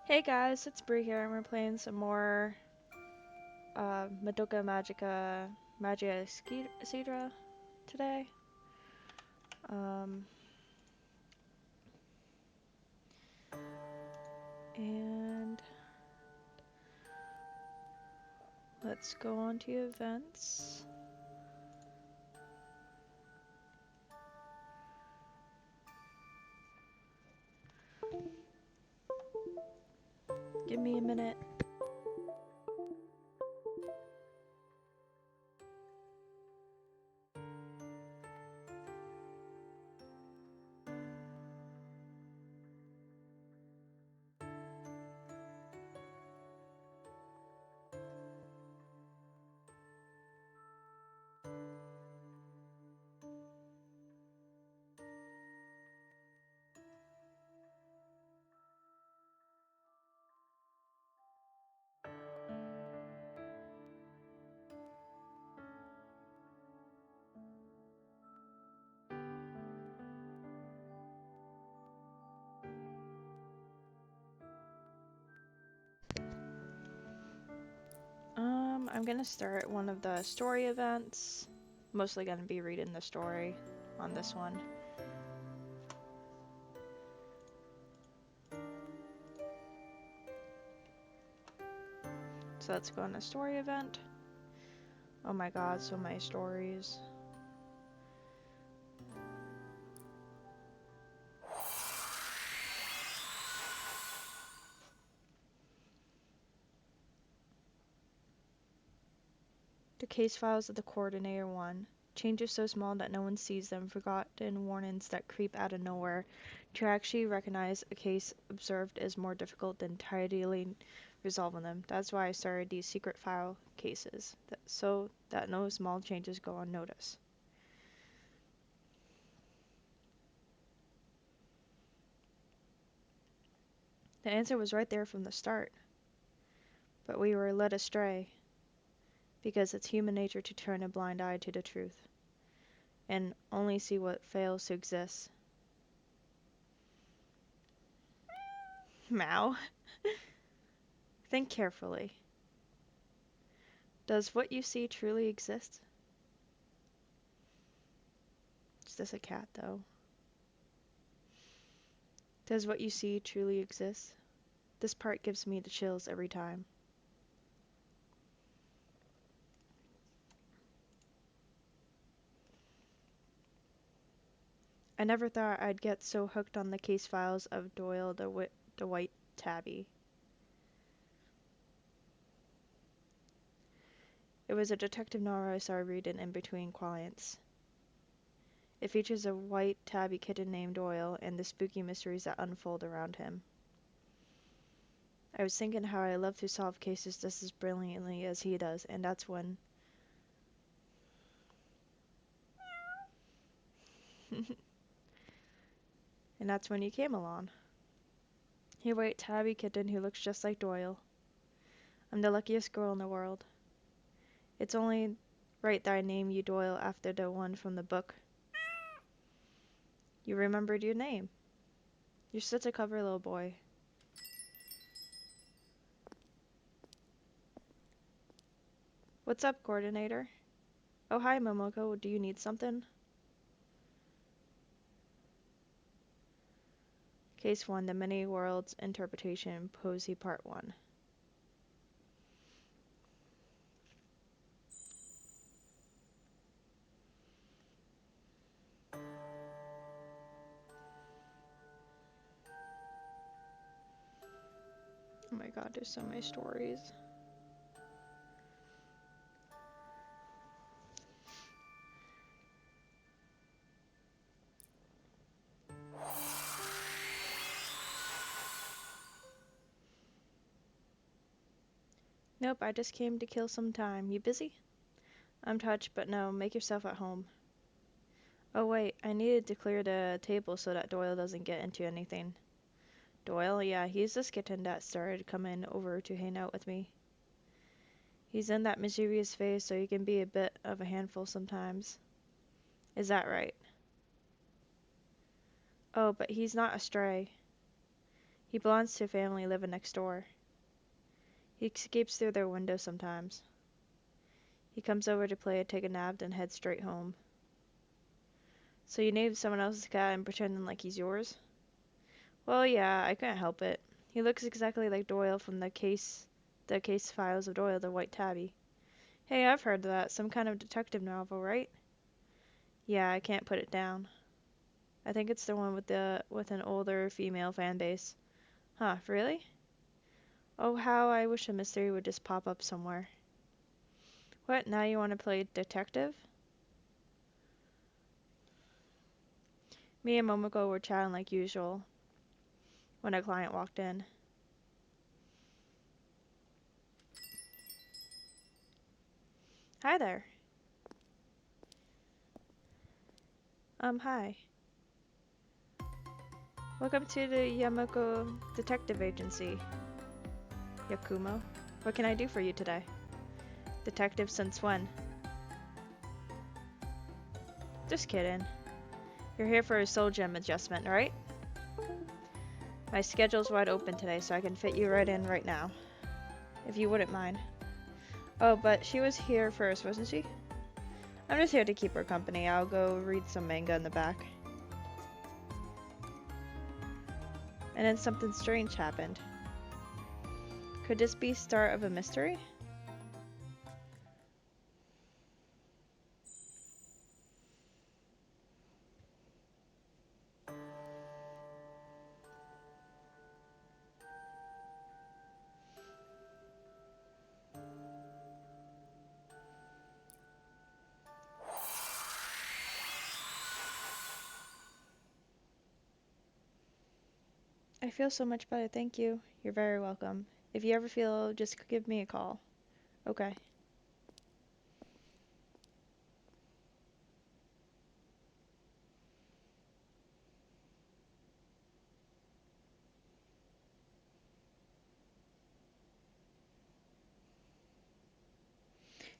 Hey guys, it's Bree here, and we're playing some more Madoka Magica Magia Exedra today. Um, and let's go on to events. Give me a minute. I'm gonna start one of the story events. Mostly gonna be reading the story on this one. So let's go on a story event. Oh my god, so many stories. The case files of the Coordinator 1. Changes so small that no one sees them, forgotten warnings that creep out of nowhere. To actually recognize a case observed is more difficult than tidily resolving them. That's why I started these secret file cases, so that no small changes go unnoticed. The answer was right there from the start, but we were led astray, because it's human nature to turn a blind eye to the truth, and only see what fails to exist. Mao, think carefully. Does what you see truly exist? Is this a cat, though? Does what you see truly exist? This part gives me the chills every time. I never thought I'd get so hooked on the case files of Doyle the White Tabby. It was a detective novel I started reading in between clients. It features a white tabby kitten named Doyle and the spooky mysteries that unfold around him. I was thinking how I love to solve cases just as brilliantly as he does, and that's when and that's when you came along. He white tabby kitten who looks just like Doyle. I'm the luckiest girl in the world. It's only right that I name you Doyle after the one from the book. You remembered your name. You're such a clever little boy. What's up, coordinator? Oh, hi, Momoko. Do you need something? Case 1, The Many Worlds Interpretation, Posey Part 1. Oh my god, there's so many stories. Nope, I just came to kill some time. You busy? I'm touched, but no, make yourself at home. Oh wait, I needed to clear the table so that Doyle doesn't get into anything. Doyle? Yeah, he's the kitten that started coming over to hang out with me. He's in that mischievous phase, so he can be a bit of a handful sometimes. Is that right? Oh, but he's not a stray. He belongs to a family living next door. He escapes through their window sometimes. He comes over to play, take a nap, and head straight home. So you named someone else's cat and pretending like he's yours? Well, yeah, I couldn't help it. He looks exactly like Doyle from the case files of Doyle the White Tabby. Hey, I've heard of that. Some kind of detective novel, right? Yeah, I can't put it down. I think it's the one with an older female fan base. Huh, really? Oh, how I wish a mystery would just pop up somewhere. What, now you want to play detective? Me and Momoko were chatting like usual when a client walked in. Hi there. Hi. Welcome to the Yamako Detective Agency, Yakumo. What can I do for you today? Detective since when? Just kidding. You're here for a soul gem adjustment, right? My schedule's wide open today, so I can fit you right in right now. If you wouldn't mind. Oh, but she was here first, wasn't she? I'm just here to keep her company. I'll go read some manga in the back. And then something strange happened. Could this be start of a mystery? I feel so much better, thank you. You're very welcome. If you ever feel, just give me a call. Okay.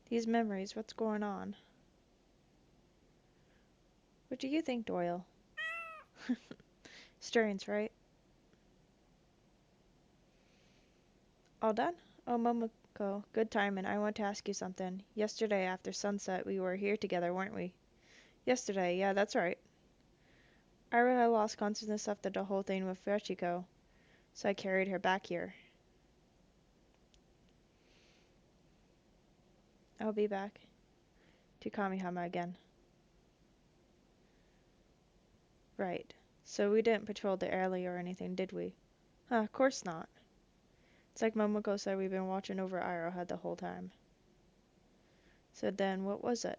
These memories, what's going on? What do you think, Doyle? Strange, right? All done? Oh, Momoko, good timing. I want to ask you something. Yesterday after sunset, we were here together, weren't we? Yesterday, yeah, that's right. I lost consciousness after the whole thing with Yachiko, so I carried her back here. I'll be back. To Kamihama again. Right. So we didn't patrol the alley or anything, did we? Huh, of course not. It's like Momoko said, we've been watching over Arrowhead the whole time. So then, what was it?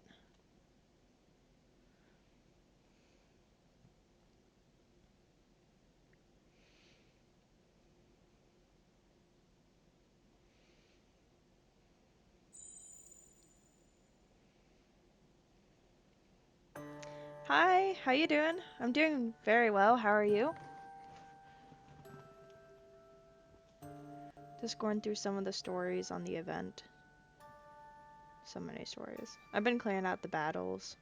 Hi, how you doing? I'm doing very well. How are you? Just going through some of the stories on the event. So many stories. I've been clearing out the battles.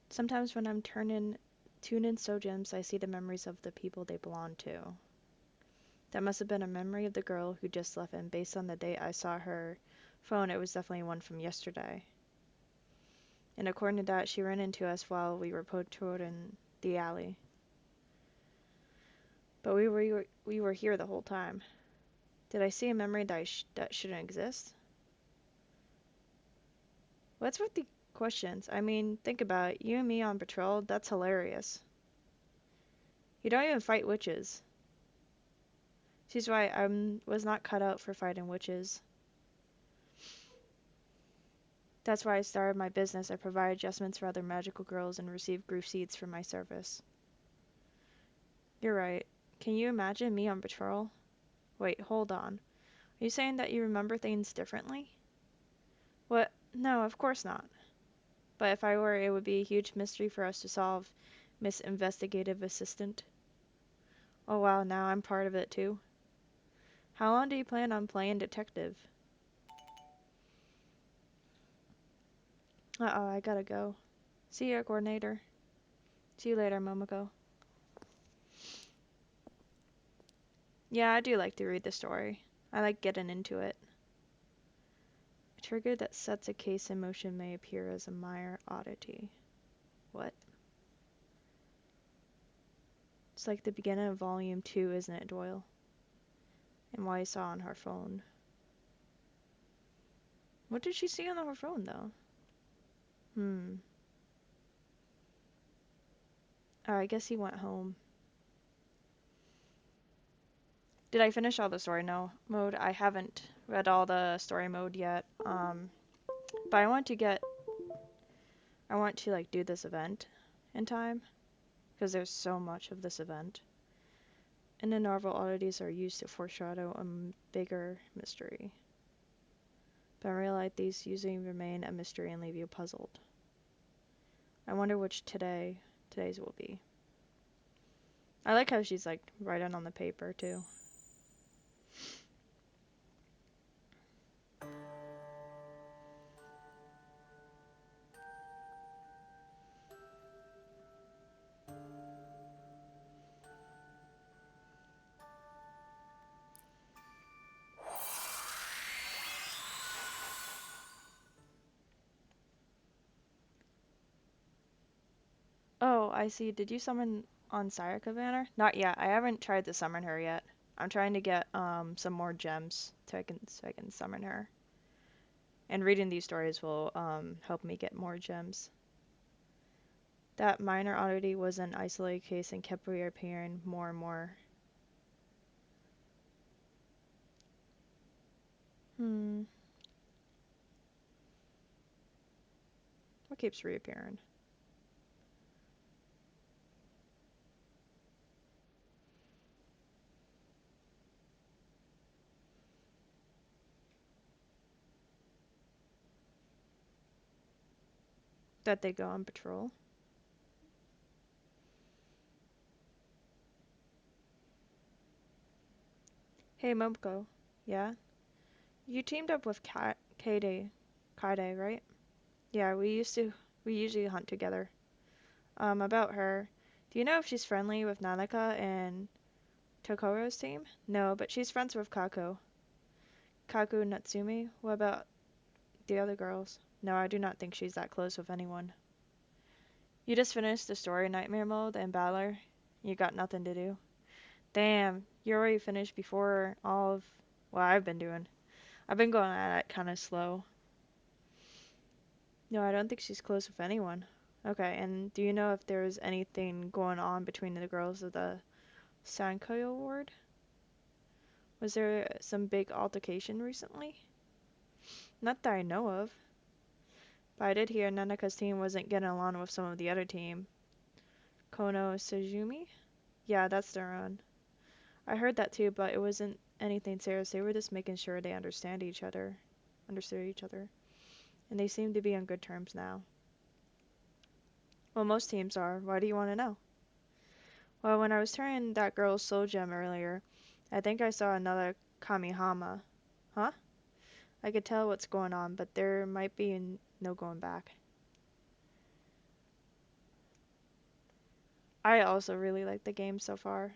Sometimes when I'm tuning so gems, I see the memories of the people they belong to. That must have been a memory of the girl who just left, and based on the date I saw her phone, it was definitely one from yesterday. And according to that, she ran into us while we were patrolling the alley. But we were here the whole time. Did I see a memory that shouldn't exist? What's with the questions? I mean, think about it. You and me on patrol, that's hilarious. You don't even fight witches. She's right, I was not cut out for fighting witches. That's why I started my business. I provide adjustments for other magical girls and receive grief seeds for my service. You're right. Can you imagine me on patrol? Wait, hold on. Are you saying that you remember things differently? What? No, of course not. But if I were, it would be a huge mystery for us to solve, Miss Investigative Assistant. Oh wow, now I'm part of it too. How long do you plan on playing detective? Uh-oh, I gotta go. See ya, coordinator. See you later, Momoko. Yeah, I do like to read the story. I like getting into it. A trigger that sets a case in motion may appear as a minor oddity. What? It's like the beginning of volume 2, isn't it, Doyle? And what I saw on her phone. What did she see on her phone, though? Oh, I guess he went home. Did I finish all the story no mode? I haven't read all the story mode yet. But I want to like do this event in time because there's so much of this event. And the novel oddities are used to foreshadow a bigger mystery. But I realize these usually remain a mystery and leave you puzzled. I wonder which today's will be. I like how she's like writing on the paper too. Oh, I see. Did you summon on Sayaka Banner? Not yet. I haven't tried to summon her yet. I'm trying to get some more gems so I can summon her. And reading these stories will help me get more gems. That minor oddity was an isolated case and kept reappearing more and more. Hmm. What keeps reappearing? That they go on patrol? Hey, Momoko. Yeah? You teamed up with Kaide, right? Yeah, we usually hunt together. About her. Do you know if she's friendly with Nanaka and Tokoro's team? No, but she's friends with Kaku Natsumi. What about the other girls? No, I do not think she's that close with anyone. You just finished the story Nightmare Mode and Battler? You got nothing to do? Damn, you already finished before all of what I've been doing. I've been going at it kind of slow. No, I don't think she's close with anyone. Okay, and do you know if there's anything going on between the girls of the Sankoyo Ward? Was there some big altercation recently? Not that I know of. But I did hear Nanaka's team wasn't getting along with some of the other team. Kono Sejumi? Yeah, that's their own. I heard that too, but it wasn't anything serious. They were just making sure they understood each other. And they seem to be on good terms now. Well, most teams are. Why do you want to know? Well, when I was turning that girl's soul gem earlier, I think I saw another Kamihama. Huh? I could tell what's going on, but there might be no going back. I also really like the game so far.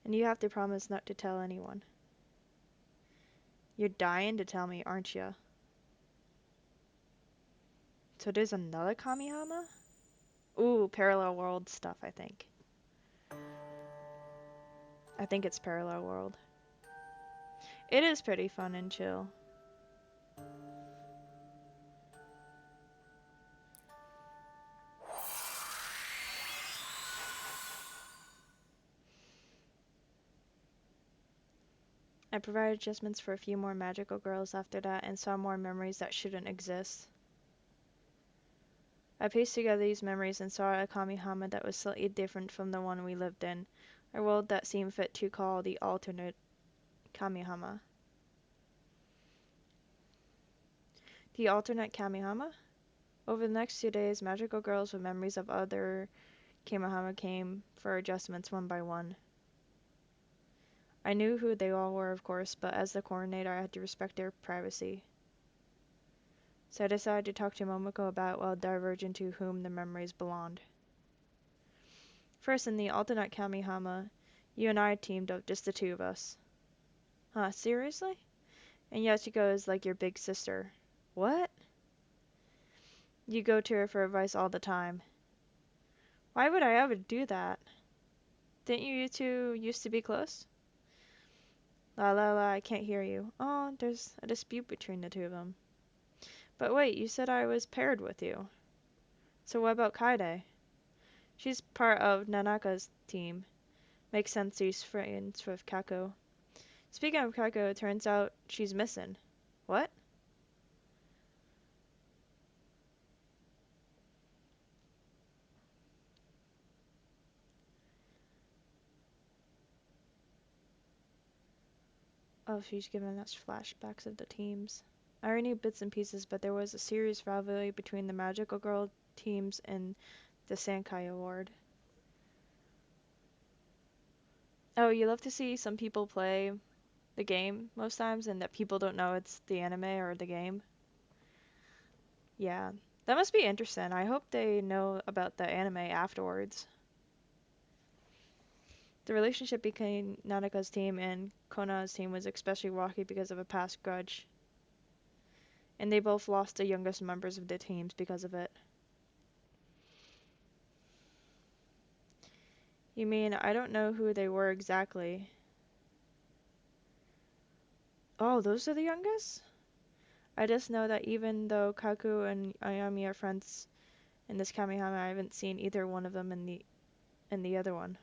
And you have to promise not to tell anyone. You're dying to tell me, aren't you? So there's another Kamihama? Ooh, parallel world stuff, I think. I think it's parallel world. It is pretty fun and chill. I provided adjustments for a few more magical girls after that and saw more memories that shouldn't exist. I pieced together these memories and saw a Kamihama that was slightly different from the one we lived in, a world that seemed fit to call the alternate Kamihama. The alternate Kamihama? Over the next 2 days, magical girls with memories of other Kamehame came for adjustments one by one. I knew who they all were, of course, but as the coordinator, I had to respect their privacy. So I decided to talk to Momoko about while diverging to whom the memories belonged. First, in the alternate Kamehame, you and I teamed up, just the two of us. Huh, seriously? And Yachiko is like your big sister. What? You go to her for advice all the time. Why would I ever do that? Didn't you two used to be close? La la la, I can't hear you. Oh, there's a dispute between the two of them. But wait, you said I was paired with you. So what about Kaide? She's part of Nanaka's team. Makes sense she's friends with Kako. Speaking of Kako, it turns out she's missing. What? Oh, she's giving us flashbacks of the teams. I already knew bits and pieces, but there was a serious rivalry between the Magical Girl teams and the Sankai Award. Oh, you love to see some people play the game most times and that people don't know it's the anime or the game. Yeah, that must be interesting. I hope they know about the anime afterwards. The relationship between Nanaka's team and Kona's team was especially rocky because of a past grudge, and they both lost the youngest members of their teams because of it. You mean I don't know who they were exactly? Oh, those are the youngest? I just know that even though Kaku and Ayami are friends in this Kamehame, I haven't seen either one of them in the other one.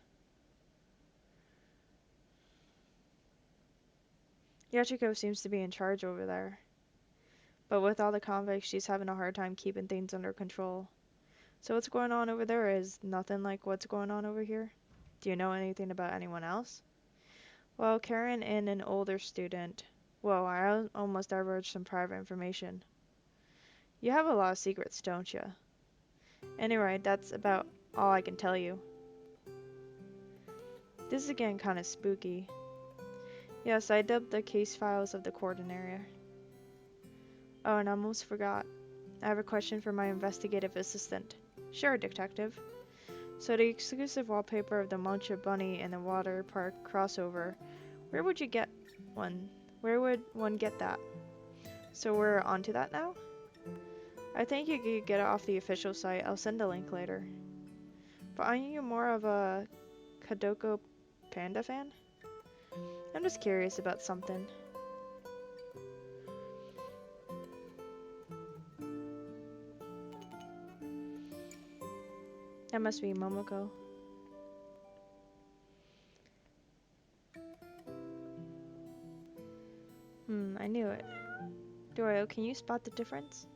Yachiko seems to be in charge over there, but with all the convicts, she's having a hard time keeping things under control. So what's going on over there is nothing like what's going on over here? Do you know anything about anyone else? Well, Karen and an older student. Whoa, I almost diverged some private information. You have a lot of secrets, don't you? Anyway, that's about all I can tell you. This is getting kind of spooky. Yes, I dubbed the case files of the coordinator. Oh, and I almost forgot. I have a question for my investigative assistant. Sure, detective. So the exclusive wallpaper of the Muncher Bunny and the water park crossover, where would you get one? Where would one get that? So we're onto that now? I think you could get it off the official site. I'll send a link later. But aren't you more of a Kadoko Panda fan? I'm just curious about something. That must be Momoko. I knew it. Dorio, can you spot the difference?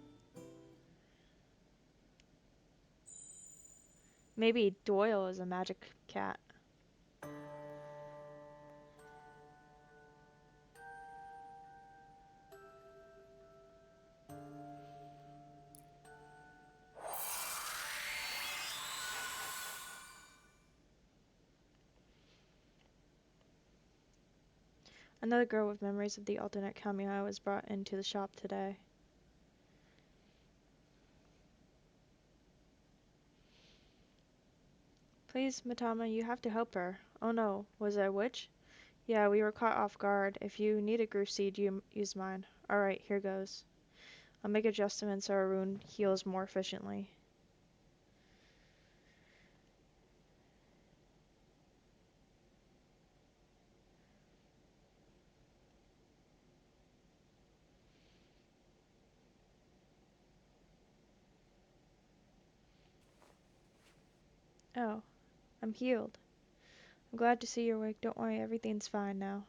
Maybe Doyle is a magic cat. Another girl with memories of the alternate Kamiya was brought into the shop today. Please, Matama, you have to help her. Oh no, was it a witch? Yeah, we were caught off guard. If you need a groove seed, you use mine. Alright, here goes. I'll make adjustments so our wound heals more efficiently. Oh, I'm healed. I'm glad to see you're awake. Don't worry, everything's fine now.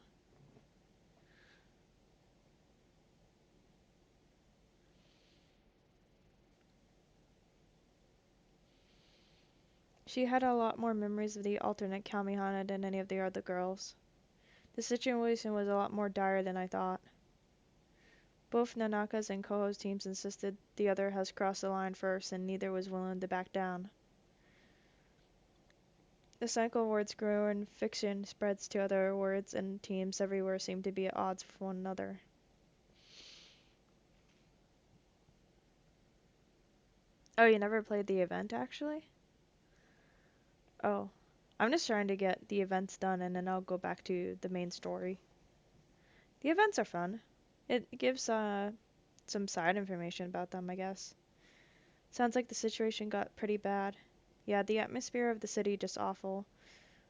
She had a lot more memories of the alternate Kamihana than any of the other girls. The situation was a lot more dire than I thought. Both Nanaka's and Koho's teams insisted the other has crossed the line first, and neither was willing to back down. The cycle of words grew, and fiction spreads to other words, and teams everywhere seemed to be at odds with one another. Oh, you never played the event, actually? Oh. I'm just trying to get the events done, and then I'll go back to the main story. The events are fun. It gives, some side information about them, I guess. Sounds like the situation got pretty bad. Yeah, the atmosphere of the city just awful.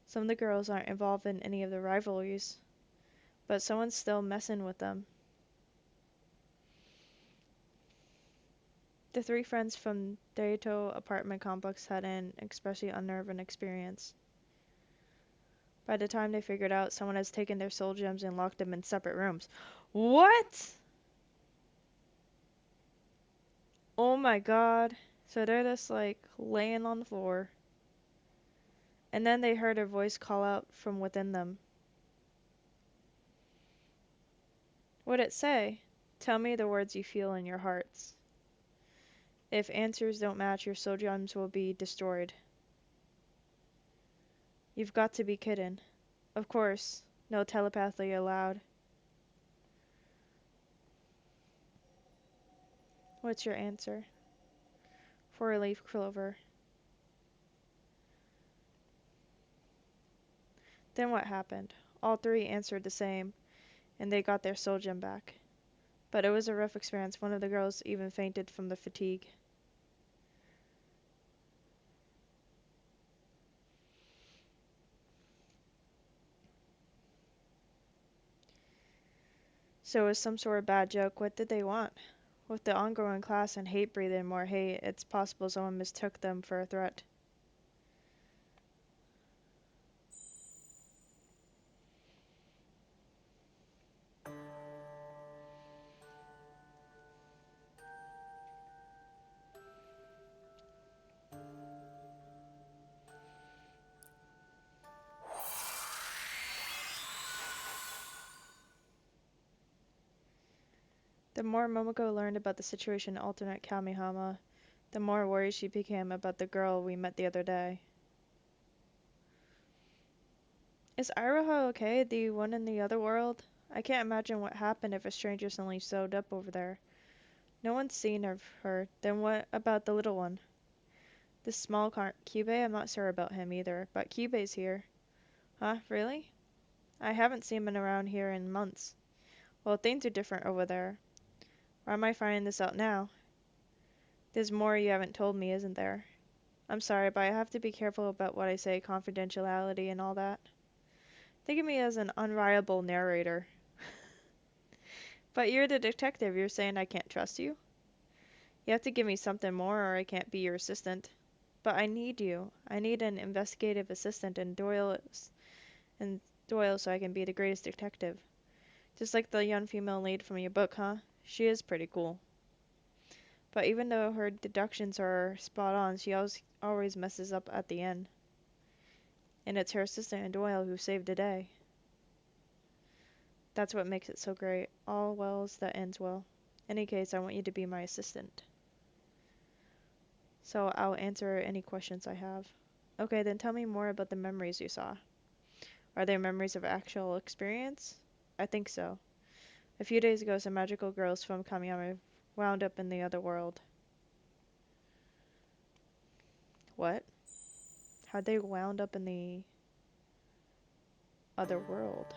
Some of the girls aren't involved in any of the rivalries, but someone's still messing with them. The three friends from Daito apartment complex had an especially unnerving experience. By the time they figured out, someone has taken their soul gems and locked them in separate rooms. What? Oh my god. So they're just like laying on the floor. And then they heard a voice call out from within them. What'd it say? Tell me the words you feel in your hearts. If answers don't match, your soul gems will be destroyed. You've got to be kidding. Of course, no telepathy allowed. What's your answer? Four-leaf clover. Then what happened? All three answered the same, and they got their soul gem back. But it was a rough experience. One of the girls even fainted from the fatigue. So it was some sort of bad joke. What did they want? With the ongoing class and hate breathing more hate, it's possible someone mistook them for a threat. The more Momoko learned about the situation in alternate Kamihama, the more worried she became about the girl we met the other day. Is Iroha okay, the one in the other world? I can't imagine what happened if a stranger suddenly showed up over there. No one's seen of her. Then what about the little one? This small Cube? I'm not sure about him either, but Cube's here. Huh, really? I haven't seen him around here in months. Well, things are different over there. Why am I finding this out now? There's more you haven't told me, isn't there? I'm sorry, but I have to be careful about what I say, confidentiality and all that. Think of me as an unreliable narrator. But you're the detective, you're saying I can't trust you? You have to give me something more or I can't be your assistant. But I need you. I need an investigative assistant and Doyle so I can be the greatest detective. Just like the young female lead from your book, huh? She is pretty cool. But even though her deductions are spot on, she always messes up at the end. And it's her assistant and Doyle who saved the day. That's what makes it so great. All wells that ends well. In any case, I want you to be my assistant. So I'll answer any questions I have. Okay, then tell me more about the memories you saw. Are they memories of actual experience? I think so. A few days ago, some magical girls from Kamiyama wound up in the other world. What? How'd they wound up in the other world?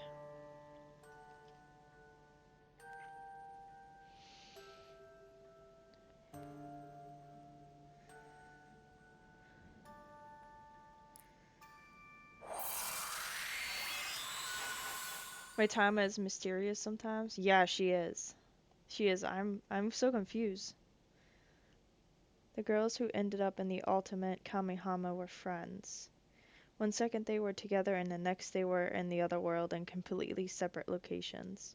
Wait, Tama is mysterious sometimes? Yeah, she is. She is. I'm so confused. The girls who ended up in the ultimate Kamihama were friends. One second they were together and the next they were in the other world in completely separate locations.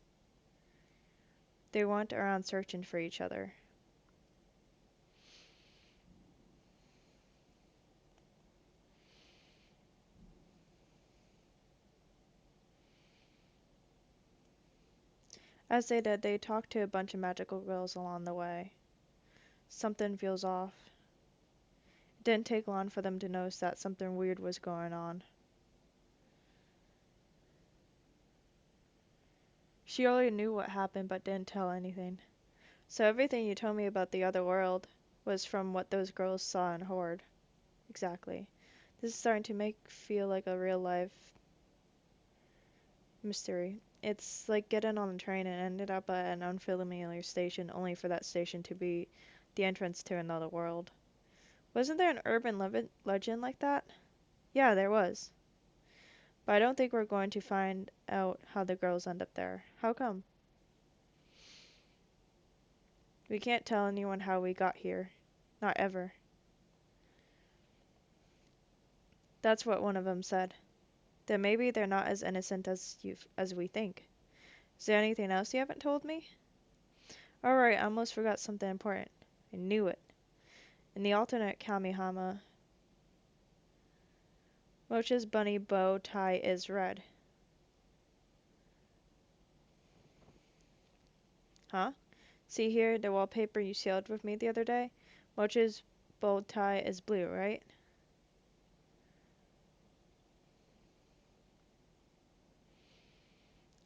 They went around searching for each other. As they did, they talked to a bunch of magical girls along the way. Something feels off. It didn't take long for them to notice that something weird was going on. She already knew what happened but didn't tell anything. So everything you told me about the other world was from what those girls saw in Horde. Exactly. This is starting to make feel like a real life mystery. It's like getting on a train and ended up at an unfamiliar station only for that station to be the entrance to another world. Wasn't there an urban legend like that? Yeah, there was. But I don't think we're going to find out how the girls end up there. How come? We can't tell anyone how we got here. Not ever. That's what one of them said. Then maybe they're not as innocent as we think. Is there anything else you haven't told me? Alright, I almost forgot something important. I knew it. In the alternate Kamihama, Mocha's bunny bow tie is red. Huh? See here, the wallpaper you shared with me the other day? Mocha's bow tie is blue, right?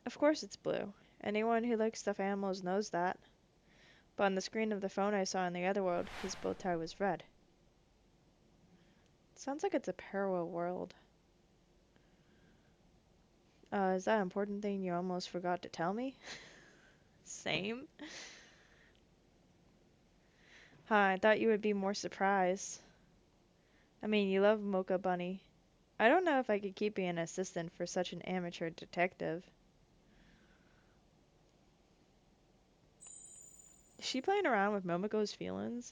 Of course it's blue. Anyone who likes stuffed animals knows that. But on the screen of the phone I saw in the other world, his bow tie was red. Sounds like it's a parallel world. Is that an important thing you almost forgot to tell me? Same. Huh, I thought you would be more surprised. I mean, you love Mocha Bunny. I don't know if I could keep being an assistant for such an amateur detective. Is she playing around with Momoko's feelings?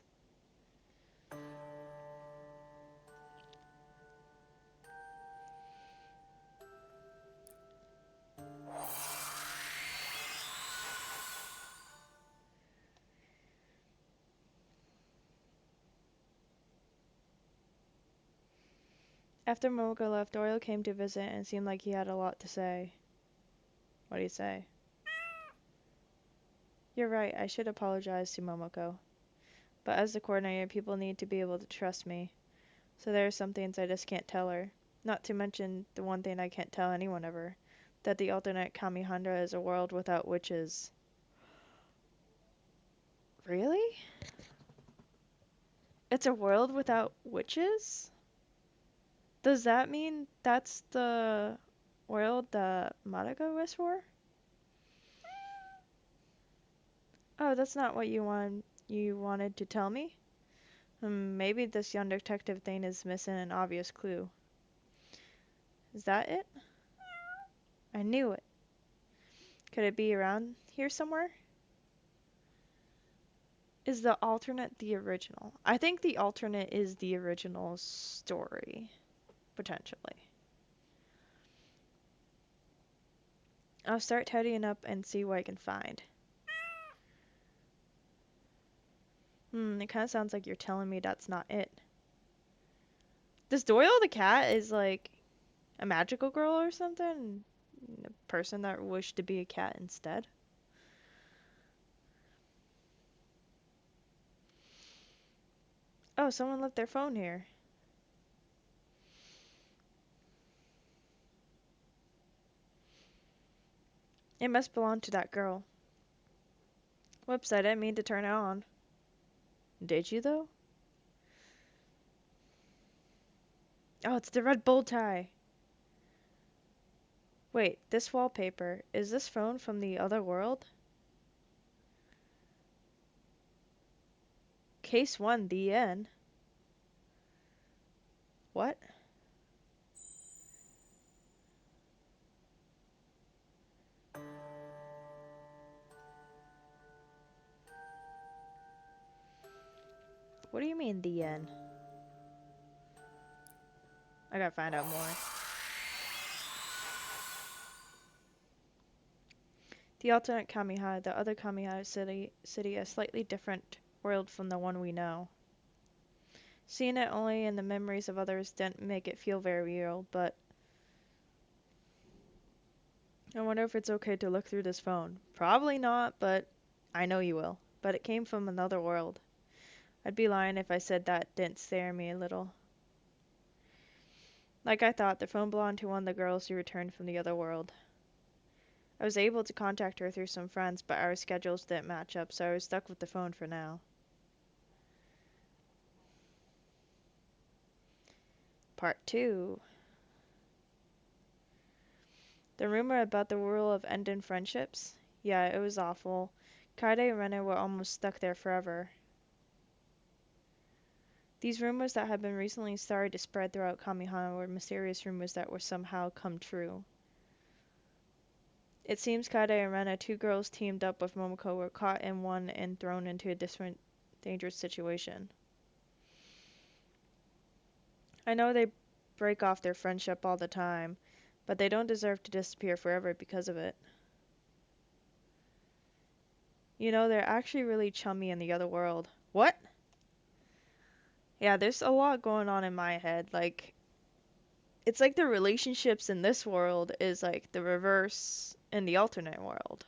After Momoko left, Doyle came to visit and seemed like he had a lot to say. What do you say? You're right, I should apologize to Momoko. But as the coordinator, people need to be able to trust me. So there are some things I just can't tell her. Not to mention the one thing I can't tell anyone ever. That the alternate Kamihandra is a world without witches. Really? It's a world without witches? Does that mean that's the world that Madoka was for? Oh, that's not what you wanted to tell me? Maybe this young detective thing is missing an obvious clue. Is that it? I knew it. Could it be around here somewhere? Is the alternate the original? I think the alternate is the original story, potentially. I'll start tidying up and see what I can find. It kind of sounds like you're telling me that's not it. This Doyle the cat is like a magical girl or something? A person that wished to be a cat instead? Oh, someone left their phone here. It must belong to that girl. Whoops, I didn't mean to turn it on. Did you, though? Oh, it's the red bow tie. Wait, this wallpaper. Is this phone from the other world? Case 1, the end. What? What do you mean, the end? I gotta find out more. The alternate Kamiha, the other Kamiha city, a slightly different world from the one we know. Seeing it only in the memories of others didn't make it feel very real, but I wonder if it's okay to look through this phone. Probably not, but I know you will. But it came from another world. I'd be lying if I said that didn't scare me a little. Like I thought, the phone belonged to one of the girls who returned from the other world. I was able to contact her through some friends, but our schedules didn't match up, so I was stuck with the phone for now. Part 2. The rumor about the rule of ending friendships? Yeah, it was awful. Kaide and Rena were almost stuck there forever. These rumors that had been recently started to spread throughout Kamihana were mysterious rumors that were somehow come true. It seems Kaede and Rena, two girls teamed up with Momoko, were caught in one and thrown into a different dangerous situation. I know they break off their friendship all the time, but they don't deserve to disappear forever because of it. You know, they're actually really chummy in the other world. What? Yeah, there's a lot going on in my head. Like, it's like the relationships in this world is like the reverse in the alternate world.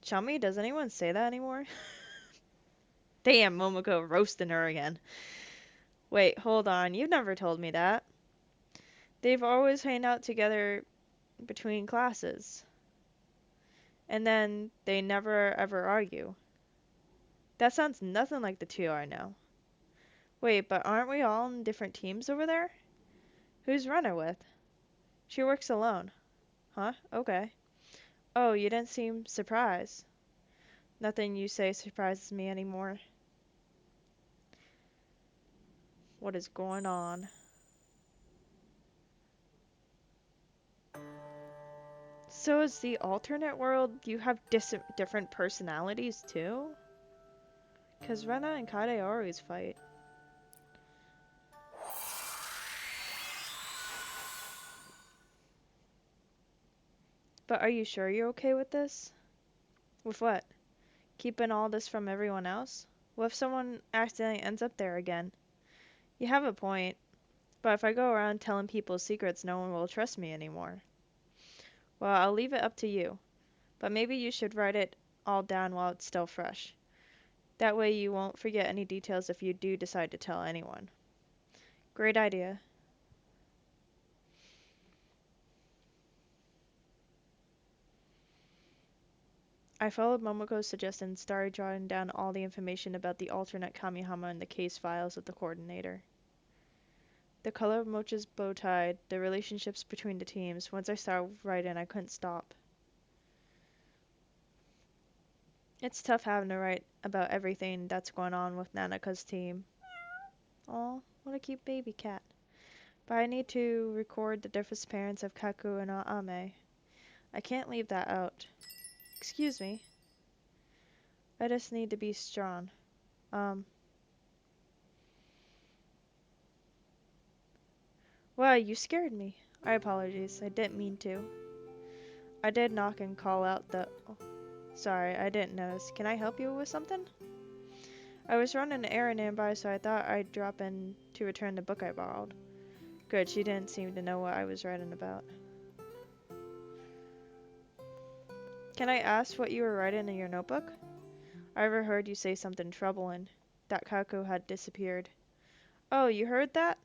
Chummy? Does anyone say that anymore? Damn, Momoko roasting her again. Wait, hold on. You've never told me that. They've always hang out together between classes. And then they never ever argue. That sounds nothing like the two I know. Wait, but aren't we all in different teams over there? Who's Runner with? She works alone. Huh? Okay. Oh, you didn't seem surprised. Nothing you say surprises me anymore. What is going on? So is the alternate world, you have different personalities too? Because Rena and Kade always fight. But are you sure you're okay with this? With what? Keeping all this from everyone else? What if someone accidentally ends up there again? You have a point, but if I go around telling people secrets, no one will trust me anymore. Well, I'll leave it up to you, but maybe you should write it all down while it's still fresh. That way you won't forget any details if you do decide to tell anyone. Great idea. I followed Momoko's suggestion and started jotting down all the information about the alternate Kamihama in the case files of the coordinator. The color of Mocha's bow tie, the relationships between the teams. Once I started writing, I couldn't stop. It's tough having to write about everything that's going on with Nanaka's team. Aw, what a cute baby cat. But I need to record the disappearance of Kaku and Ame. I can't leave that out. Excuse me. I just need to be strong. Um, Wow, you scared me. I apologize. I didn't mean to. I did knock and call out the... Oh, sorry, I didn't notice. Can I help you with something? I was running an errand nearby, so I thought I'd drop in to return the book I borrowed. Good, she didn't seem to know what I was writing about. Can I ask what you were writing in your notebook? I overheard you say something troubling. That Kaku had disappeared. Oh, you heard that?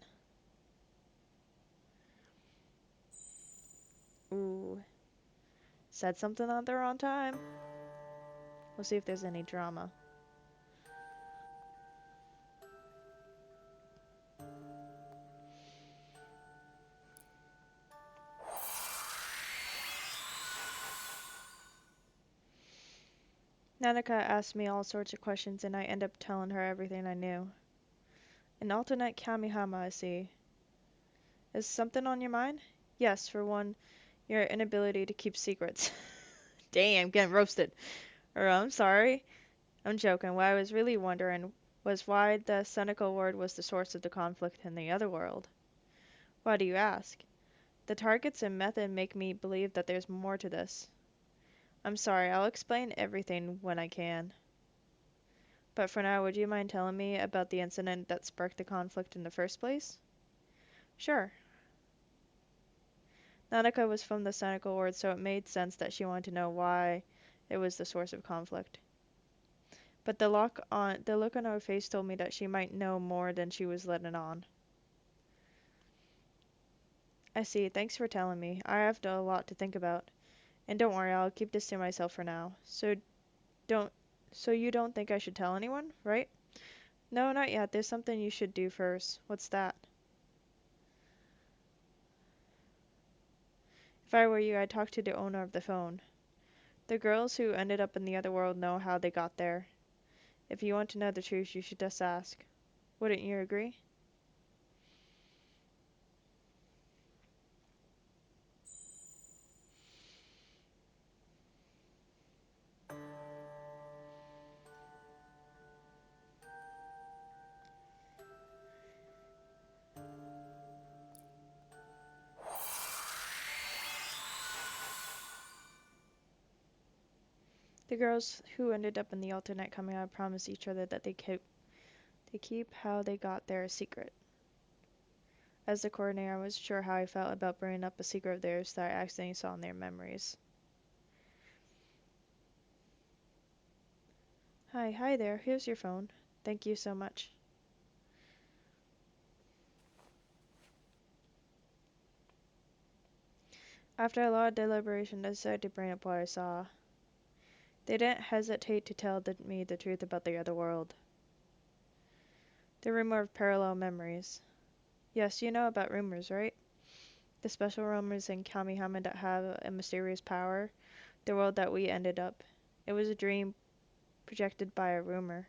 Ooh. Said something on the wrong time. We'll see if there's any drama. Nanaka asked me all sorts of questions and I end up telling her everything I knew. An alternate Kamihama, I see. Is something on your mind? Yes, for one, your inability to keep secrets. Damn, getting roasted. Or I'm sorry. I'm joking. What I was really wondering was why the Seneca ward was the source of the conflict in the other world. Why do you ask? The targets and method make me believe that there's more to this. I'm sorry, I'll explain everything when I can. But for now, would you mind telling me about the incident that sparked the conflict in the first place? Sure. Nanaka was from the cynical world, so it made sense that she wanted to know why it was the source of conflict. But the look on her face told me that she might know more than she was letting on. I see. Thanks for telling me. I have a lot to think about. And don't worry, I'll keep this to myself for now. Don't so you don't think I should tell anyone, right? No, not yet. There's something you should do first. What's that? If I were you, I'd talk to the owner of the phone. The girls who ended up in the other world know how they got there. If you want to know the truth, you should just ask. Wouldn't you agree? The girls who ended up in the alternate coming out promised each other that they keep how they got there a secret. As the coordinator, I wasn't sure how I felt about bringing up a secret of theirs that I accidentally saw in their memories. Hi there. Here's your phone. Thank you so much. After a lot of deliberation, I decided to bring up what I saw. They didn't hesitate to tell me the truth about the other world. The rumor of parallel memories. Yes, you know about rumors, right? The special rumors in Kamihama that have a mysterious power. The world that we ended up. It was a dream projected by a rumor.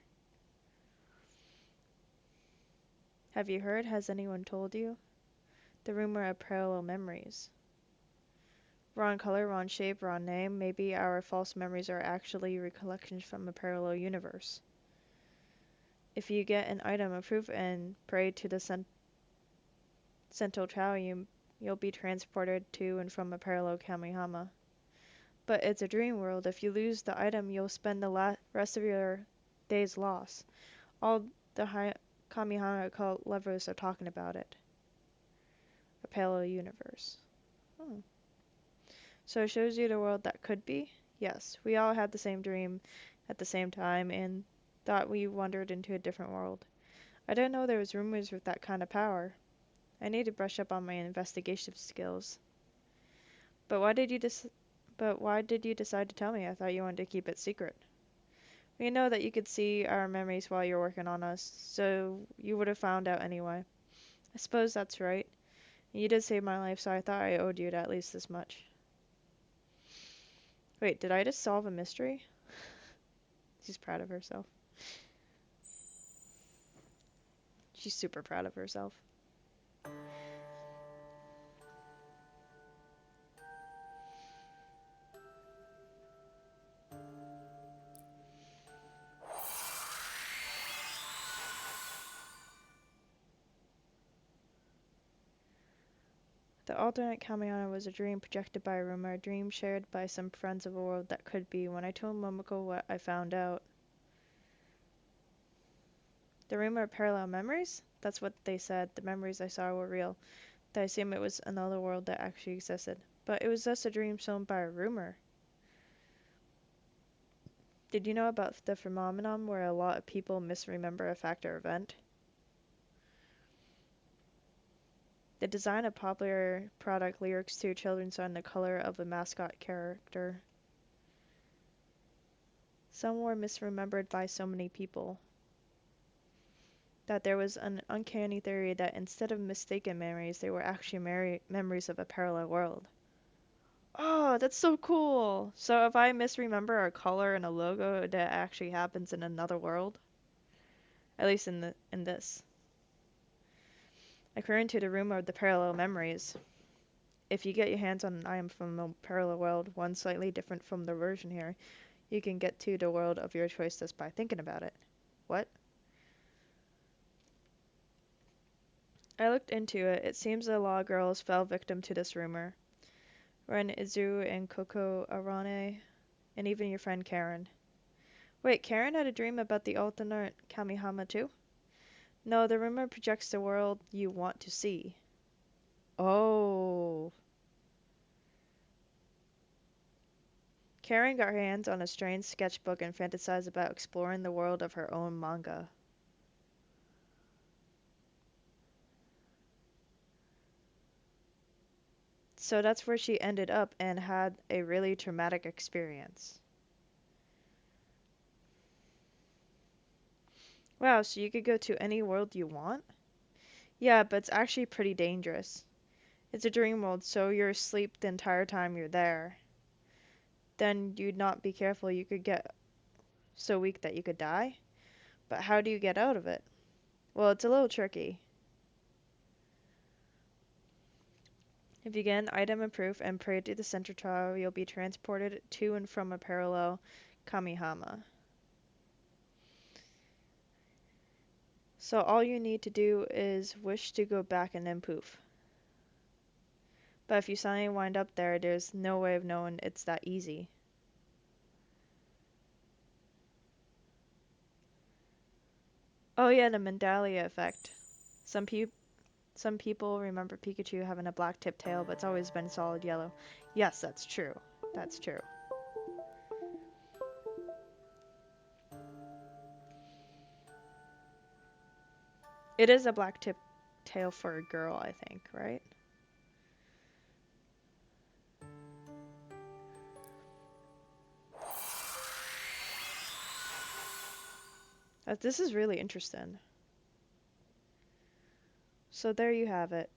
Have you heard? Has anyone told you? The rumor of parallel memories. Wrong color, wrong shape, wrong name. Maybe our false memories are actually recollections from a parallel universe. If you get an item approved and pray to the Central Tower, you'll be transported to and from a parallel Kamihama. But it's a dream world. If you lose the item, you'll spend the rest of your days lost. All the Kamihama cult lovers are talking about it. A parallel universe. Hmm. So it shows you the world that could be? Yes, we all had the same dream at the same time and thought we wandered into a different world. I didn't know there was rumors with that kind of power. I need to brush up on my investigative skills. But why did you decide to tell me? I thought you wanted to keep it secret. We know that you could see our memories while you're working on us, so you would have found out anyway. I suppose that's right. You did save my life, so I thought I owed you at least this much. Wait, did I just solve a mystery? She's proud of herself. She's super proud of herself. The alternate Kamiana was a dream projected by a rumor, a dream shared by some friends of a world that could be. When I told Momoko what I found out, the rumor of parallel memories? That's what they said. The memories I saw were real. I assumed it was another world that actually existed. But it was just a dream shown by a rumor. Did you know about the phenomenon where a lot of people misremember a fact or event? The design of popular product lyrics to children's song, the color of a mascot character. Some were misremembered by so many people that there was an uncanny theory that instead of mistaken memories, they were actually memories of a parallel world. Oh, that's so cool! So if I misremember a color and a logo, that actually happens in another world? At least in this. According to the rumor of the parallel memories, if you get your hands on an item from a parallel world, one slightly different from the version here, you can get to the world of your choice just by thinking about it. What? I looked into it. It seems the law girls fell victim to this rumor. Ren Izu and Koko Arane, and even your friend Karen. Wait, Karen had a dream about the alternate Kamihama too? No, the rumor projects the world you want to see. Oh. Karen got her hands on a strange sketchbook and fantasized about exploring the world of her own manga. So that's where she ended up and had a really traumatic experience. Wow, so you could go to any world you want? Yeah, but it's actually pretty dangerous. It's a dream world, so you're asleep the entire time you're there. Then you'd not be careful, you could get so weak that you could die. But how do you get out of it? Well, it's a little tricky. If you get an item of proof and pray to the center trial, you'll be transported to and from a parallel Kamihama. So all you need to do is wish to go back and then poof. But if you suddenly wind up there, there's no way of knowing it's that easy. Oh yeah, the Mandalia effect. Some peop some people remember Pikachu having a black tip tail, but it's always been solid yellow. Yes, that's true. That's true. It is a black tip tail for a girl, I think, right? This is really interesting. So there you have it.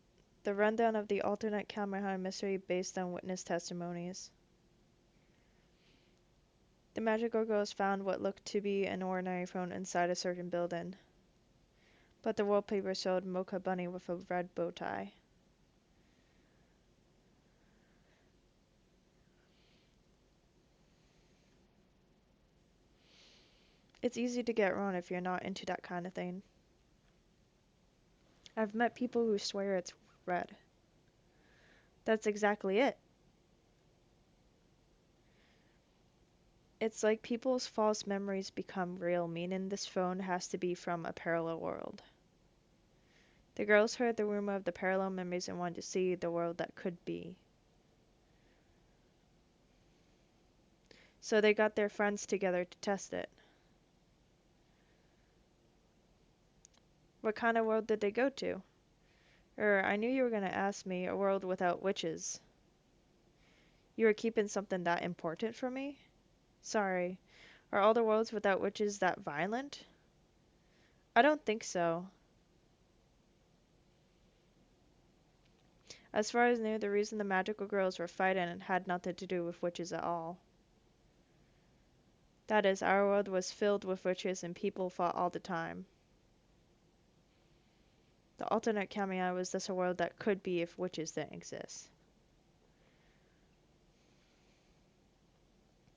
The rundown of the alternate Kamehameha mystery based on witness testimonies. The magical girls found what looked to be an ordinary phone inside a certain building, but the wallpaper showed Mocha Bunny with a red bow tie. It's easy to get wrong if you're not into that kind of thing. I've met people who swear it's red. That's exactly it. It's like people's false memories become real, meaning this phone has to be from a parallel world. The girls heard the rumor of the parallel memories and wanted to see the world that could be. So they got their friends together to test it. What kind of world did they go to? I knew you were gonna ask me, a world without witches. You were keeping something that important from me? Sorry. Are all the worlds without witches that violent? I don't think so. As far as I knew, the reason the magical girls were fighting had nothing to do with witches at all. That is, our world was filled with witches and people fought all the time. The alternate Kamiya was just a world that could be if witches didn't exist.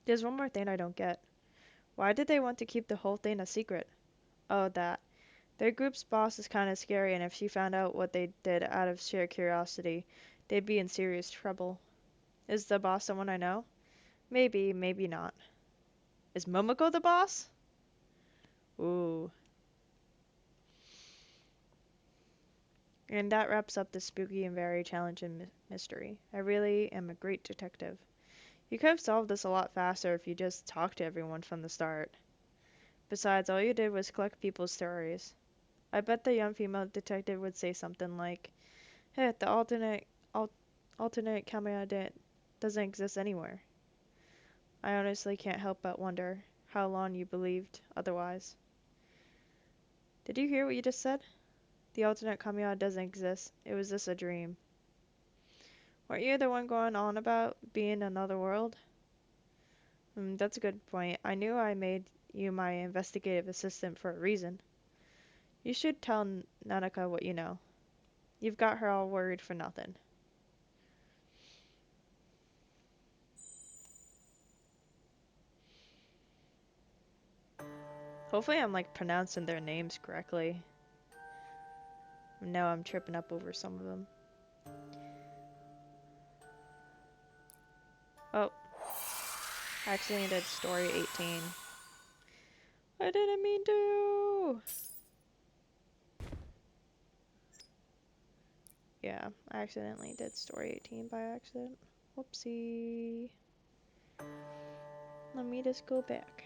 There's one more thing I don't get. Why did they want to keep the whole thing a secret? Oh, that. Their group's boss is kinda scary, and if she found out what they did out of sheer curiosity, they'd be in serious trouble. Is the boss someone I know? Maybe, maybe not. Is Momoko the boss? Ooh. And that wraps up the spooky and very challenging mystery. I really am a great detective. You could have solved this a lot faster if you just talked to everyone from the start. Besides, all you did was collect people's stories. I bet the young female detective would say something like, "Hey, the al- alternate camera doesn't exist anywhere." I honestly can't help but wonder how long you believed otherwise. Did you hear what you just said? The alternate Kamiya doesn't exist. It was just a dream. Weren't you the one going on about being another world? That's a good point. I knew I made you my investigative assistant for a reason. You should tell Nanaka what you know. You've got her all worried for nothing. Hopefully I'm like pronouncing their names correctly. No, I'm tripping up over some of them. Oh, I accidentally did story 18. I didn't mean to! Yeah, I accidentally did story 18 by accident. Whoopsie. Let me just go back.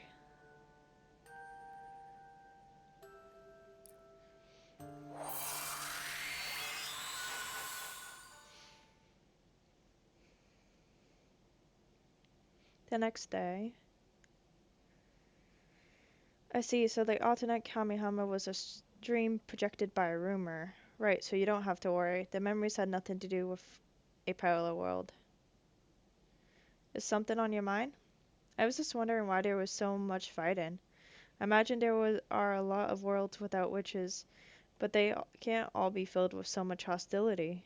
The next day. I see, so the alternate Kamehama was a dream projected by a rumor. Right, so you don't have to worry. The memories had nothing to do with a parallel world. Is something on your mind? I was just wondering why there was so much fighting. I imagine are a lot of worlds without witches, but they can't all be filled with so much hostility.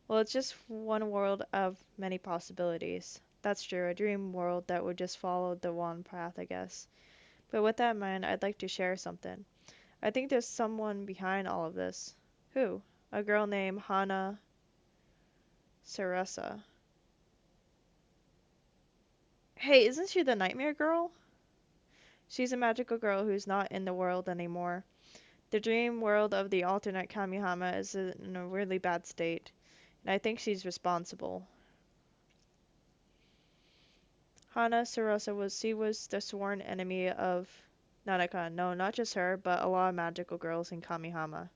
Well, it's just one world of many possibilities. That's true, a dream world that would just follow the one path, I guess. But with that in mind, I'd like to share something. I think there's someone behind all of this. Who? A girl named Hana Sarasa. Hey, isn't she the nightmare girl? She's a magical girl who's not in the world anymore. The dream world of the alternate Kamihama is in a really bad state, and I think she's responsible. Hana Sarasa was the sworn enemy of Nanaka. No, not just her, but a lot of magical girls in Kamihama.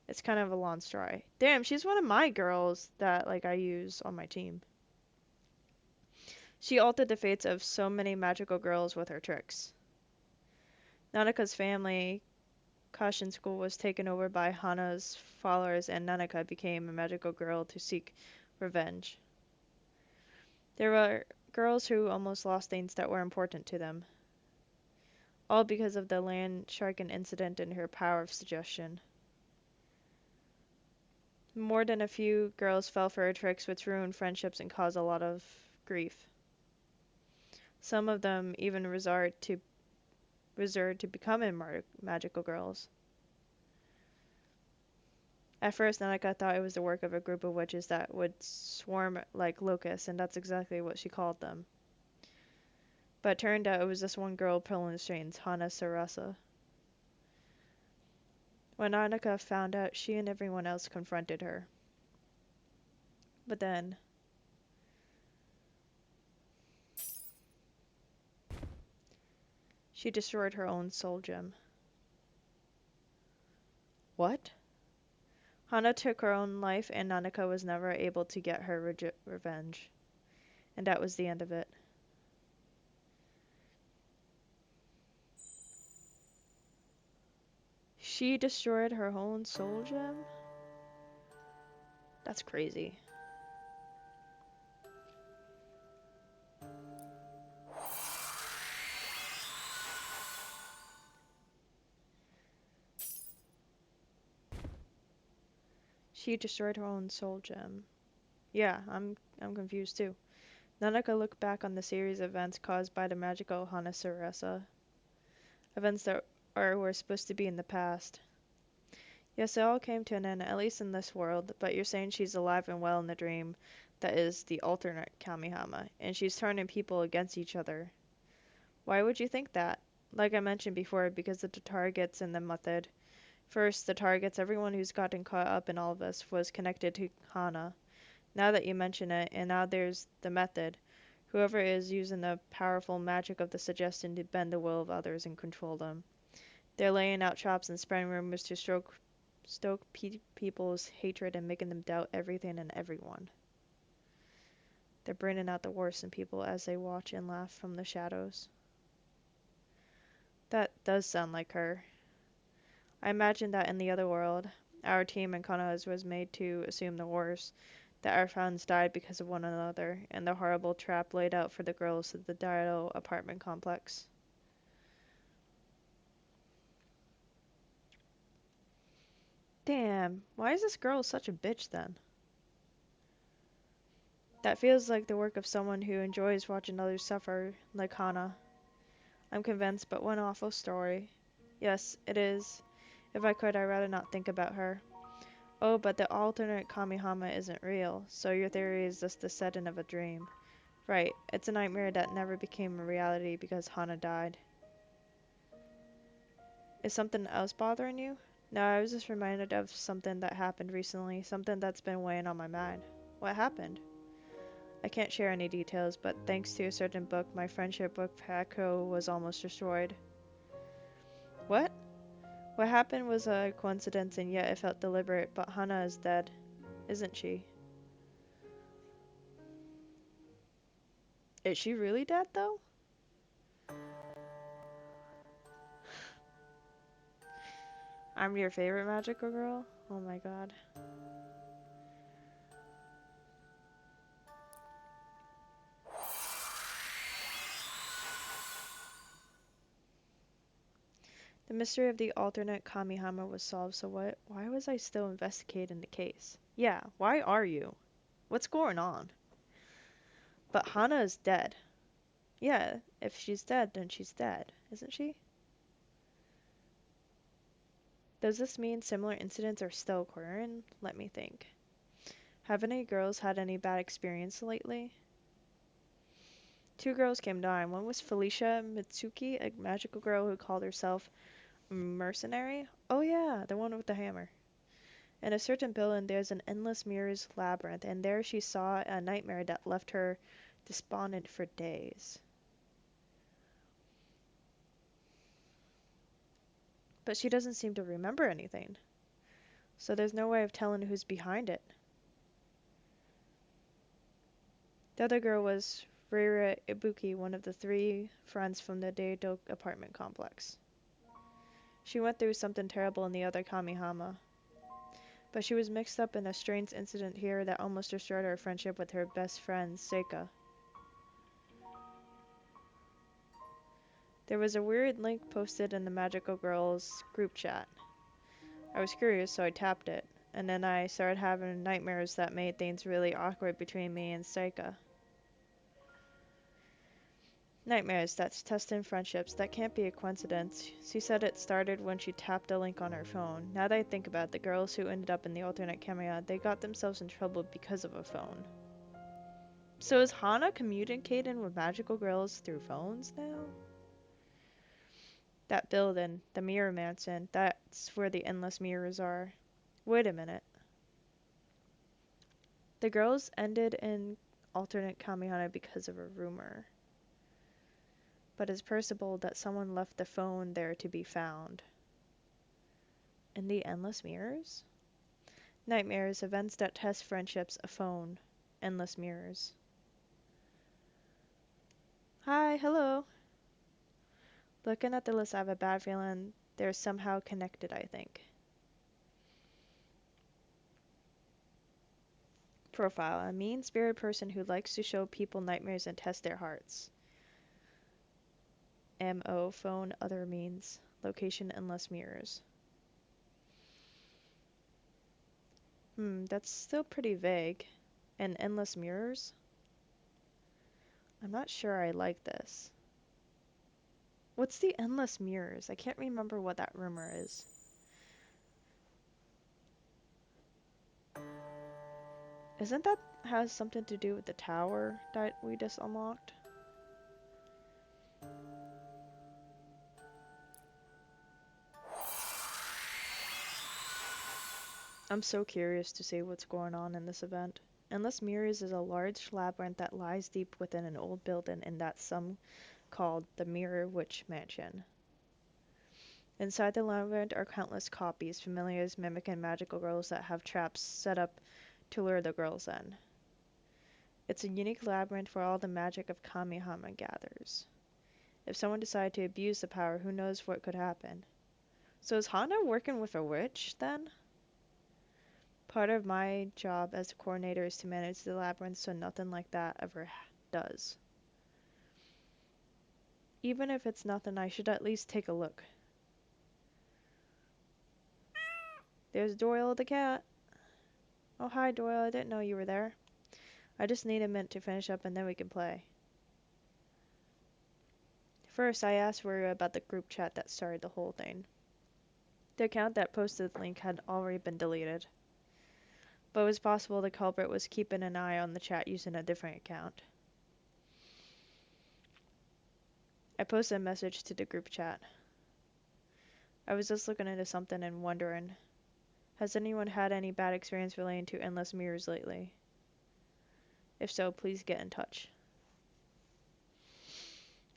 It's kind of a long story. Damn, she's one of my girls that like I use on my team. She altered the fates of so many magical girls with her tricks. Nanaka's family, Kashin school, was taken over by Hana's followers, and Nanaka became a magical girl to seek revenge. There were girls who almost lost things that were important to them, all because of the land sharken incident and her power of suggestion. More than a few girls fell for her tricks, which ruined friendships and caused a lot of grief. Some of them even resorted to becoming magical girls. At first, Nanaka thought it was the work of a group of witches that would swarm like locusts, and that's exactly what she called them. But it turned out it was just one girl pulling the strings, Hana Sarasa. When Nanaka found out, she and everyone else confronted her. But then, she destroyed her own soul gem. What? Hana took her own life, and Nanaka was never able to get her revenge. And that was the end of it. She destroyed her own soul gem? That's crazy. She destroyed her own soul gem. Yeah, I'm confused too. Nanaka looked back on the series of events caused by the magical Hanasurasa. Events that were supposed to be in the past. Yes, it all came to an end, at least in this world, but you're saying she's alive and well in the dream that is the alternate Kamihama, and she's turning people against each other. Why would you think that? Like I mentioned before, because of the targets and the method. First, the targets, everyone who's gotten caught up in all of this was connected to Hana. Now that you mention it, and now there's the method. Whoever is using the powerful magic of the suggestion to bend the will of others and control them. They're laying out traps and spreading rumors to stoke people's hatred and making them doubt everything and everyone. They're bringing out the worst in people as they watch and laugh from the shadows. That does sound like her. I imagine that in the other world, our team in Konoha's was made to assume the worst, that our friends died because of one another, and the horrible trap laid out for the girls at the Dido apartment complex. Damn, why is this girl such a bitch then? That feels like the work of someone who enjoys watching others suffer, like Hana. I'm convinced, but one awful story. Yes, it is. If I could, I'd rather not think about her. Oh, but the alternate Kamihama isn't real, so your theory is just the setting of a dream. Right, it's a nightmare that never became a reality because Hana died. Is something else bothering you? No, I was just reminded of something that happened recently, something that's been weighing on my mind. What happened? I can't share any details, but thanks to a certain book, my friendship with Paco was almost destroyed. What? What happened was a coincidence and yet it felt deliberate, but Hana is dead, isn't she? Is she really dead, though? I'm your favorite magical girl? Oh my god. The mystery of the alternate Kamihama was solved, so why was I still investigating the case? Yeah, why are you? What's going on? But Hana is dead. Yeah, if she's dead, then she's dead, isn't she? Does this mean similar incidents are still occurring? Let me think. Have any girls had any bad experience lately? Two girls came dying. One was Felicia Mitsuki, a magical girl who called herself a mercenary. Oh yeah, the one with the hammer. In a certain building, there's an endless mirrors labyrinth, and there she saw a nightmare that left her despondent for days. But she doesn't seem to remember anything, so there's no way of telling who's behind it. The other girl was Reira Ibuki, one of the three friends from the Daido apartment complex. She went through something terrible in the other Kamihama, but she was mixed up in a strange incident here that almost destroyed her friendship with her best friend, Seika. There was a weird link posted in the Magical Girls group chat. I was curious, so I tapped it, and then I started having nightmares that made things really awkward between me and Seika. Nightmares that's testing friendships. That can't be a coincidence. She said it started when she tapped a link on her phone. Now that I think about it, the girls who ended up in the alternate camera, they got themselves in trouble because of a phone. So is Hana communicating with magical girls through phones now? That building, the Mirror Mansion, that's where the endless mirrors are. Wait a minute. The girls ended in alternate Kamihana because of a rumor. But it's possible that someone left the phone there to be found. In the endless mirrors? Nightmares, events that test friendships, a phone, endless mirrors. Hi, hello. Looking at the list, I have a bad feeling they're somehow connected, I think. Profile, a mean-spirited person who likes to show people nightmares and test their hearts. MO, phone, other means. Location, endless mirrors. That's still pretty vague. And endless mirrors? I'm not sure I like this. What's the endless mirrors? I can't remember what that rumor is. Isn't that has something to do with the tower that we just unlocked? I'm so curious to see what's going on in this event. Endless Mirrors is a large labyrinth that lies deep within an old building in that some called the Mirror Witch Mansion. Inside the labyrinth are countless copies, familiars mimicking magical girls that have traps set up to lure the girls in. It's a unique labyrinth where all the magic of Kamihama gathers. If someone decided to abuse the power, who knows what could happen. So is Hana working with a witch, then? Part of my job as a coordinator is to manage the labyrinth so nothing like that ever does. Even if it's nothing, I should at least take a look. There's Doyle the cat. Oh, hi Doyle, I didn't know you were there. I just need a minute to finish up and then we can play. First, I asked Ruru about the group chat that started the whole thing. The account that posted the link had already been deleted, but it was possible the culprit was keeping an eye on the chat using a different account. I posted a message to the group chat. I was just looking into something and wondering, has anyone had any bad experience relating to endless mirrors lately? If so, please get in touch.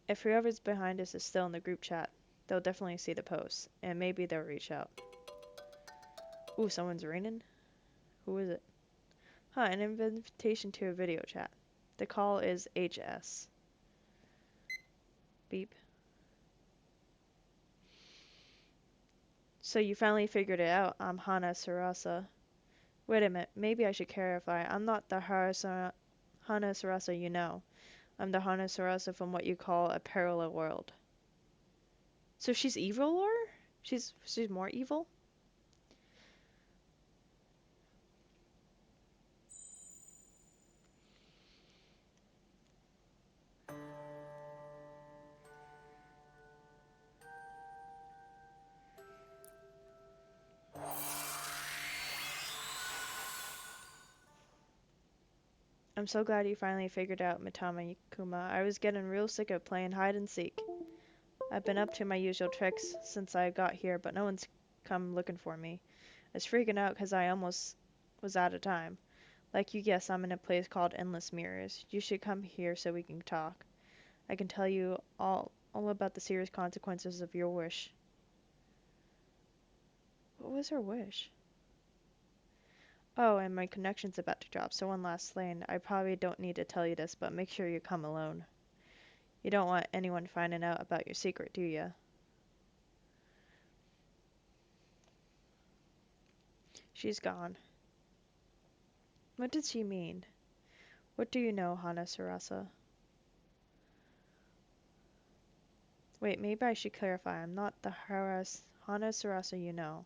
If whoever's behind us is still in the group chat, they'll definitely see the post, and maybe they'll reach out. Ooh, someone's ringing? Who is it? Huh, an invitation to a video chat. The call is HS. Beep. So you finally figured it out. I'm Hana Sarasa. Wait a minute, maybe I should clarify. I'm not the Hana Sarasa you know. I'm the Hana Sarasa from what you call a parallel world. So she's evil, or? She's more evil? I'm so glad you finally figured out Mitama Kuma. I was getting real sick of playing hide and seek. I've been up to my usual tricks since I got here, but no one's come looking for me. I was freaking out because I almost was out of time. Like you guessed, I'm in a place called Endless Mirrors. You should come here so we can talk. I can tell you all about the serious consequences of your wish. What was her wish? Oh, and my connection's about to drop, so one last thing. I probably don't need to tell you this, but make sure you come alone. You don't want anyone finding out about your secret, do you? She's gone. What did she mean? What do you know, Hana Sarasa? Wait, maybe I should clarify. I'm not the Hana Sarasa you know.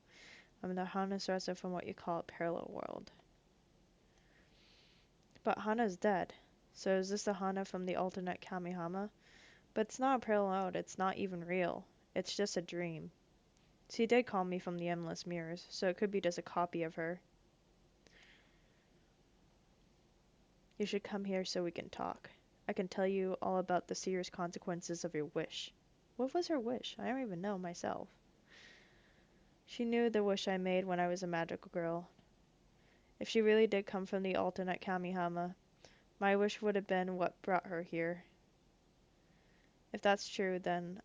I'm the Hana Sarasa from what you call a parallel world. But Hana's dead. So is this the Hana from the alternate Kamihama? But it's not a parallel world. It's not even real. It's just a dream. She did call me from the Endless Mirrors, so it could be just a copy of her. You should come here so we can talk. I can tell you all about the serious consequences of your wish. What was her wish? I don't even know myself. She knew the wish I made when I was a magical girl. If she really did come from the alternate Kamihama, my wish would have been what brought her here. If that's true, then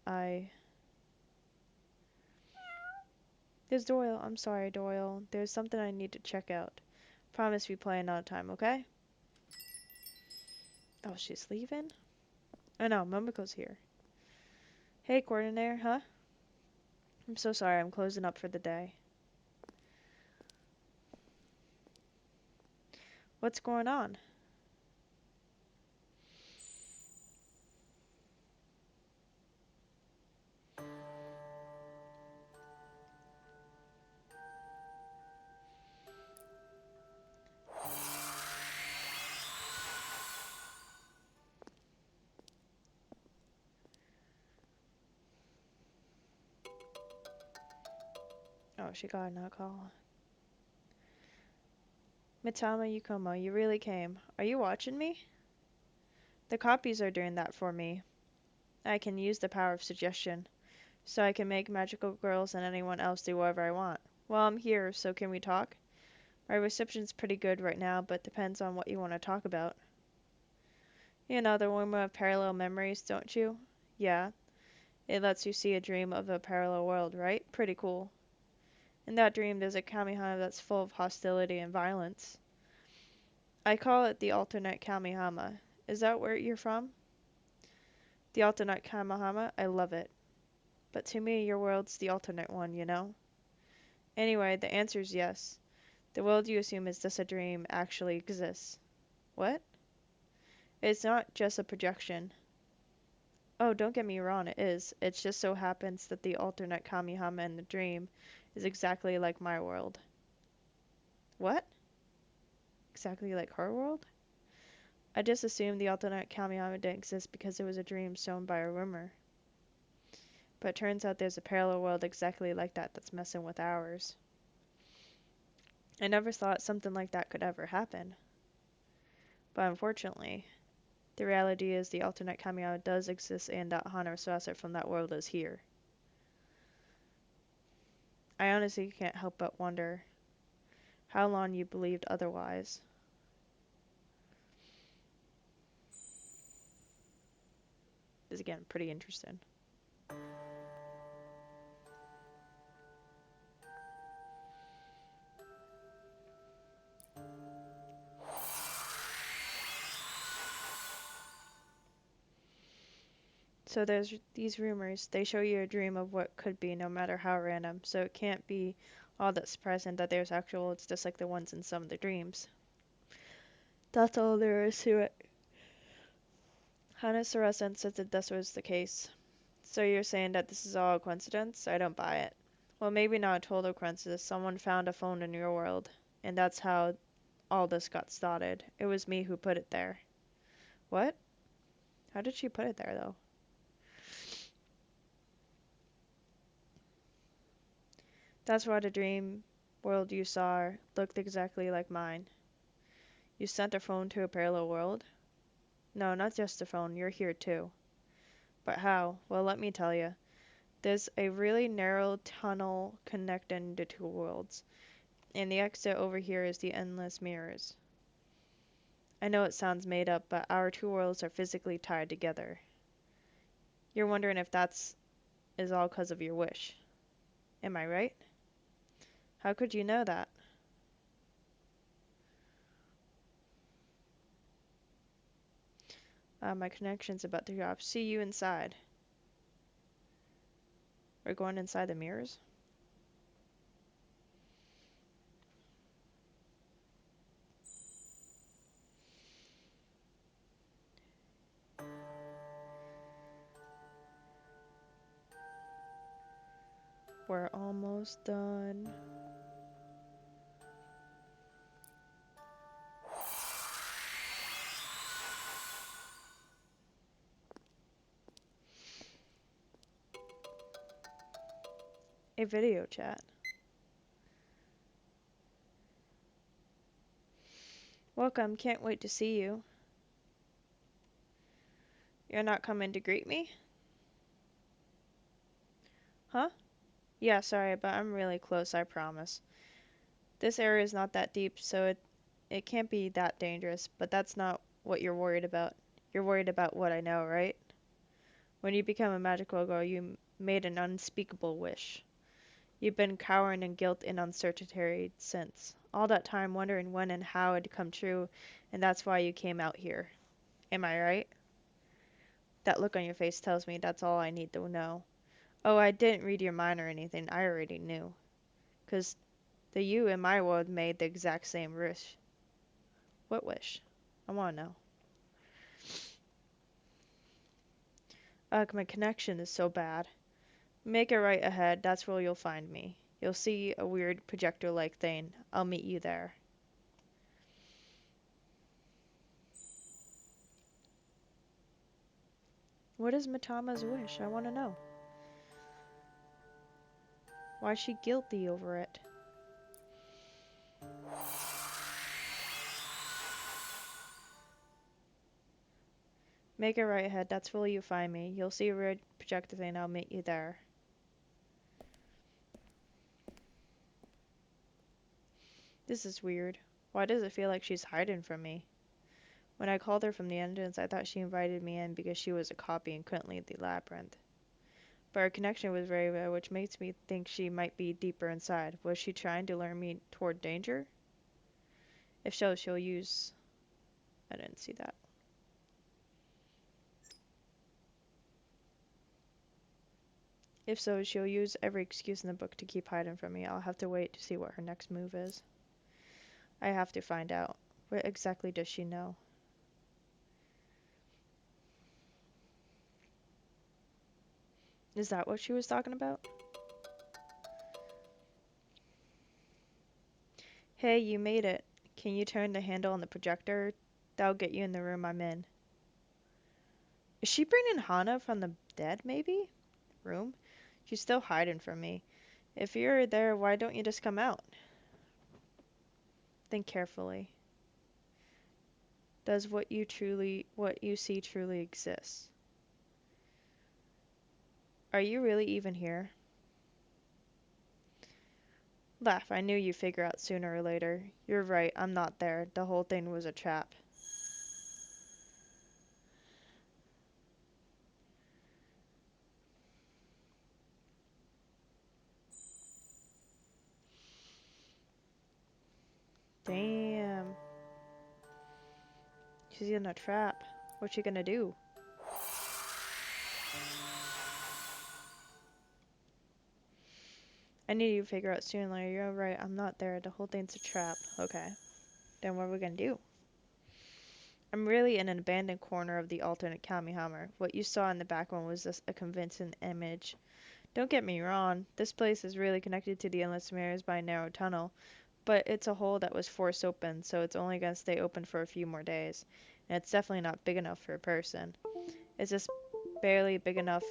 There's Doyle. I'm sorry, Doyle. There's something I need to check out. Promise we play another time, okay? Oh, she's leaving? Oh no, Momoko's here. Hey, coordinator, huh? I'm so sorry, I'm closing up for the day. What's going on? Oh, she got another call. Mitama Yukomo, you really came. Are you watching me? The copies are doing that for me. I can use the power of suggestion, so I can make magical girls and anyone else do whatever I want. Well, I'm here, so can we talk? My reception's pretty good right now, but depends on what you want to talk about. You know the one with parallel memories, don't you? Yeah. It lets you see a dream of a parallel world, right? Pretty cool. In that dream, there's a Kamihama that's full of hostility and violence. I call it the alternate Kamihama. Is that where you're from? The alternate Kamihama? I love it. But to me, your world's the alternate one, you know? Anyway, the answer's yes. The world you assume is just a dream actually exists. What? It's not just a projection. Oh, don't get me wrong, it is. It just so happens that the alternate Kamihama in the dream is exactly like my world. What? Exactly like her world? I just assumed the alternate Kamihama didn't exist because it was a dream shown by a rumor. But it turns out there's a parallel world exactly like that that's messing with ours. I never thought something like that could ever happen. But unfortunately, the reality is the alternate Kamihama does exist and that Hana Suasa from that world is here. I honestly can't help but wonder, how long you believed otherwise. is again pretty interesting. So there's these rumors. They show you a dream of what could be, no matter how random. So it can't be all that surprising that there's actual. It's just like the ones in some of the dreams. That's all there is to it. Hana Sarasen said that this was the case. So you're saying that this is all a coincidence? I don't buy it. Well, maybe not a total coincidence. Someone found a phone in your world, and that's how all this got started. It was me who put it there. What? How did she put it there, though? That's why the dream world you saw looked exactly like mine. You sent a phone to a parallel world? No, not just a phone. You're here too. But how? Well, let me tell you. There's a really narrow tunnel connecting the two worlds, and the exit over here is the endless mirrors. I know it sounds made up, but our two worlds are physically tied together. You're wondering if that's is all 'cause of your wish. Am I right? How could you know that? My connection's about to drop. See you inside. We're going inside the mirrors? We're almost done. A video chat. Welcome, can't wait to see you. You're not coming to greet me? Huh? Yeah, sorry, but I'm really close, I promise. This area is not that deep, so it can't be that dangerous, but that's not what you're worried about. You're worried about what I know, right? When you become a magical girl, you made an unspeakable wish. You've been cowering in guilt and uncertainty since. All that time wondering when and how it'd come true, and that's why you came out here. Am I right? That look on your face tells me that's all I need to know. Oh, I didn't read your mind or anything. I already knew. 'Cause the you in my world made the exact same wish. What wish? I want to know. Ugh, my connection is so bad. Make it right ahead. That's where you'll find me. You'll see a weird projector-like thing. I'll meet you there. What is Matama's wish? I want to know. Why is she guilty over it? Make it right ahead. That's where you find me. You'll see a weird projector thing. I'll meet you there. This is weird. Why does it feel like she's hiding from me? When I called her from the entrance, I thought she invited me in because she was a copy and couldn't leave the labyrinth. But our connection was very rare, which makes me think she might be deeper inside. Was she trying to lure me toward danger? If so, she'll use... I didn't see that. If so, she'll use every excuse in the book to keep hiding from me. I'll have to wait to see what her next move is. I have to find out. What exactly does she know? Is that what she was talking about? Hey, you made it. Can you turn the handle on the projector? That'll get you in the room I'm in. Is she bringing Hana from the dead, maybe? Room? She's still hiding from me. If you're there, why don't you just come out? Think carefully. Does what you see truly exist? Are you really even here? Laugh, I knew you'd figure out sooner or later. You're right, I'm not there. The whole thing was a trap. Damn. She's in a trap. What's she gonna do? I need you to figure out sooner or later. You're right, I'm not there. The whole thing's a trap. Okay. Then what are we gonna do? I'm really in an abandoned corner of the alternate Kamihammer. What you saw in the background was just a convincing image. Don't get me wrong, this place is really connected to the Endless Mirrors by a narrow tunnel, but it's a hole that was forced open, so it's only gonna stay open for a few more days. And it's definitely not big enough for a person. It's just barely big enough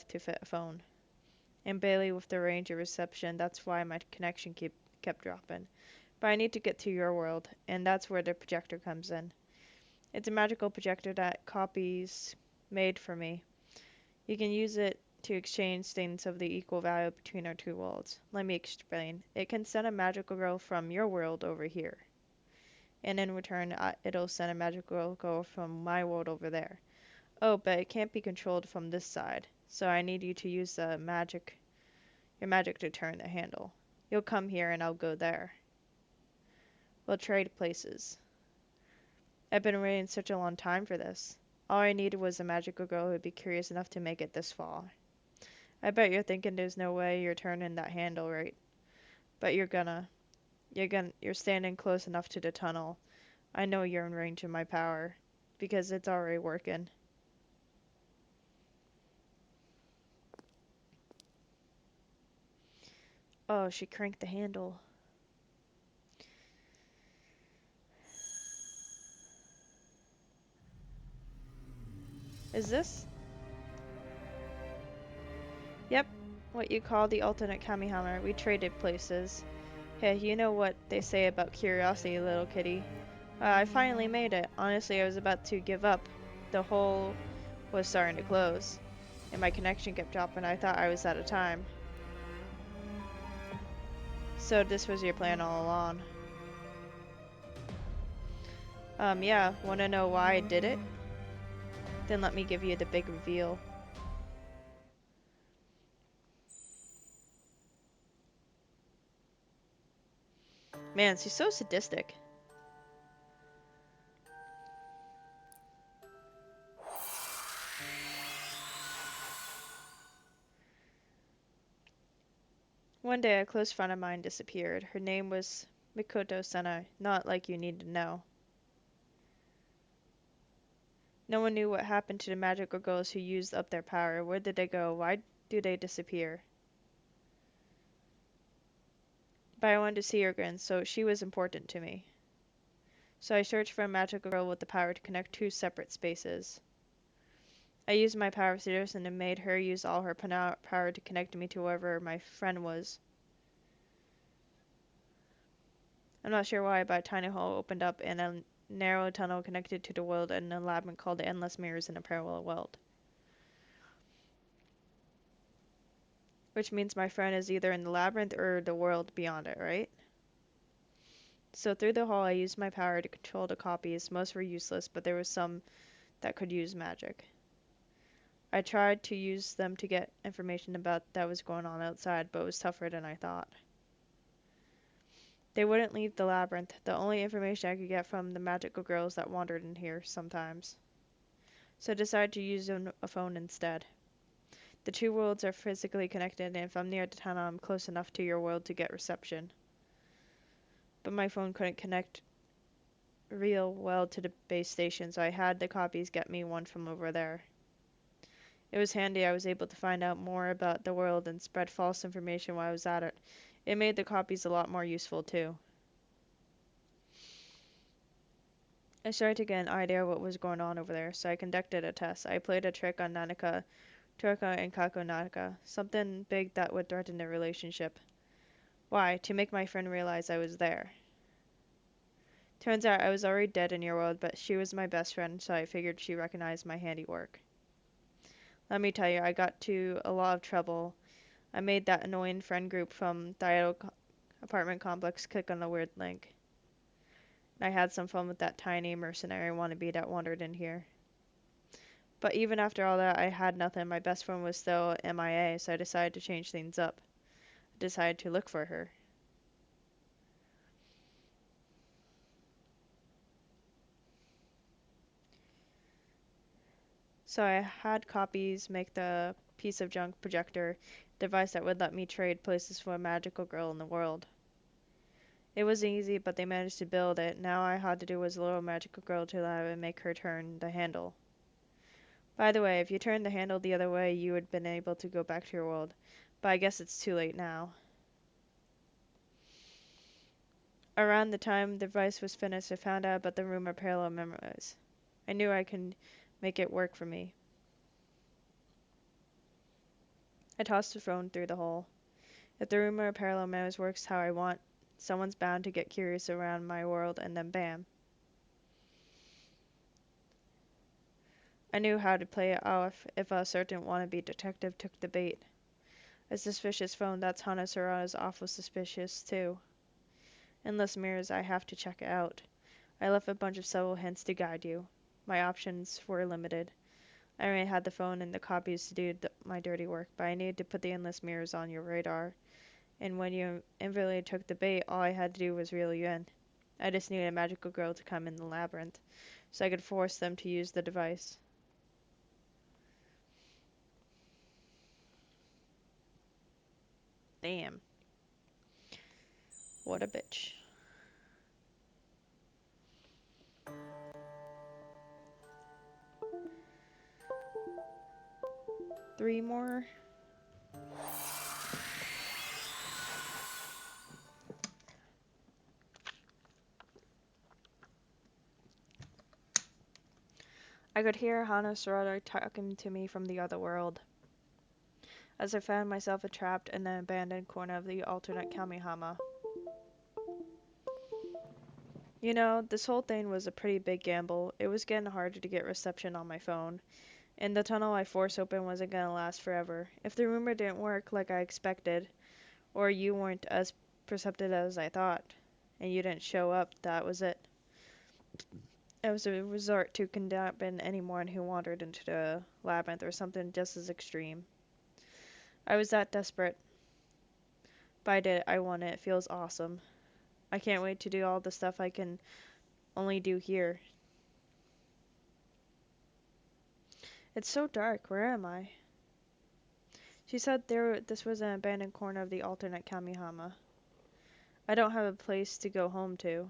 to fit a phone. And barely with the range of reception, that's why my connection kept dropping. But I need to get to your world, and that's where the projector comes in. It's a magical projector that copies made for me. You can use it to exchange things of the equal value between our two worlds. Let me explain. It can send a magical girl from your world over here. And in return, it'll send a magical girl from my world over there. Oh, but it can't be controlled from this side. So I need you to use your magic to turn the handle. You'll come here and I'll go there. We'll trade places. I've been waiting such a long time for this. All I needed was a magical girl who'd be curious enough to make it this far. I bet you're thinking there's no way you're turning that handle right. But you're standing close enough to the tunnel. I know you're in range of my power. Because it's already working. Oh, she cranked the handle. Is this? Yep. What you call the alternate Kamihammer. We traded places. Hey, you know what they say about curiosity, little kitty. I finally made it. Honestly, I was about to give up. The hole was starting to close. And my connection kept dropping. I thought I was out of time. So this was your plan all along. Yeah. Wanna know why I did it? Then let me give you the big reveal. Man, she's so sadistic. One day, a close friend of mine disappeared. Her name was Mikoto Sena, not like you need to know. No one knew what happened to the magical girls who used up their power. Where did they go? Why do they disappear? But I wanted to see her again, so she was important to me. So I searched for a magical girl with the power to connect two separate spaces. I used my power of seduction and made her use all her power to connect me to whoever my friend was. I'm not sure why, but a tiny hole opened up and a narrow tunnel connected to the world in a labyrinth called the Endless Mirrors in a parallel world. Which means my friend is either in the labyrinth or the world beyond it, right? So through the hall I used my power to control the copies. Most were useless, but there was some that could use magic. I tried to use them to get information about that was going on outside, but it was tougher than I thought. They wouldn't leave the labyrinth. The only information I could get from the magical girls that wandered in here sometimes. So I decided to use a phone instead. The two worlds are physically connected, and if I'm near the tunnel, I'm close enough to your world to get reception. But my phone couldn't connect real well to the base station, so I had the copies get me one from over there. It was handy. I was able to find out more about the world and spread false information while I was at it. It made the copies a lot more useful too. I started to get an idea what was going on over there, so I conducted a test. I played a trick on Nanika, Turka, and Kako Nanaka, something big that would threaten their relationship. Why? To make my friend realize I was there. Turns out I was already dead in your world, but she was my best friend, so I figured she recognized my handiwork. Let me tell you, I got to a lot of trouble. I made that annoying friend group from the apartment complex click on the weird link. I had some fun with that tiny mercenary wannabe that wandered in here. But even after all that, I had nothing. My best friend was still MIA, so I decided to change things up. I decided to look for her. So I had copies make the piece of junk projector device that would let me trade places for a magical girl in the world. It wasn't easy, but they managed to build it. Now all I had to do was lure a magical girl to the lab and make her turn the handle. By the way, if you turned the handle the other way, you would have been able to go back to your world. But I guess it's too late now. Around the time the device was finished, I found out about the rumor parallel memories. I knew I could make it work for me. I tossed the phone through the hole. If the rumor of parallel memories works how I want, someone's bound to get curious around my world, and then bam. I knew how to play it off if a certain wannabe detective took the bait. A suspicious phone, that's Hana Sarada's awful suspicious too. Endless mirrors, I have to check it out. I left a bunch of subtle hints to guide you. My options were limited. I already had the phone and the copies to do my dirty work, but I needed to put the endless mirrors on your radar. And when you inadvertently took the bait, all I had to do was reel you in. I just needed a magical girl to come in the labyrinth, so I could force them to use the device. Damn. What a bitch. Three more. I could hear Hana Sarada talking to me from the other world, as I found myself trapped in the abandoned corner of the alternate Kamihama. You know, this whole thing was a pretty big gamble. It was getting harder to get reception on my phone, and the tunnel I forced open wasn't gonna last forever. If the rumor didn't work like I expected, or you weren't as perceptive as I thought, and you didn't show up, that was it. It was a resort to condemn anyone who wandered into the labyrinth or something just as extreme. I was that desperate. But I did it. I won it. It feels awesome. I can't wait to do all the stuff I can only do here. It's so dark. Where am I? She said this was an abandoned corner of the alternate Kamihama. I don't have a place to go home to.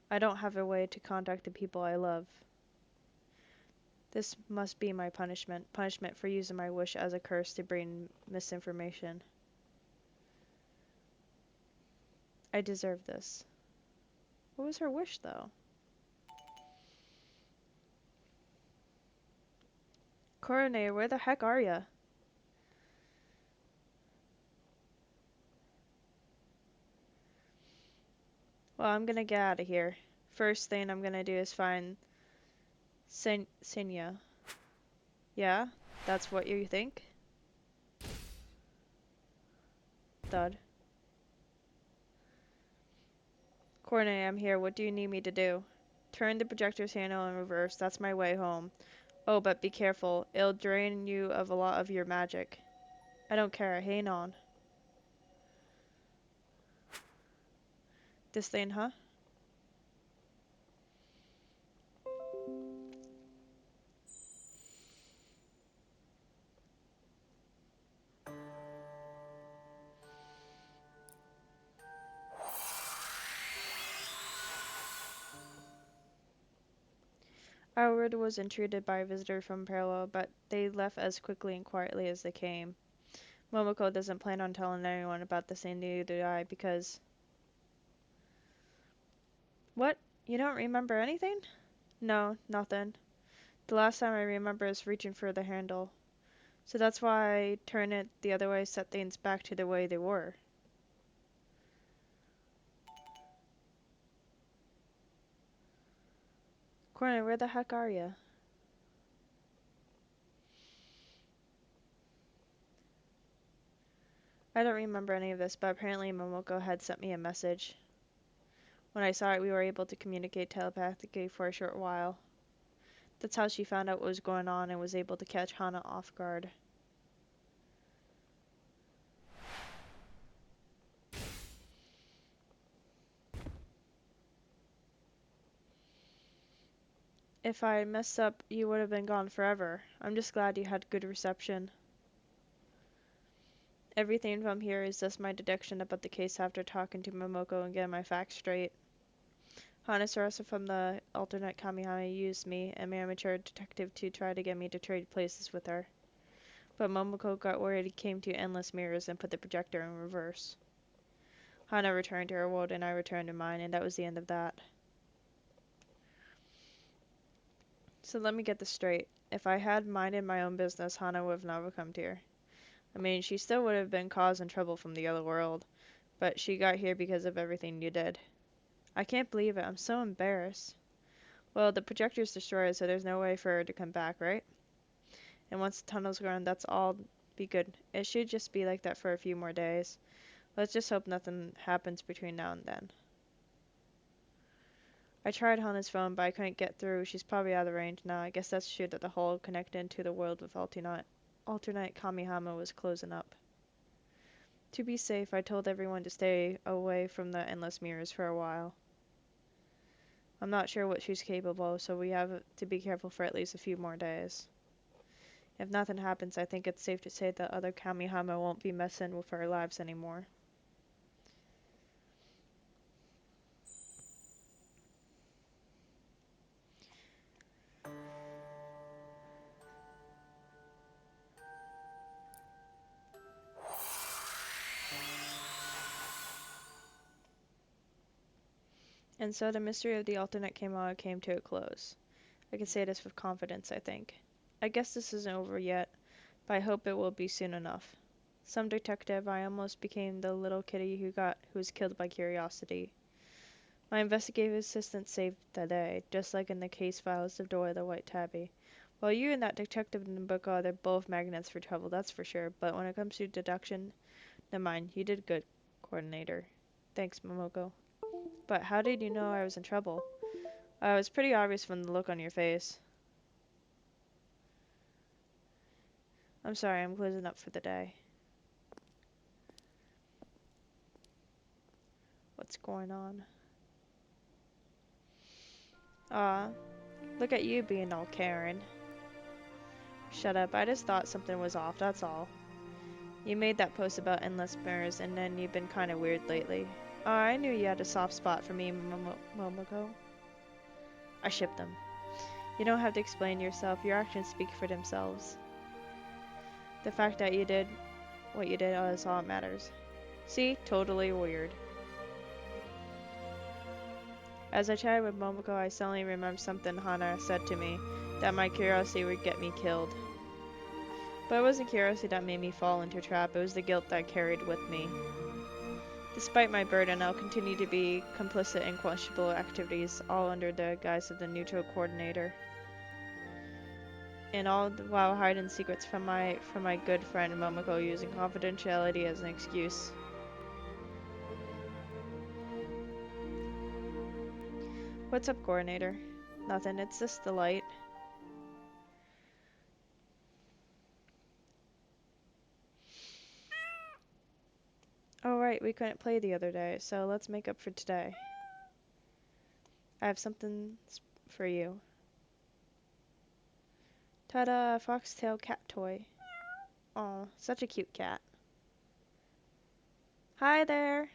I don't have a way to contact the people I love. This must be my punishment. Punishment for using my wish as a curse to bring misinformation. I deserve this. What was her wish, though? Coroner, where the heck are ya? Well, I'm gonna get out of here. First thing I'm gonna do is find Senya. Yeah? That's what you think? Thud. Courtney, I'm here. What do you need me to do? Turn the projector's handle in reverse. That's my way home. Oh, but be careful. It'll drain you of a lot of your magic. I don't care. Hang on. This thing, huh? Howard was intruded by a visitor from Parallel, but they left as quickly and quietly as they came. Momoko doesn't plan on telling anyone about this, and neither do I, because... What? You don't remember anything? No, nothing. The last time I remember is reaching for the handle. So that's why I turn it the other way, set things back to the way they were. Courtney, where the heck are you? I don't remember any of this, but apparently Momoko had sent me a message. When I saw it, we were able to communicate telepathically for a short while. That's how she found out what was going on and was able to catch Hana off guard. If I messed up, you would have been gone forever. I'm just glad you had good reception. Everything from here is just my deduction about the case after talking to Momoko and getting my facts straight. Hanasaurus from the alternate Kamihame used me, an amateur detective, to try to get me to trade places with her. But Momoko got worried he came to endless mirrors and put the projector in reverse. Hana returned to her world and I returned to mine, and that was the end of that. So let me get this straight. If I had minded my own business, Hana would have never come here. I mean, she still would have been causing trouble from the other world, but she got here because of everything you did. I can't believe it. I'm so embarrassed. Well, the projector's destroyed, so there's no way for her to come back, right? And once the tunnel's gone, that's all be good. It should just be like that for a few more days. Let's just hope nothing happens between now and then. I tried Hana's phone, but I couldn't get through. She's probably out of range now. I guess that's true that the hole connected to the world with alternate Kamihama was closing up. To be safe, I told everyone to stay away from the endless mirrors for a while. I'm not sure what she's capable of, so we have to be careful for at least a few more days. If nothing happens, I think it's safe to say that other Kamihama won't be messing with our lives anymore. And so the mystery of the alternate Kamihama came to a close. I can say this with confidence, I think. I guess this isn't over yet, but I hope it will be soon enough. Some detective, I almost became the little kitty who was killed by curiosity. My investigative assistant saved the day, just like in the case files of Dora the White Tabby. Well, you and that detective in the book they're both magnets for trouble, that's for sure, but when it comes to deduction, never mind, you did good, coordinator. Thanks, Momoko. But how did you know I was in trouble? It was pretty obvious from the look on your face. I'm sorry, I'm closing up for the day. What's going on? Aw, look at you being all Karen. Shut up, I just thought something was off, that's all. You made that post about endless mirrors, and then you've been kinda weird lately. Oh, I knew you had a soft spot for me, Momoko. I shipped them. You don't have to explain yourself, your actions speak for themselves. The fact that you did what you did is all that matters. See? Totally weird. As I chatted with Momoko, I suddenly remembered something Hana said to me, that my curiosity would get me killed. But it wasn't curiosity that made me fall into a trap, it was the guilt that I carried with me. Despite my burden, I'll continue to be complicit in questionable activities, all under the guise of the neutral coordinator. And all the while hiding secrets from my good friend Momoko, using confidentiality as an excuse. What's up, coordinator? Nothing, it's just the light. Oh right, we couldn't play the other day, so let's make up for today. I have something for you. Ta-da, foxtail cat toy. Aw, such a cute cat. Hi there!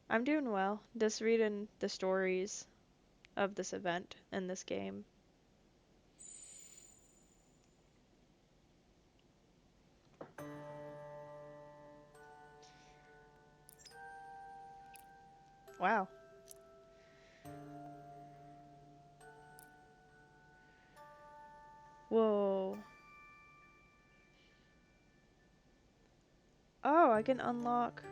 I'm doing well, just reading the stories of this event in this game. Wow. Whoa. Oh, I can unlock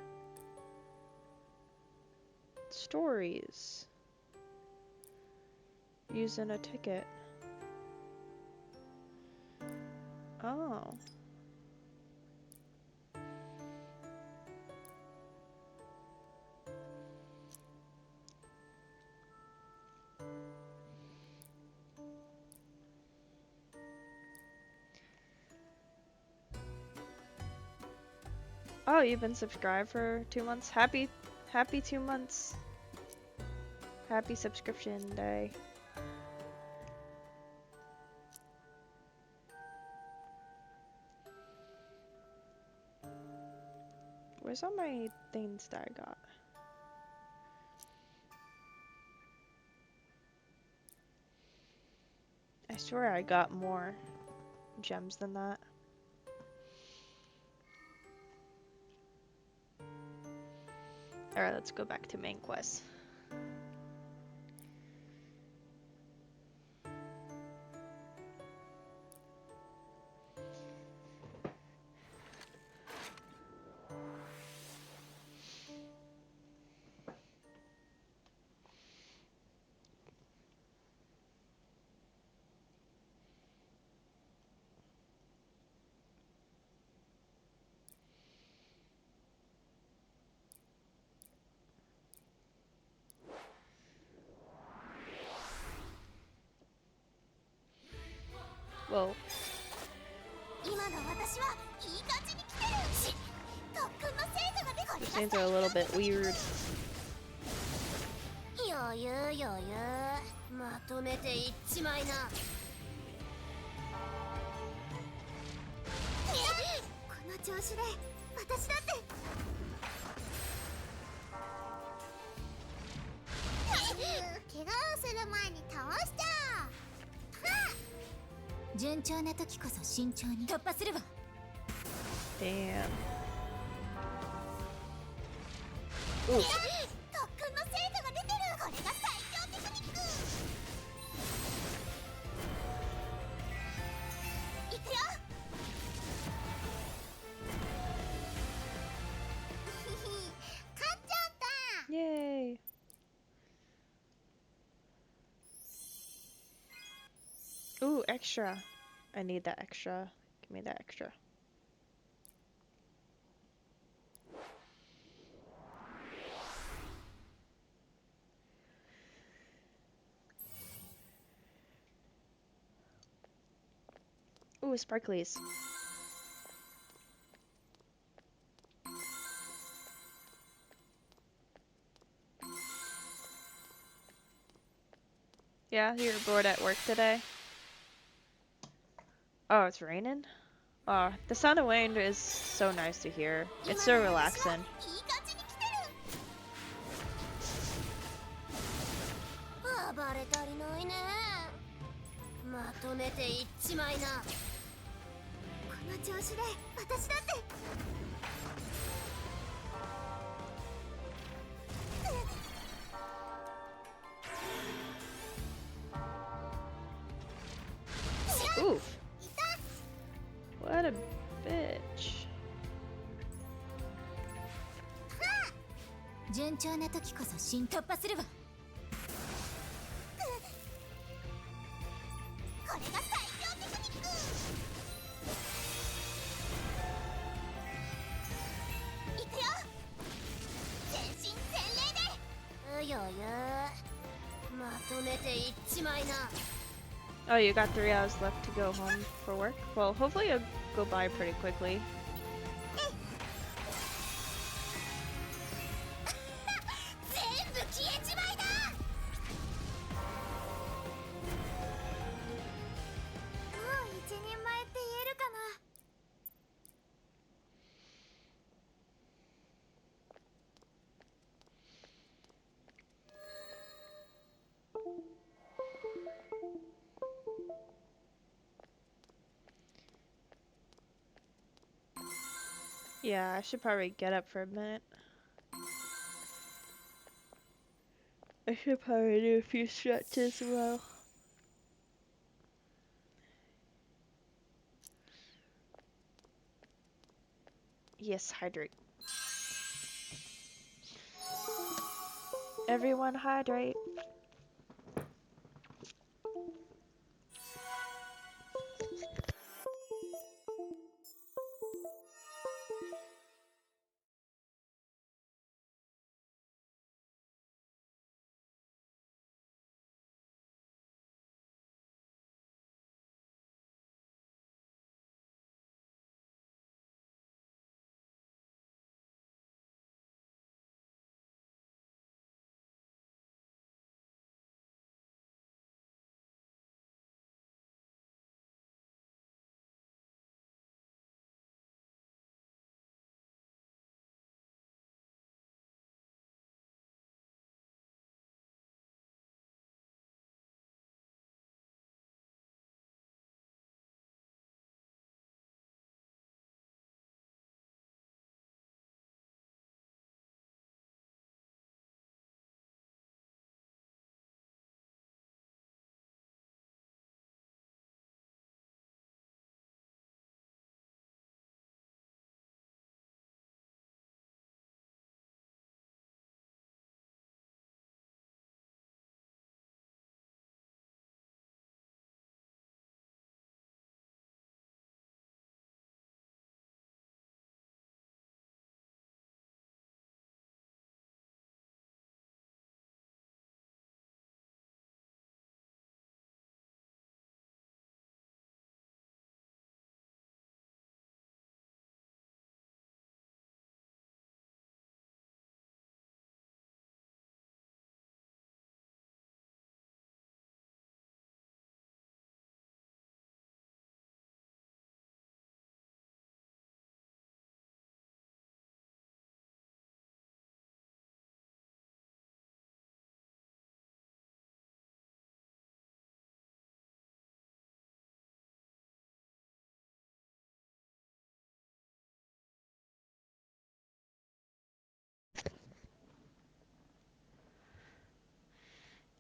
stories using a ticket. Oh. Oh, you've been subscribed for 2 months? Happy Happy 2 months. Happy subscription day. Where's all my things that I got? I swear I got more gems than that. Alright, let's go back to main quest. Whoa. These things are a little bit weird. Damn. Ooh. Yay. Ooh, extra. I need that extra. Give me that extra. Ooh, sparklies. Yeah, you're bored at work today? Oh, it's raining? Oh, the sound of wind is so nice to hear. It's so relaxing. Oof. What a bitch. Oh, you got 3 hours left to go home for work? Well, hopefully it'll go by pretty quickly. Yeah, I should probably get up for a minute. I should probably do a few stretches as well. Yes, hydrate. Everyone hydrate.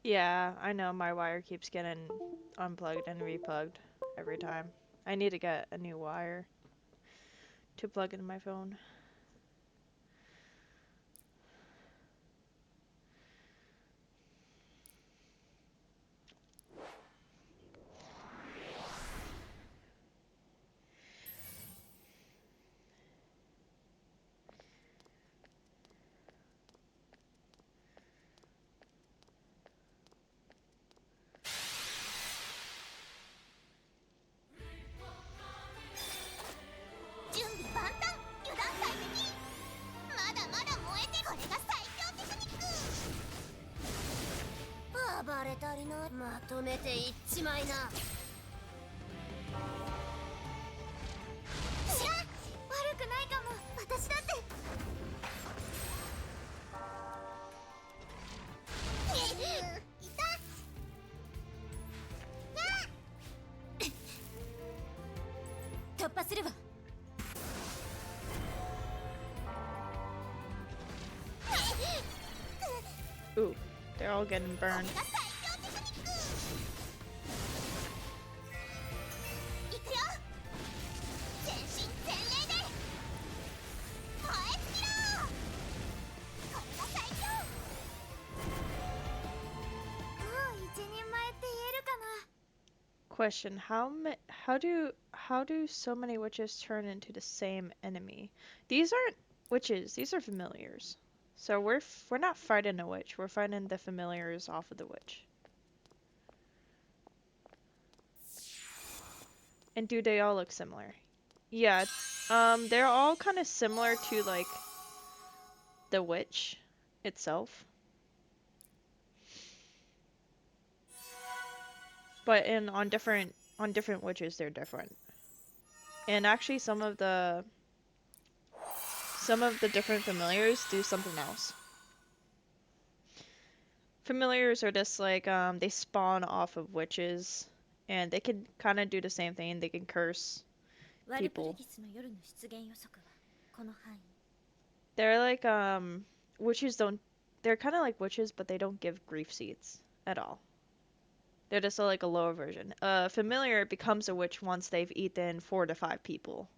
Yeah, I know my wire keeps getting unplugged and replugged every time. I need to get a new wire to plug into my phone. Ooh, they're all getting burned. Question: how do so many witches turn into the same enemy? These aren't witches; these are familiars. So we're not fighting a witch. We're fighting the familiars off of the witch. And do they all look similar? Yeah. They're all kind of similar to like the witch itself, but in on different witches they're different. And actually, some of the different familiars do something else. Familiars are just like they spawn off of witches, and they can kind of do the same thing. They can curse people. They're like witches don't. They're kind of like witches, but they don't give grief seeds at all. They're just like a lower version. A familiar becomes a witch once they've eaten 4 to 5 people,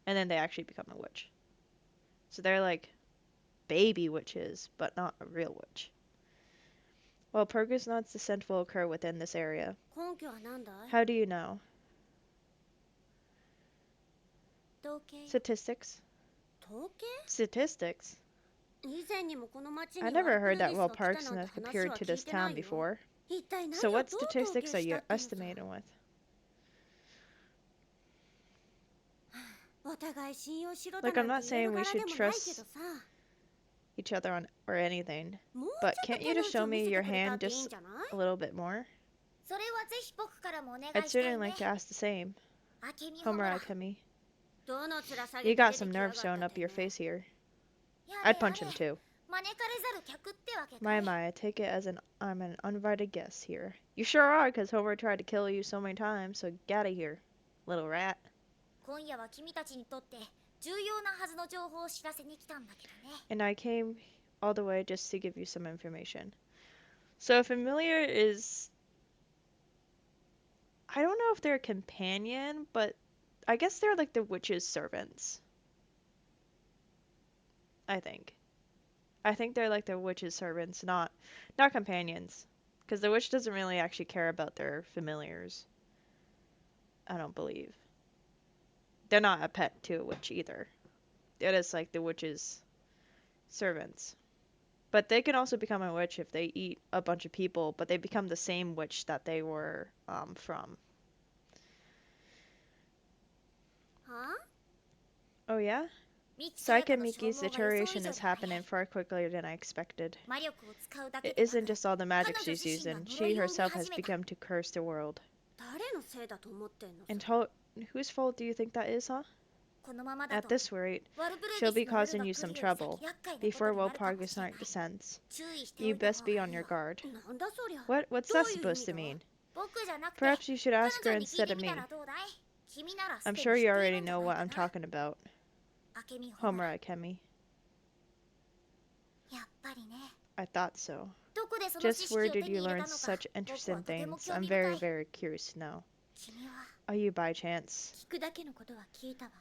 and then they actually become a witch. So they're like baby witches, but not a real witch. Well, Purgus descent will occur within this area. How do you know? Statistics. Statistics? I never heard that Parksmith appeared to this town before. So what statistics are you estimating with? Like, I'm not saying we should trust each other on or anything, but can't you just show me your hand just a little bit more? I'd certainly like to ask the same. Homura Akemi. You got some nerve showing up your face here. I'd punch him too. My, I take it as I'm an uninvited guest here. You sure are, because Homer tried to kill you so many times, so get out of here, little rat. And I came all the way just to give you some information. So a familiar is... I don't know if they're a companion, but I guess they're like the witch's servants. I think. I think they're like the witch's servants, not companions. Because the witch doesn't really actually care about their familiars. I don't believe. They're not a pet to a witch either. They're just like the witch's servants. But they can also become a witch if they eat a bunch of people, but they become the same witch that they were from. Huh? Oh yeah? Saika Miki's deterioration is happening far quicker than I expected. It isn't just all the magic she's using. She herself has begun to curse the world. And whose fault do you think that is, huh? At this rate, she'll be causing you some trouble. Before Progress Night descends. You best be on your guard. What's that supposed to mean? Perhaps you should ask her instead of me. I'm sure you already know what I'm talking about. Homura Akemi. I thought so. どこでその知 Just where 識を did 手 you に入れ learn たのか such 僕は interesting とても things? 興 I'm 味深 very, い very curious to know. 君は Are you by chance? 聞くだけのことは聞いたわ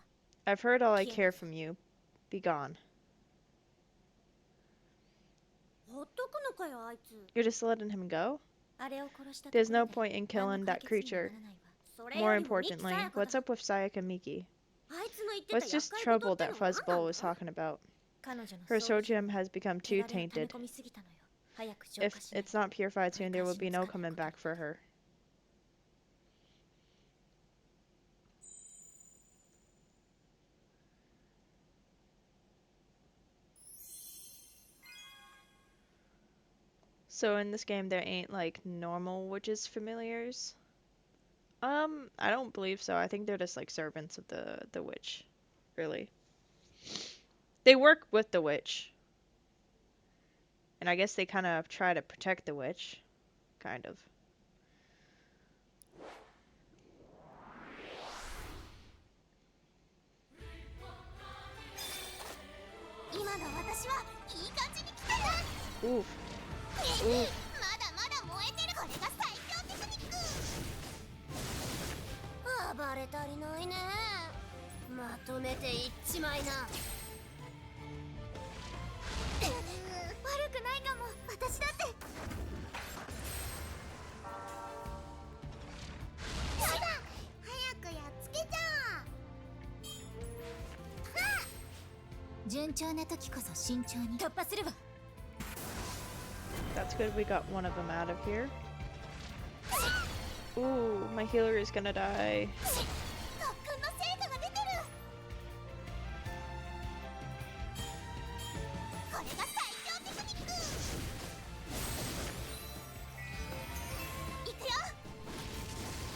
I've heard all I 消えな care さい from you. Be gone. ほっとくのかよあいつ You're just letting him go? あれを殺したと There's ころ no で point in 何の killing 解 that 決にもな creature. らないわそれよ More りもミキサ importantly, ヤカだ what's up with Sayaka Miki? あいつの言ってた What's 厄 this 介事っ trouble て that のは何な Fuzzball ん was だ talking about? 彼女の Her ソウルジム sodium has become 汚 too れを溜め tainted. 込みすぎたのよ早く消 If 化しない it's not purified 取り soon, there 返 will し be の no つかない coming こと back for her. So in this game, there ain't like normal witches familiars. I don't believe so. I think they're just like servants of the witch. Really, they work with the witch, and I guess they kind of try to protect the witch, kind of. 今の私はいい感じに来たよ Oof. ま Oof. だまだ燃えてるこれが最強テクニック暴れ足りないねまとめていっちまいな悪くないかも私だってやだ早くやっつけちゃ順調な時こそ慎重に突破するわ That's good. We got one of them out of here. Ooh, my healer is gonna die. 特訓の成果が出てるこれが最強テクニックいくよ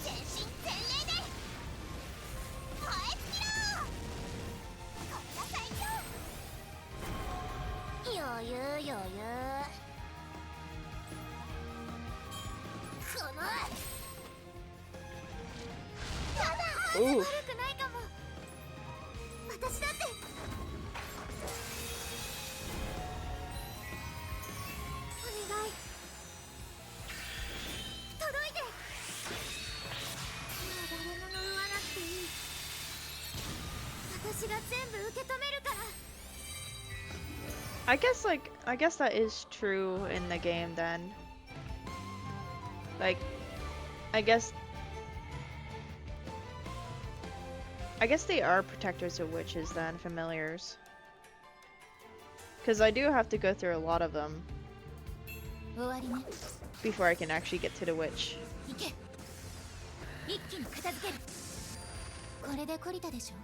全身全霊で燃え尽きろこれが最強余裕余裕この悪 Ooh. くないかも私だってお願い届いてもう誰も呪わなくていい私が全部受け止めるから I guess that is true in the game then. Like, I guess they are protectors of witches then, familiars. Because I do have to go through a lot of them 終わりね before I can actually get to the witch. 行け一気に片付けるこれで懲りたでしょ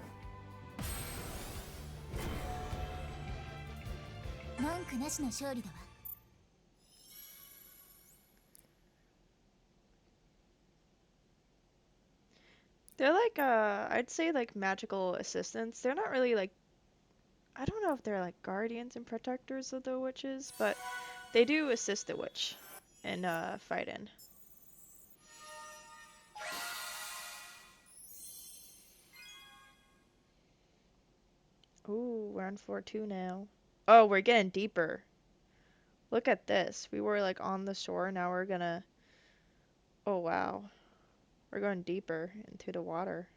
文句なしの勝利だわ They're like, I'd say like magical assistants. They're not really like, I don't know if they're like guardians and protectors of the witches, but they do assist the witch in fighting. Ooh, we're on 4-2 now. Oh, we're getting deeper. Look at this. We were like on the shore, now we're gonna... Oh, wow. We're going deeper into the water.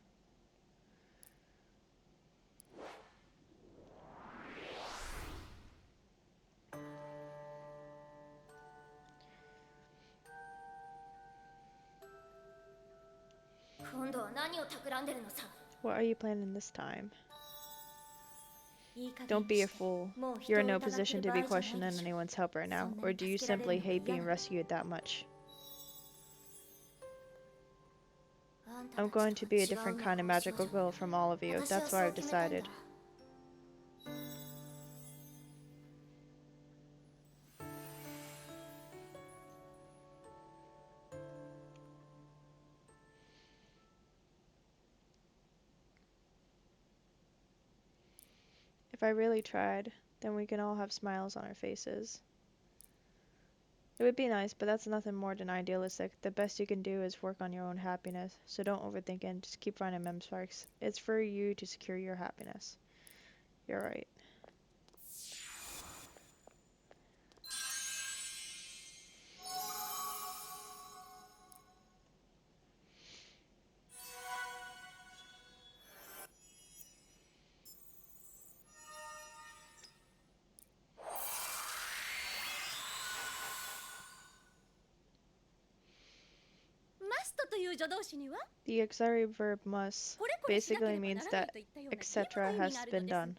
What are you planning this time? Don't be a fool. You're in no position to be questioning anyone's help right now. Or do you simply hate being rescued that much? I'm going to be a different kind of magical girl from all of you. That's what I've decided. If I really tried, then we can all have smiles on our faces. It would be nice, but that's nothing more than idealistic. The best you can do is work on your own happiness, so don't overthink it and just keep finding mem sparks. It's for you to secure your happiness. You're right. The auxiliary verb must これこれしなけ basically ればな means らない that といったような義務が etc. 意味 has があるの been です。 done.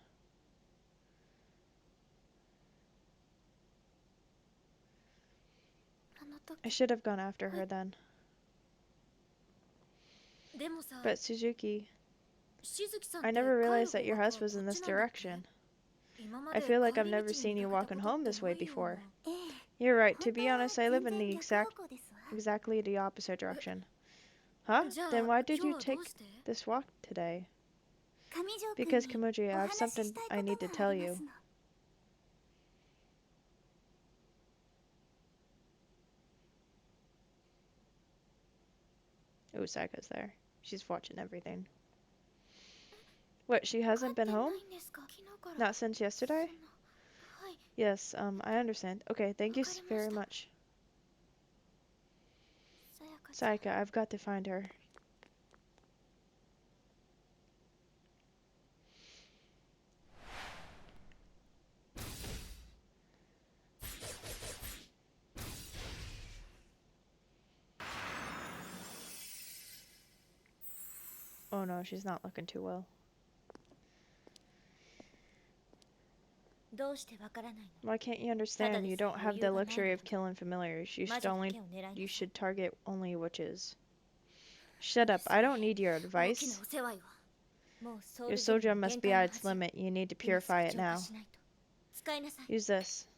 I should have gone after her then. でもさ、 But Suzuki, しずきさん I って never 帰る realized that 方 your 角 house は was こ in っ this ちなんだっけ？ direction. 今ま I で feel like 帰 I've り never 道 seen に you 見かけた walking ことっ home て this な way いよ。 before. ええ、 You're right. 本 To 当 be は honest, I 全 live in 然 the 逆方向ですわ。 exactly the opposite direction. Huh? じゃ Then あ why did 今日 you はど take うして？ this walk today? 上条くん Because に Kimoji, お I have 話し something したい I こ need と to があ tell りま you. すの。Ooh, Saika's there. She's watching everything. What, she 帰っ hasn't て been な home? いんですか？昨日から。 Not since そ yesterday? んな。はい、 Yes, I understand. Okay, thank わ you かりま very した。 much. さやかちゃん。 Saika, I've got to find her. Oh no, she's not looking too well. どうしてわからないの？ Why can't you understand? You don't have the luxury of killing familiars. You 魔 should 女だ only けを狙いなさい。 you should target only witches. Shut up. I don't need your 大きな advice. お世話よ。もうソウ Your ルジェム soldier の must 限 be 界 at の its 端よ。 limit. You need to 今すぐ purify it 浄化 now. しないと。使いなさい。 Use this.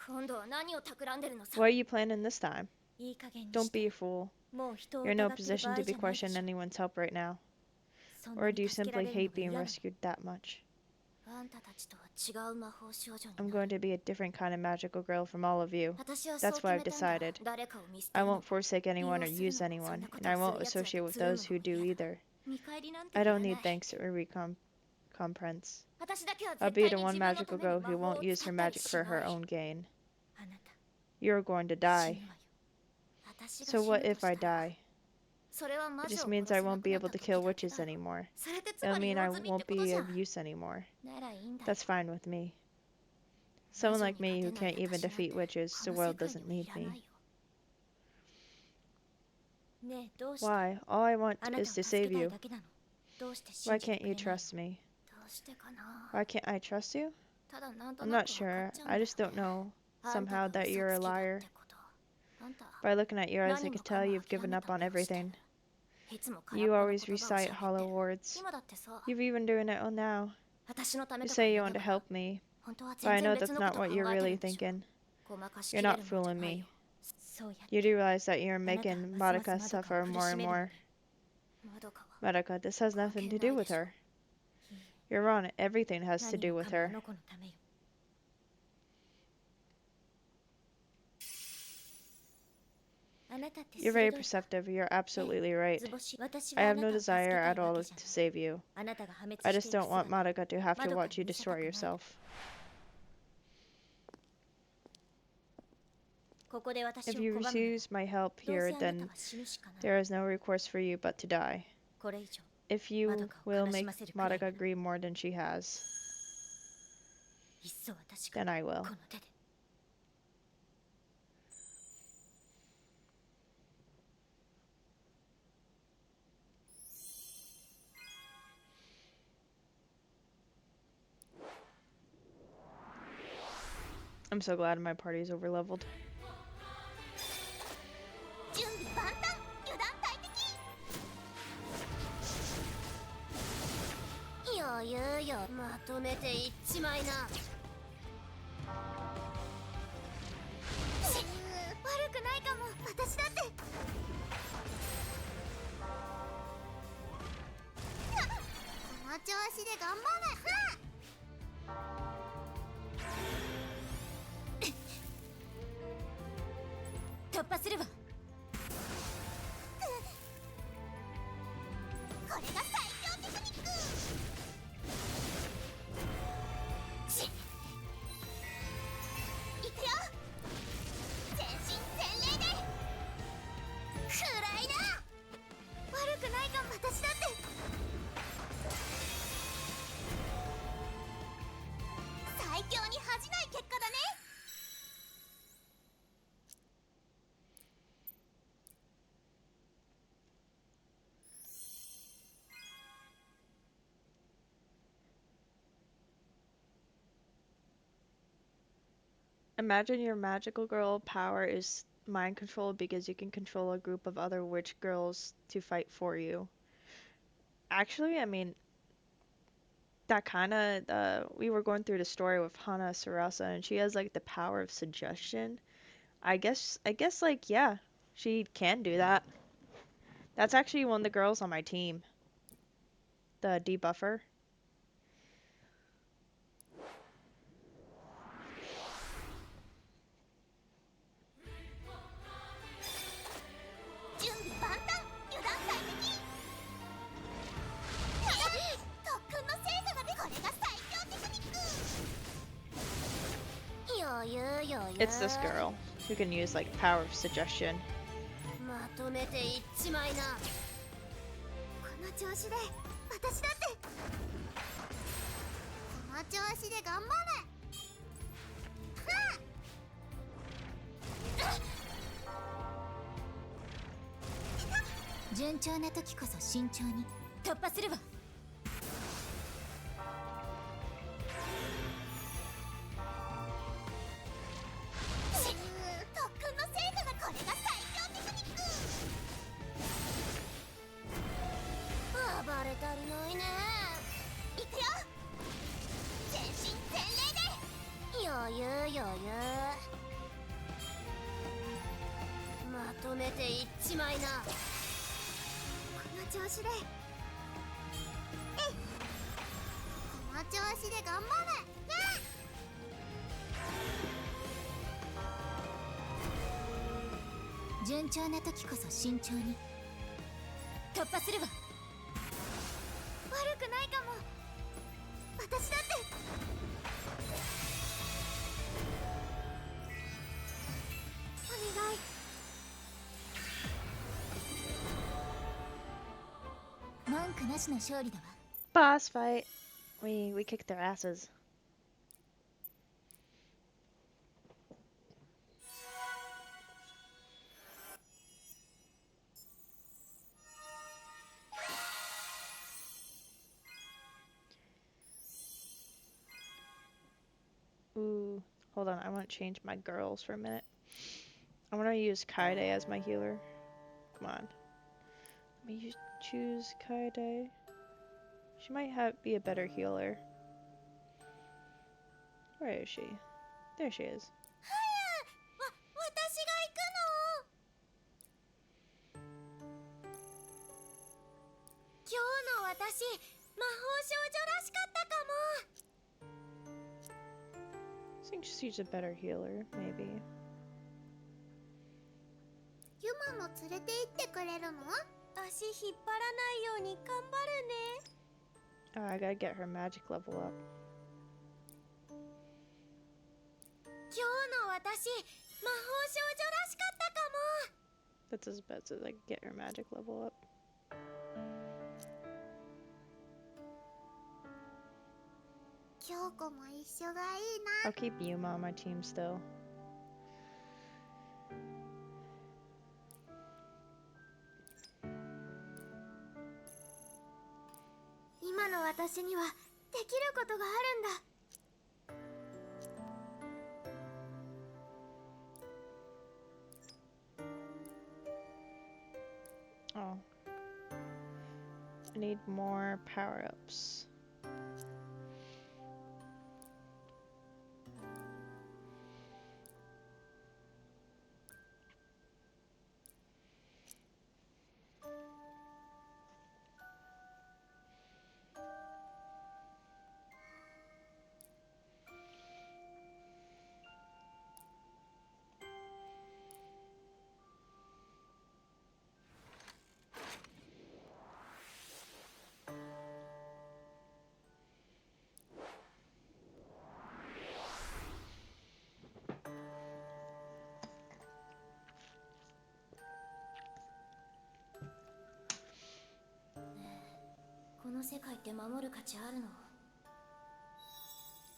今度は何を企んでるのさ。 What are you planning this time? いい加減に Don't し be て。 a fool. もう人を You're in no 疑ってる場 position 合 to じ be ゃないで questioning しょ。 anyone's help right now. そんな Or に do you 助けら simply れるの hate が being 嫌なの。 rescued that much? あんたたちとは違う魔法少女に I'm なる。 going to be a different kind of magical girl from all of you. 私はそう That's 決 what め I've たんだ。 decided. 誰かを見捨て I るの won't forsake 利 anyone 用 or する use のもそん anyone, なこ and と I をす won't る奴ら associate と with つるむ those の who も do 嫌だ。 either. 見返りなんて I いら don't ない。 need thanks or recompense. 私だけは I'll 絶 be 対 the に one 自分の magical ために girl 魔 who 法を won't use 使 her ったり magic し for な her い。 own gain. あなた You're going to 死 die. ぬわよ。私が So 死 what ぬ if と I したら die? それは魔 It 女 just を means 殺 I せな won't く be なっ able た to kill 時だけ witches だよ。 anymore. それってつ It'll まり mean 用 I 済みっ won't てこと be じゃ of ん。 use anymore. ならいいんだよ。 That's fine with me. 魔 Someone 女 like に me 勝 who てない can't even 私なん defeat て witches, こ the の世 world 界 doesn't にはい need らない me. よ。ねえ、どうして？ Why? All I want あなたを is to 助 save けたい you. だけなの。どうして信 Why じて can't くれ you ないの？ trust me? どうしてかな。 Why can't I trust you? ただなんと I'm な not くわかっ sure. ちゃうんだ I よ just don't ね。 know あんた somehow が that 嘘 you're a つきだっ liar. てこと。あんた By looking at your eyes, I 何 could もか tell も you've 諦 given め up た on 目をしてる。 everything. いつも空っ You ぽの always 言葉を recite 喋って。 hollow words. 今だってさ、 You've even doing it now. 私のため You とか say 言 you い want な to がら、 help me, 本当は but I 全然 know 別 that's のこ not と考 what え you're てる really んでしょ。 thinking. ごまかし You're きれ not るもんじゃ fooling ないよ。 me. そうやって。 You do realize that you're あなたは making ますます Madoka まどか suffer を苦 more し and めるの more. ね。まどかは Madoka, this has 関 nothing 係 to な do いで with しょ。 her. いいえ。 You're wrong. Everything has to 何 do も with かもあ her. の子のためよ。あなたって You're 鋭 very いわ。 perceptive. You're ええ、 absolutely right. 図星。私 I はあ have な no たを助け desire たい at わ all け to じゃない。 save you. あなたが破滅 I して just いく don't want 姿を Madoka to have ま to どか watch に you 見せた destroy くないの。 yourself. ここで私 If を you 拒むなら、 refuse my help どう here, せあなた then は死ぬしかない。 there is no recourse for you but to die. これ以上 If まど you かを will 悲し make ませるくらいな Madoka ら、 grieve more than she has, いっそ私が then I will. この手で。I'm so glad my party is overleveled. 準備万端、油断大敵。余裕よ、まとめていっちまいな。悪くないかも、私だって。この調子で頑張らない。突破するわ。これが最強テクニック。いくよ。全身全霊で食らいな。悪くないかも、私だって。Imagine your magical girl power is mind control because you can control a group of other witch girls to fight for you. Actually, I mean, that kind of, we were going through the story with Hana Sarasa, and she has like the power of suggestion. I guess, like, yeah, she can do that. That's actually one of the girls on my team, the debuffer. 準備万端油断大敵特訓の成果が出これが最強テクニック余裕余裕 It's this girl who can use like power of suggestion. まとめていっちまいなこの調子で私だってこの調子で頑張れ順調な時こそ慎重に突破するわ特訓の成果がこれが最強テクニック暴れ足りないねいくよ全身全霊で余裕余裕まとめていっちまいな調子でこの調子で頑張れ順調な時こそ慎重に突破するわ悪くないかも私だってお願い文句なしの勝利だわ Boss fight. We kicked their asses. Ooh, hold on. I want to change my girls for a minute. I want to use Kaide as my healer. Come on. Let me choose Kaide. She might be a better healer. Where is she? There she is. 私が行くの今日の私魔法少女らしかったかも I think she's a better healer, maybe. ユマも連れて行ってくれるの足引っ張らないように頑張るね Oh, I gotta get her magic level up. 今日の私魔法少女らしかったかも That's as best as I can get her magic level up. 京子も一緒がいいな I'll keep Yuma on my team still. 今の私にはできることがあるんだ Oh. I need more power-ups.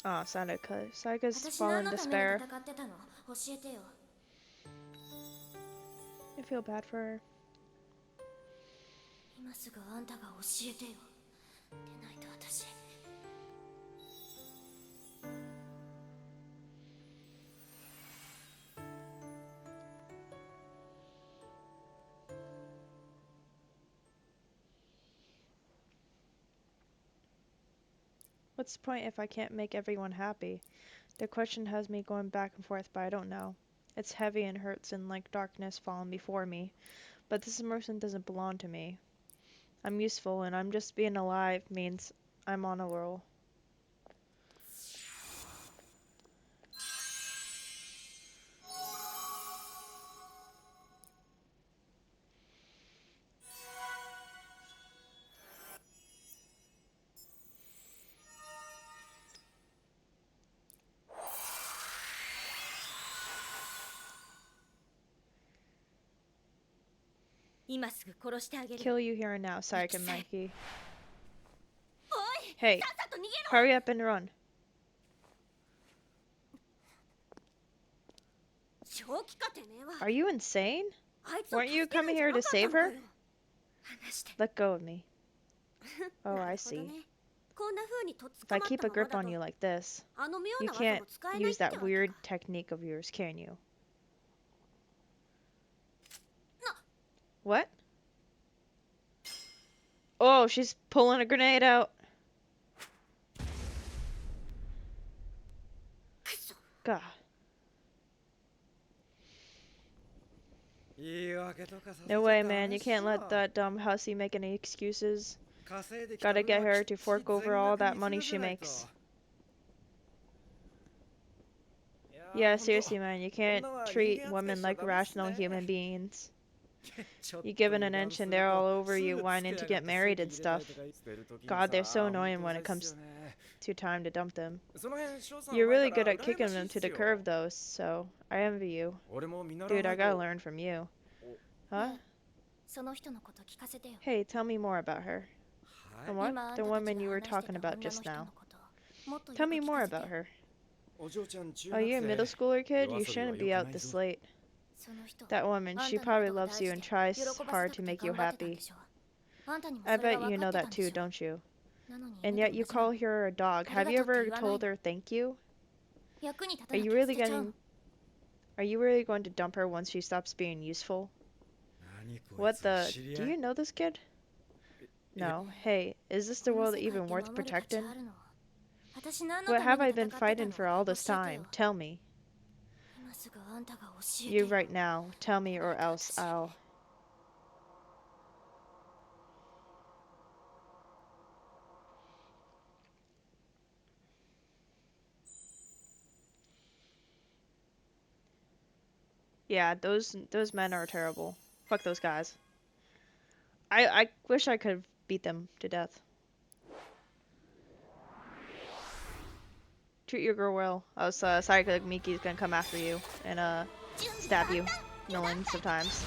Oh, Sanuka. Saiga's fallen in despair. I feel bad for her. 今すぐあんたが教えてよでないと私 What's the point if I can't make everyone happy? The question has me going back and forth, but I don't know. It's heavy and hurts and like darkness falling before me. But this emotion doesn't belong to me. I'm useful, and I'm just being alive means I'm on a roll. Kill you here and now, Sayaka and Mikey. Hey, hurry up and run. Are you insane? Weren't you coming here to save her? Let go of me. Oh, I see. If I keep a grip on you like this, you can't use that weird technique of yours, can you? What? Oh, she's pulling a grenade out. God. No way, man. You can't let that dumb hussy make any excuses. Gotta get her to fork over all that money she makes. Yeah, seriously, man. You can't treat women like rational human beings. You give it an inch and they're all over you whining to get married and stuff. God, they're so annoying when it comes to time to dump them. You're really good at kicking them to the curb though, so I envy you. Dude, I gotta learn from you. Huh? Hey, tell me more about her. And what? The woman you were talking about just now. Tell me more about her. Oh, you're a middle schooler kid? You shouldn't be out this late. That woman, she probably loves you and tries hard to make you happy. I bet you know that too, don't you? And yet you call her a dog. Have you ever told her thank you? Are you really going to dump her once she stops being useful? What the? Do you know this kid? No. Hey, is this the world even worth protecting? What have I been fighting for all this time? Tell me. You right now. Tell me or else I'll... Yeah, those men are terrible. Fuck those guys. I wish I could beat them to death. Treat your girl well. I was sorry, like Miki's gonna come after you and stab you millions of times.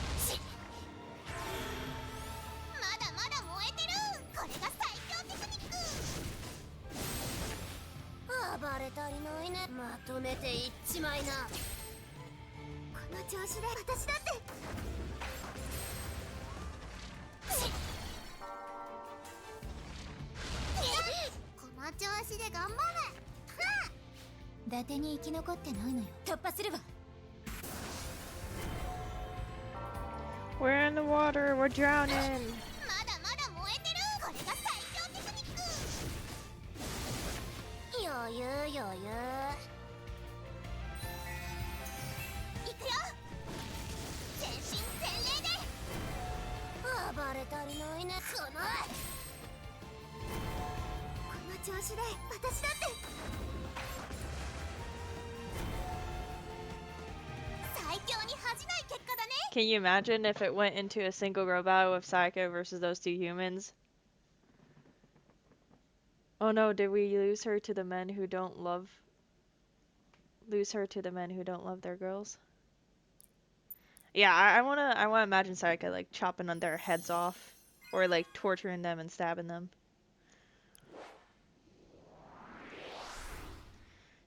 We're in the water, we're drowning. Can you imagine if it went into a single girl battle with Psycho versus those two humans? Oh no, did we lose her to the men who don't love... Lose her to the men who don't love their girls? Yeah, I wanna imagine Psycho like chopping on their heads off. Or like torturing them and stabbing them.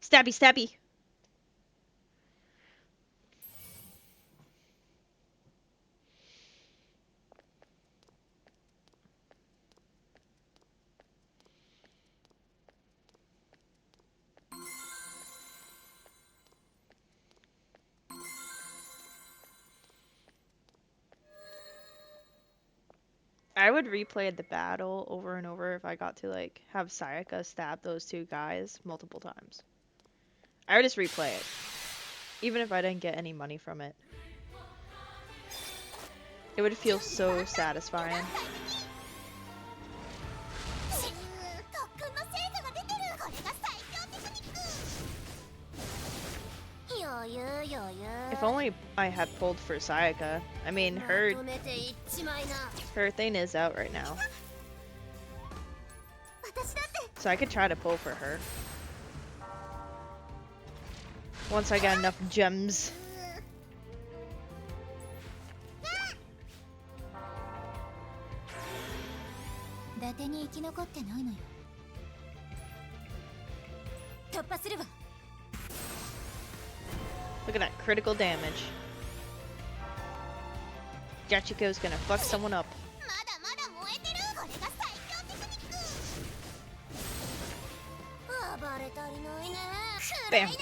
Stabby, stabby! I I would replay the battle over and over if I got to like have Sayaka stab those two guys multiple times. I would just replay it, even if I didn't get any money from it. It would feel so satisfying. 特訓の成果が出てる。これが最強テクニック。余裕余裕。 If only I had pulled for Sayaka. I mean, her まとめていっちまいな。 her thing is out right now, 私だって。 so I could try to pull for her once I got enough gems. 伊達に生き残ってないのよ。突破するわ。 Look at that critical damage. Jachiko's gonna fuck someone up. まだまだ燃えてる。これが最強テクニック。暴れ足りないね。暗い Bam. な。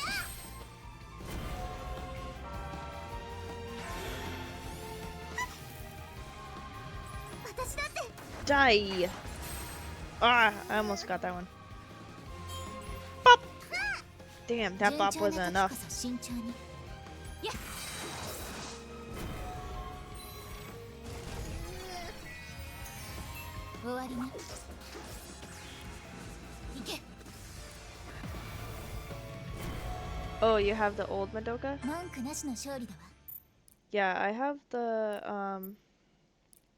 私だって。 Die! Ah, I almost got that one. Bop! Damn, that bop wasn't enough. 慎重に。やっ。終わりね。行け。 Oh, you have the old Madoka? 文句なしの勝利だわ。 Yeah, I have the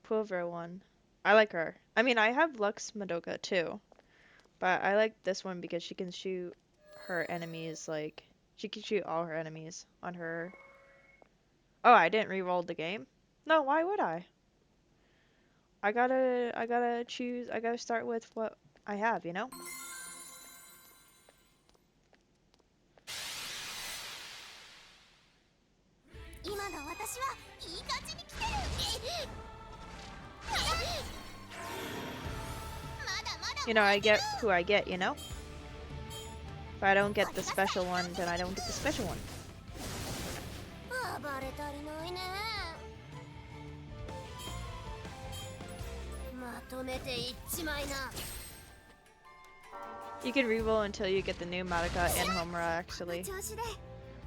Pulver one. I like her. I mean, I have Lux Madoka too, but I like this one because she can shoot her enemies like she can shoot all her enemies on her. Oh, I didn't re-roll the game? No, why would I? I gotta choose. I gotta start with what I have, you know? 今の私はいい感じに来てる。まだまだ You know, I get who I get, you know? If I don't get the special one, then I don't get the special one. 暴れ足りないね。まとめていっちまいな。 You can re-roll until you get the new Madoka and Homura, actually. 調子で。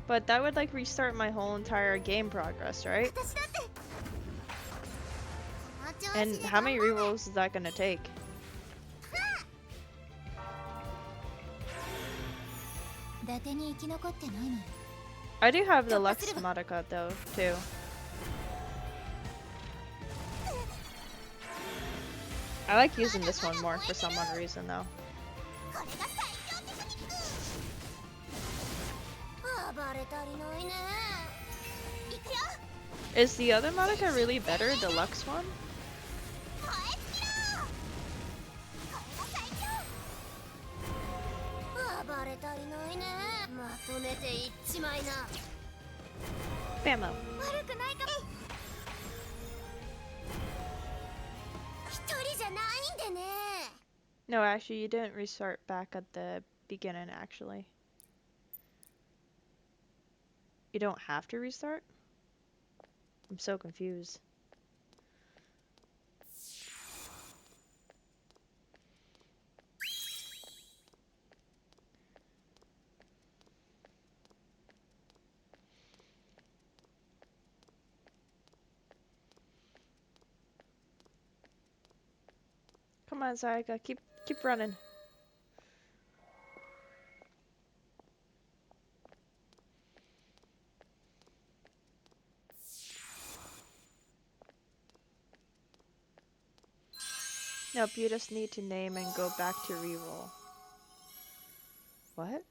But that would like restart my whole entire game progress, right? 私だって。この調子 And で how many 頑張れ。 rerolls is that gonna take? 伊達に生き残ってないのよ。 I do have the Lux Madoka though, too. I like using this one more for some odd reason though. これが最強テクニック。暴れ足りないね。行くよ。 Is the other Madoka really better, the Lux one? 燃え尽きろ。これが最強。暴れ足りないね。まとめていっちまいな。 Bammo. 悪くないかも。一人じゃないんでね。 No, actually, you didn't restart back at the beginning, actually. You don't have to restart? I'm so confused. Come on, Sayaka, keep running. Nope, you just need to name and go back to reroll. What?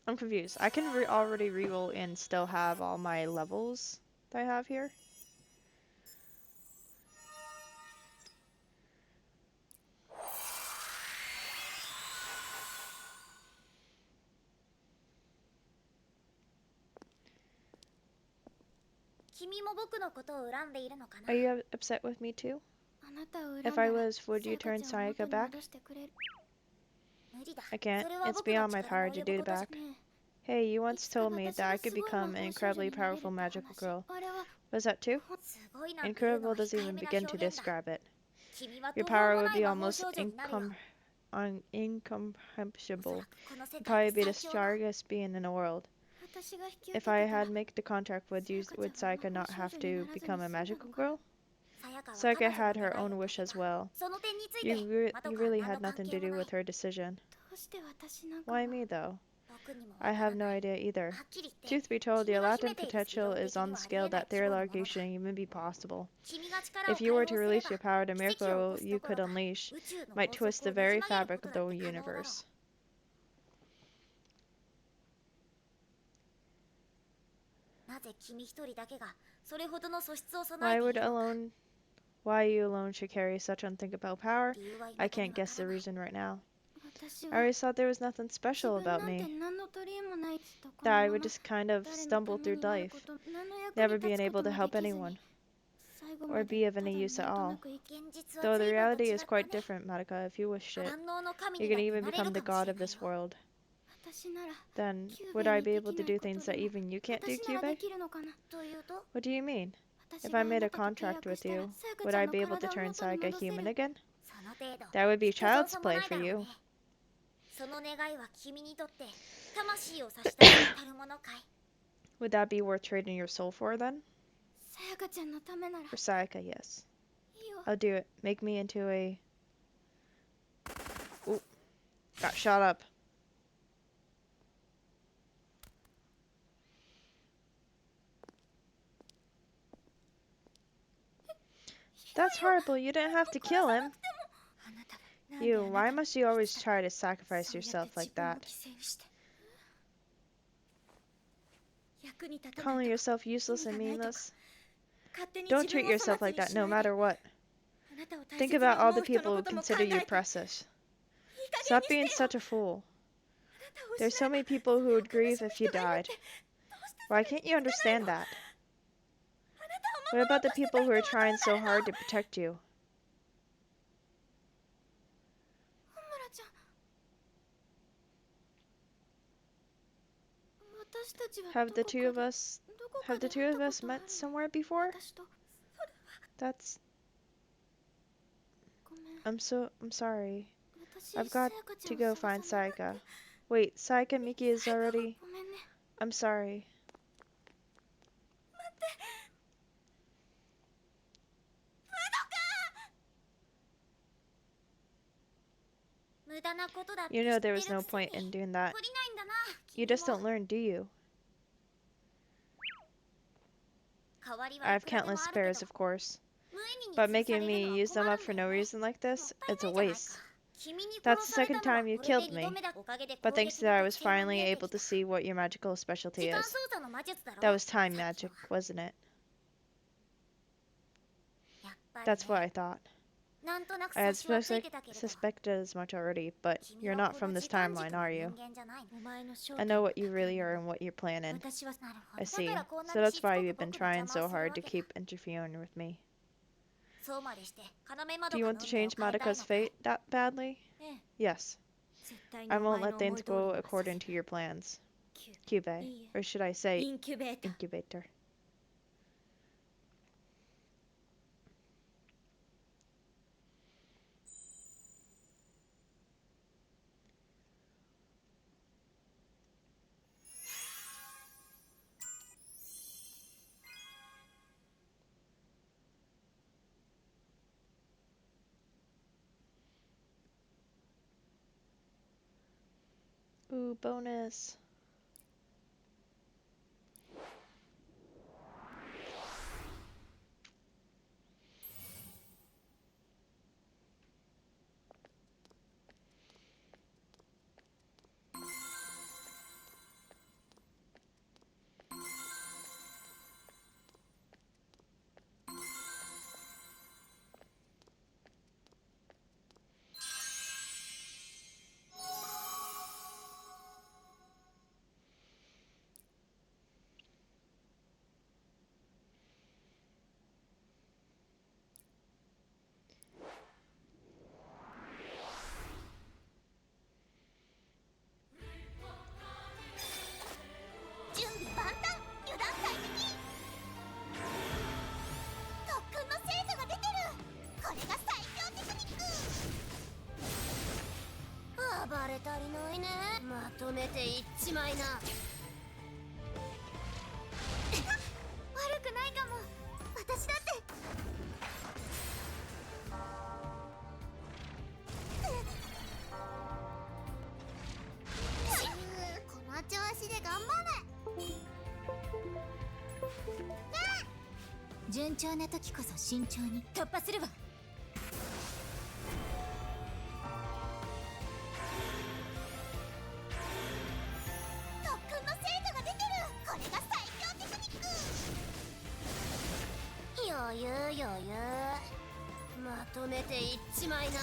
I'm confused. I can already reroll and still have all my levels that I have here. Are you upset with me too? If I was, would you turn Sayaka back? I can't. It's beyond my power to do back. Hey, you once told me that I could become an incredibly powerful magical girl. Was that true? Incredible doesn't even begin to describe it. Your power would be almost incomprehensible. You'd probably be the strongest being in the world. If I had made the contract, would Sayaka not have to become a magical girl? Sayaka had her own wish as well. You really had nothing to do with her decision. Why me, though? I have no idea either. Truth be told, your latent potential is on the scale that theoretically shouldn't even be possible. If you were to release your power, the miracle you could unleash might twist the very fabric of the universe. Why you alone should carry such unthinkable power, I can't guess the reason right now. I always thought there was nothing special about me. That I would just kind of stumble through life, never being able to help anyone, or be of any use at all. Though the reality is quite different, Madoka, if you wished it. You can even become the god of this world. Then, would I be able to do things that even you can't do, Kyubey? What do you mean? If I made a contract with you, would I be able to turn Sayaka human again? That would be child's play for you. Would that be worth trading your soul for, then? For Sayaka, yes. I'll do it. Make me into a... Ooh. Got shot up. That's horrible. You didn't have to kill him. You, why must you always try to sacrifice yourself like that? Calling yourself useless and meaningless? Don't treat yourself like that, no matter what. Think about all the people who consider you precious. Stop being such a fool. There's so many people who would grieve if you died. Why can't you understand that? What about the people who are trying so hard to protect you? Have the two of us met somewhere before? That's... I'm sorry. I've got to go find Sayaka. Wait, Sayaka Miki is already... I'm sorry. You know there was no point in doing that. You just don't learn, do you? I have countless spares, of course. But making me use them up for no reason like this, it's a waste. That's the second time you killed me. But thanks to that, I was finally able to see what your magical specialty is. That was time magic, wasn't it? That's what I thought. I had suspected as much already, but you're not from this timeline, are you? I know what you really are and what you're planning. I see. So that's why you've been trying so hard to keep interfering with me. Do you want to change Madoka's fate that badly? Yes. I won't let things go according to your plans. Kyubey. Or should I say, incubator. Ooh, bonus. ちまいな。悪くないかも。私だって。この調子で頑張れ。順調な時こそ慎重に突破するわ。特訓の成果が出てる。これが最強テクニック。余裕余裕。まとめていっちまいな。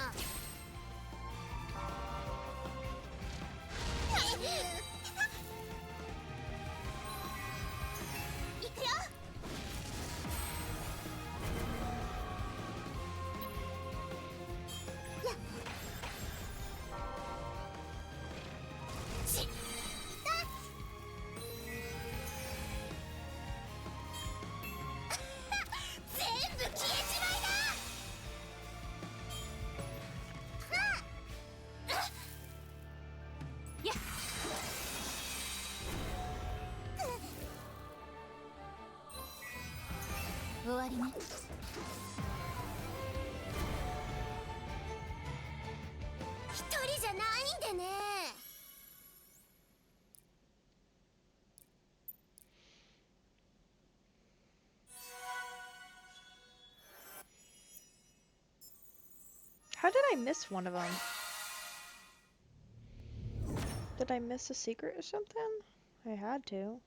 いくよ。全部消えちまいだ。やっ終わりね。一人じゃないんでね。How did I miss one of them? Did I miss a secret or something? I had to.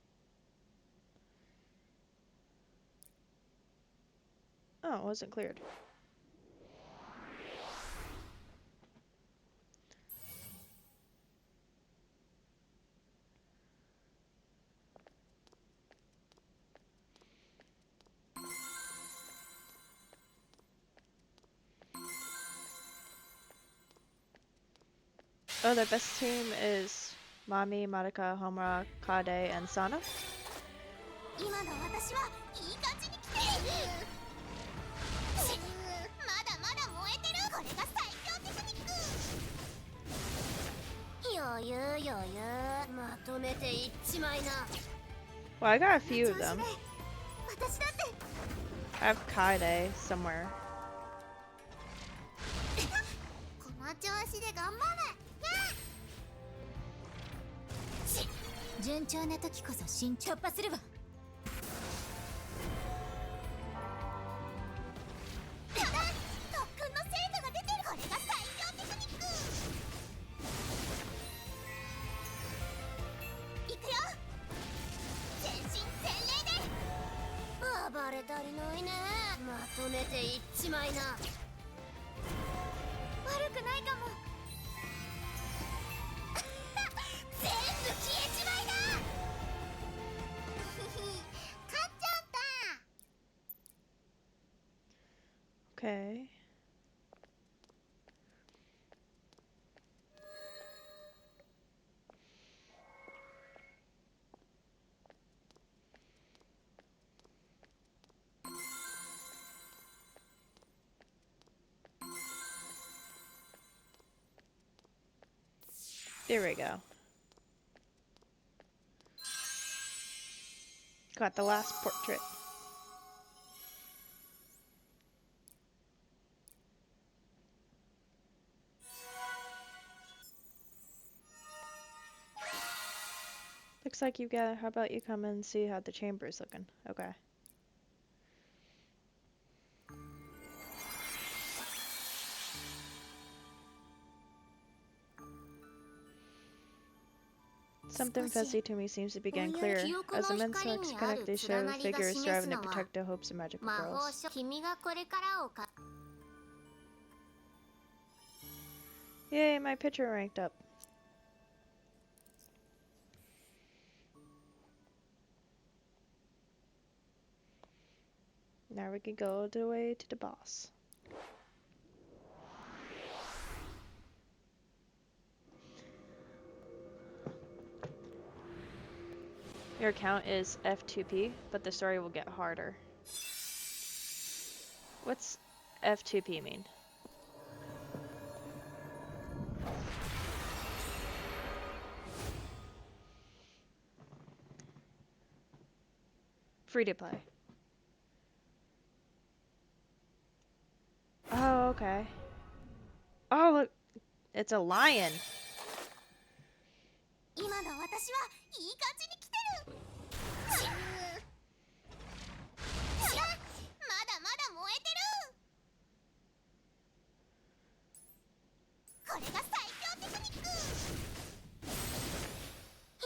Oh, it wasn't cleared. Oh, their best team is Mami, Madoka, Homura, Kade, and Sana. 今の私はいい感じに来ている。まだまだ燃えてる。これが最強テクニック。余裕余裕。まとめていっちまいな。 Well, I got a few of them. 私だって。 I have Kade somewhere. この調子で頑張れ。順調な時こそ慎重。突破するわ。特訓の成果が出てる。これが最強テクニック。いくよ。全身全霊で。暴れ足りないね。まとめていっちまいな。悪くないかも。全部消えちまいな。勝っちゃった。 Okay. There we go. Got the last portrait. Looks like you got. How about you come and see how the chamber is looking? Okay. Something fuzzy to me seems to be getting clearer. As the men connect, they show figures striving to protect the hopes of magical girls. Yay, my picture ranked up. Now we can go the way to the boss. Your account is F2P, but the story will get harder. What's F2P mean? free to play. Oh, okay. Oh, look, it's a lion. 今の私はいい感じに来てる。いや、まだまだ燃えてる。これが最強テクニッ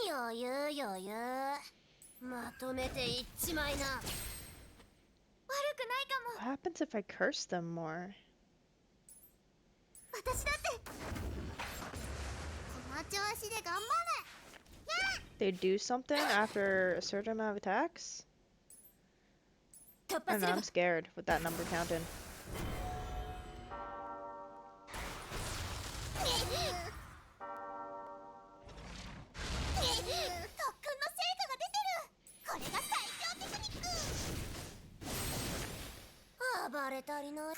ク。余裕余裕。まとめていっちまいな。悪くないか What happens if I curse them more? も。私だって。この調子で頑張る。 They do something after a certain amount of attacks? 突 I 破 don't す know, る I'm わ。 scared with that number counting. 特訓の成果が出てる。これが最強テクニック。暴れたりのこの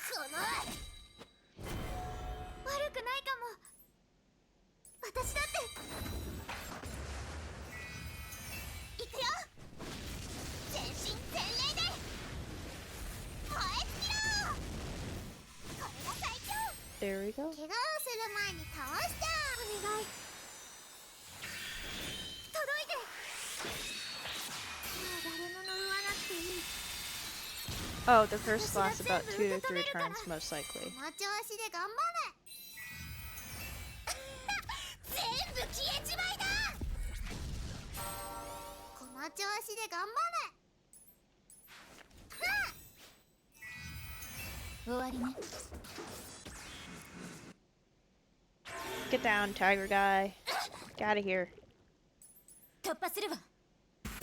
悪くないかも。私だって行くよ。全身全霊で燃え尽きろ。これが最強。 There we go. 怪我をする前に倒しちゃう。お願い届いて。もう誰も呪わなくていい。 Oh, the curse lasts about 2 to 3 turns, most likely. この調子で頑張れ。全部消えちまいだ。この調子で頑張れ。終わりね。 Get down, tiger guy. Get out of here. 突破するわ。まだ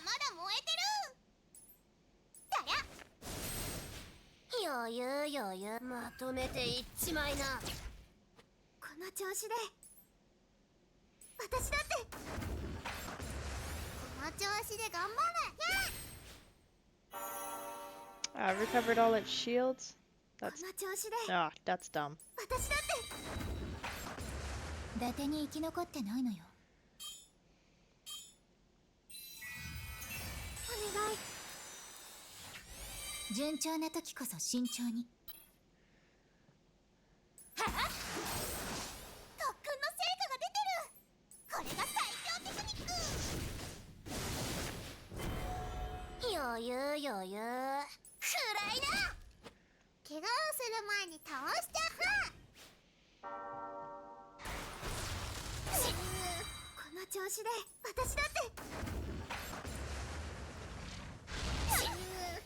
まだ燃えてる。だや。余裕余裕。まとめていっちまいな。この調子で私だってこの調子で頑張れ。 Recovered all its shields? こ That's... の調子で Ah, that's dumb. 私だって伊達に生き残ってないのよ。お願い。順調な時こそ慎重に。はっ、特訓の成果が出てる。これが最強テクニック。余裕余裕。暗いな。怪我をする前に倒しちゃう。この調子で私だって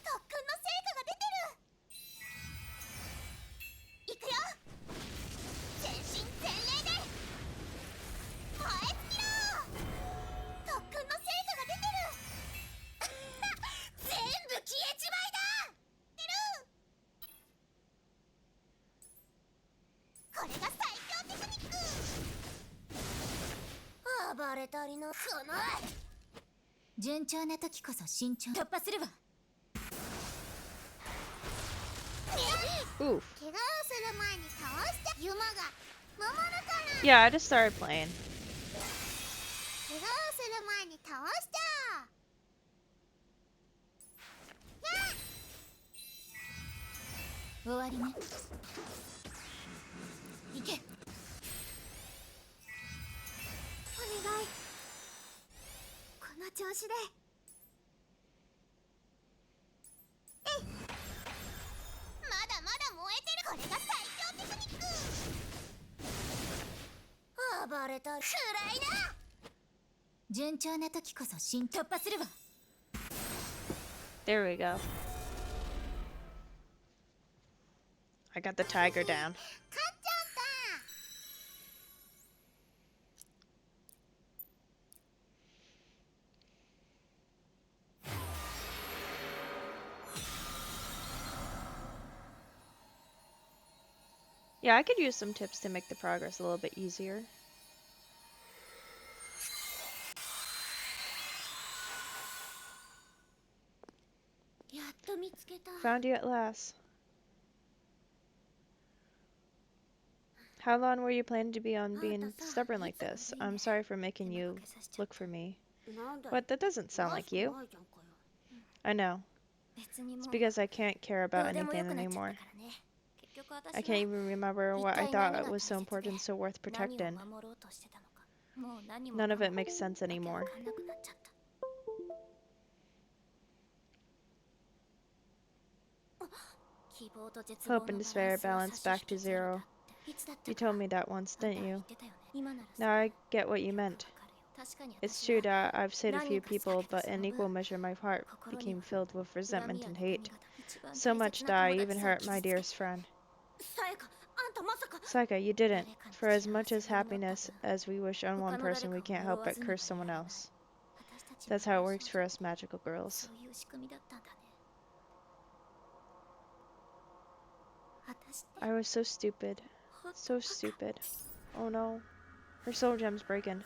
特訓の成果が出てる。行くよ。全身全霊で燃え尽きろ。特訓の成果が出てる。全部消えちまいだ。出る。これが最強テクニック。暴れたりのこの順調な時こそ慎重。突破するわ。 Oof. 怪我をする前に倒しちゃう。ユマが守るから。 Yeah, I just started playing. 怪我をする前に倒しちゃう。終わりね。行け。お願い。この調子でまだまだ燃えてる。これが最強テクニック。暴れた。暗いな。順調な時こそ突破するわ。 There we go. I got the tiger down. 勝っちゃった。 Yeah, I could use some tips to make the progress a little bit easier. やっと見つけた。 Found you at last. How long were you planning to be on being stubborn like this? I'm sorry for making you look for me. What? That doesn't sound like you. I know. It's because I can't care about anything anymore. I can't even remember what I thought was so important, so worth protecting. None of it makes sense anymore. Hope and despair balance back to zero. You told me that once, didn't you? Now I get what you meant. It's true that I've saved a few people, but in equal measure my heart became filled with resentment and hate. So much that I even hurt my dearest friend. Saika, you didn't. For as much as happiness as we wish on one person, we can't help but curse someone else. That's how it works for us magical girls. I was so stupid. So stupid. Oh no. Her soul gem's breaking.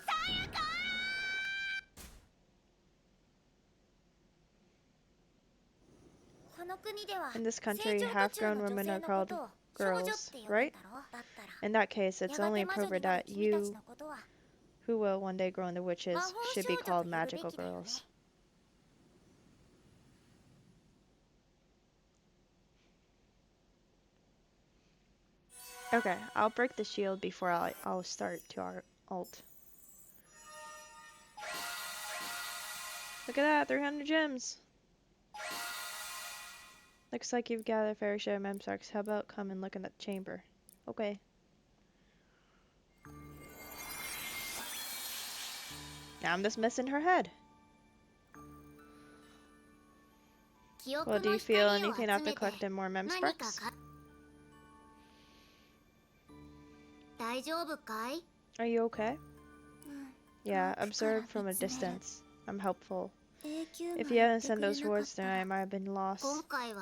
In this country, half-grown women are called girls, right? In that case, it's only appropriate that you, who will one day grow into witches, should be called magical girls. Okay, I'll break the shield before I'll start to our ult. Look at that, 300 gems! Looks like you've gathered a fair share of memsarks. How about come and look in that chamber? Okay. Now I'm just missing her head. Well, do you feel anything after collecting more memsparks? Are you okay? Yeah, observe from a distance. I'm helpful. If you hadn't sent those words, then I might have been lost. I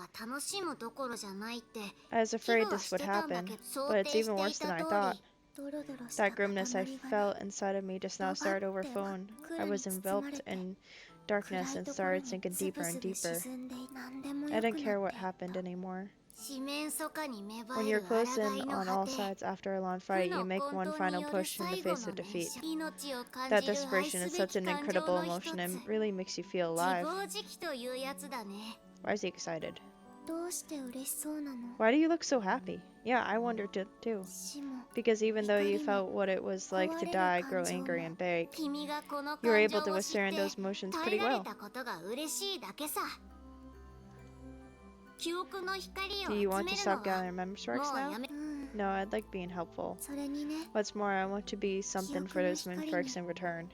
was afraid this would happen, but it's even worse than I thought. That grimness I felt inside of me just now started to overflowing. I was enveloped in darkness and started sinking deeper and deeper. I didn't care what happened anymore. When you're close in on all sides after a long fight, you make one final push in the face of defeat. That desperation is such an incredible emotion and really makes you feel alive. Why is he excited? Why do you look so happy? Yeah, I wondered too. Because even though you felt what it was like to die, grow angry, and beg, you were able to withstand those emotions pretty well. Do you want to stop gathering memsparks now? No, I'd like being helpful. What's more, I want to be something for those memsparks in return.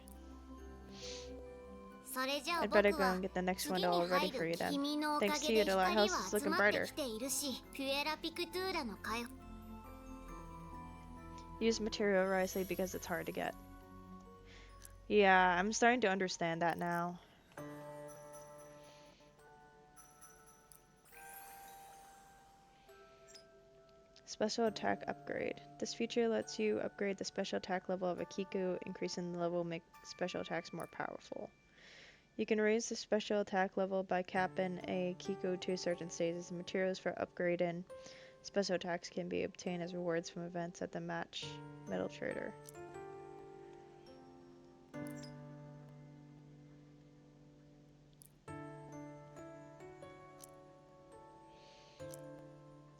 I'd better go and get the next window all ready for you then. Thanks to you, the lighthouse is looking brighter. Use material wisely because it's hard to get. Yeah, I'm starting to understand that now. Special attack upgrade. This feature lets you upgrade the special attack level of a Kiku, increasing the level make special attacks more powerful. You can raise the special attack level by capping a Kiku to a certain stages. Materials for upgrading special attacks can be obtained as rewards from events at the match metal trader.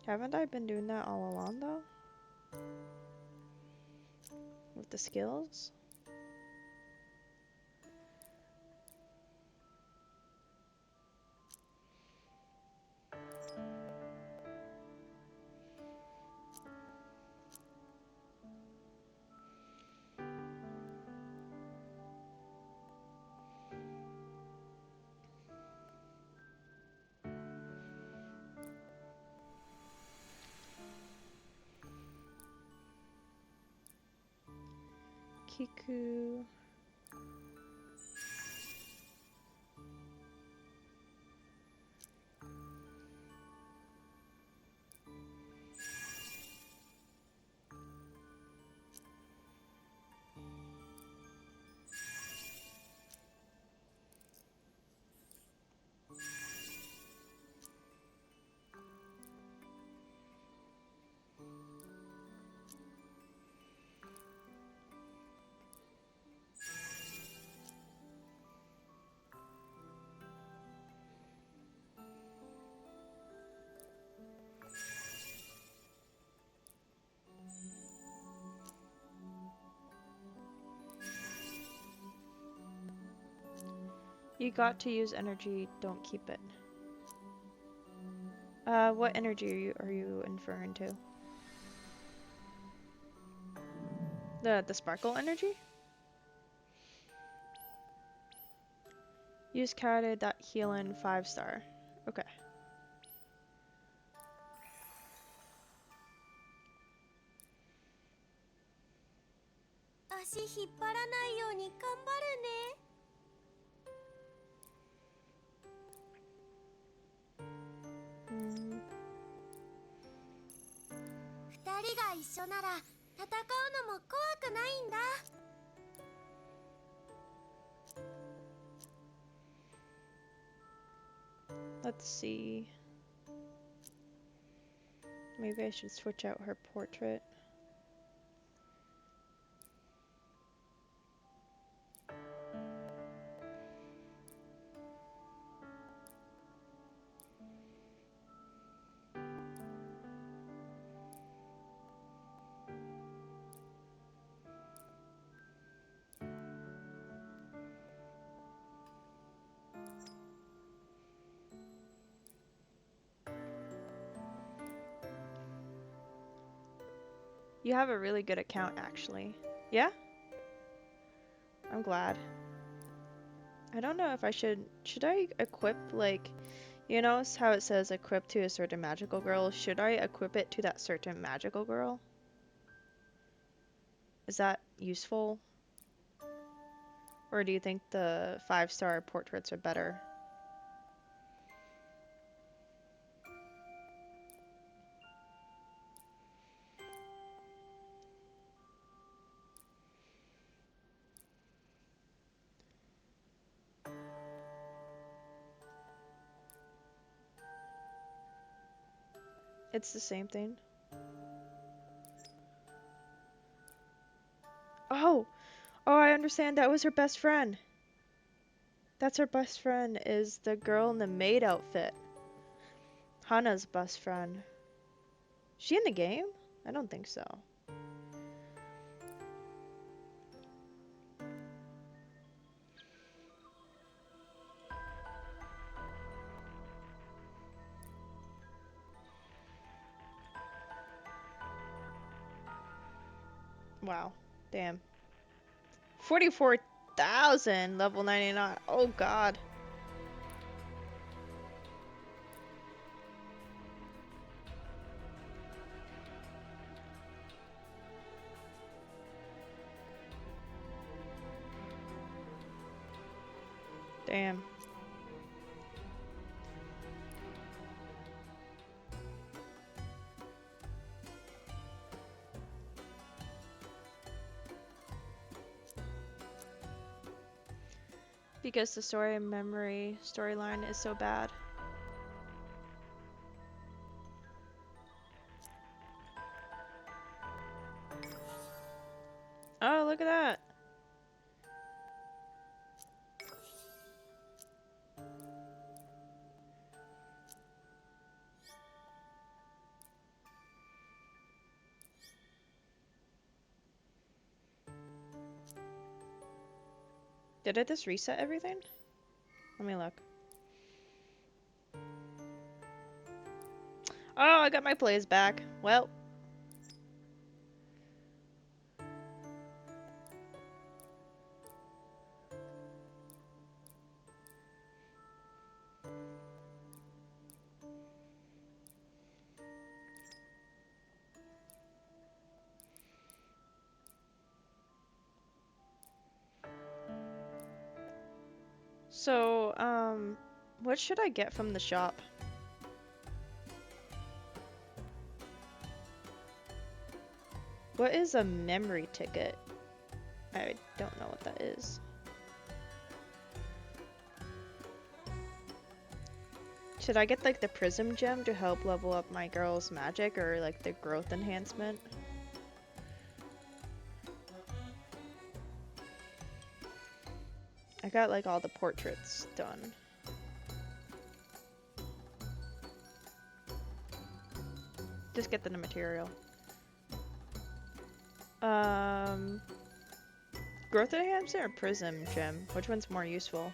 Haven't I been doing that all along though? With the skills? Kiku. You got to use energy, don't keep it. What energy are you inferring to? The sparkle energy? Use carded that healin 5-star. Okay. 足引っ張らないように頑張るね。二人が一緒なら戦うのも怖くないんだ。Let's see. Maybe I should switch out her portrait. You have a really good account, actually. Yeah? I'm glad. I don't know if I should I equip, like, you know how it says equip to a certain magical girl? Should I equip it to that certain magical girl? Is that useful? Or do you think the 5-star portraits are better? It's the same thing. Oh! Oh, I understand. That was her best friend. That's her best friend, is the girl in the maid outfit. Hana's best friend. Is she in the game? I don't think so. Wow. Damn. 44,000 level 99. Oh god. Damn. Because the storyline is so bad. Oh, look at that. Did it just reset everything? Let me look. Oh, I got my plays back. Well. So, what should I get from the shop? What is a memory ticket? I don't know what that is. Should I get like the prism gem to help level up my girl's magic, or like the growth enhancement? I got like all the portraits done. Just get the material. Growth enhancer or prism gem? Which one's more useful?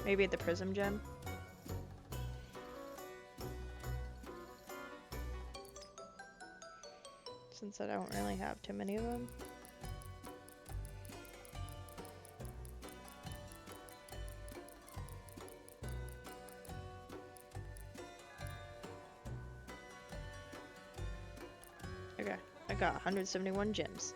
Maybe the prism gem. Since I don't really have too many of them. Okay, I got 171 gems.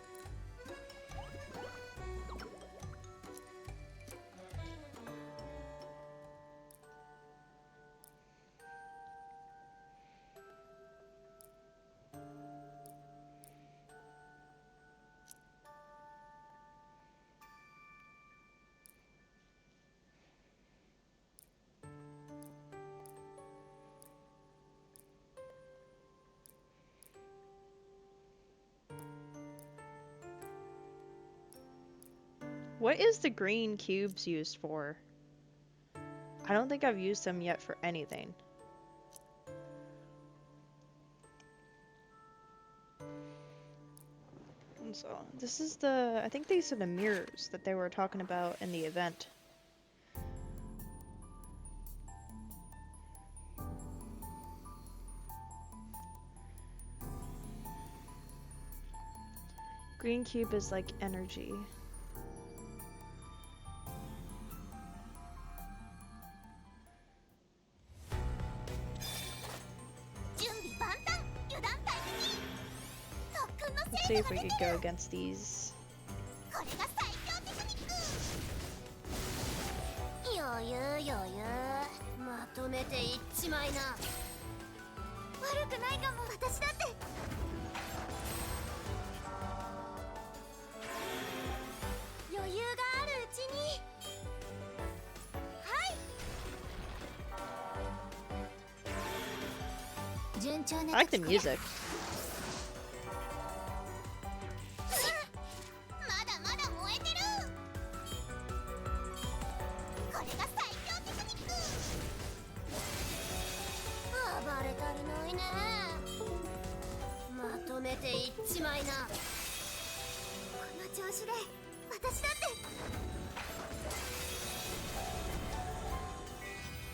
What is the green cubes used for? I don't think I've used them yet for anything. And so, this is the... I think these are the mirrors that they were talking about in the event. Green cube is like energy. Let's see if we could go against these. I like the music.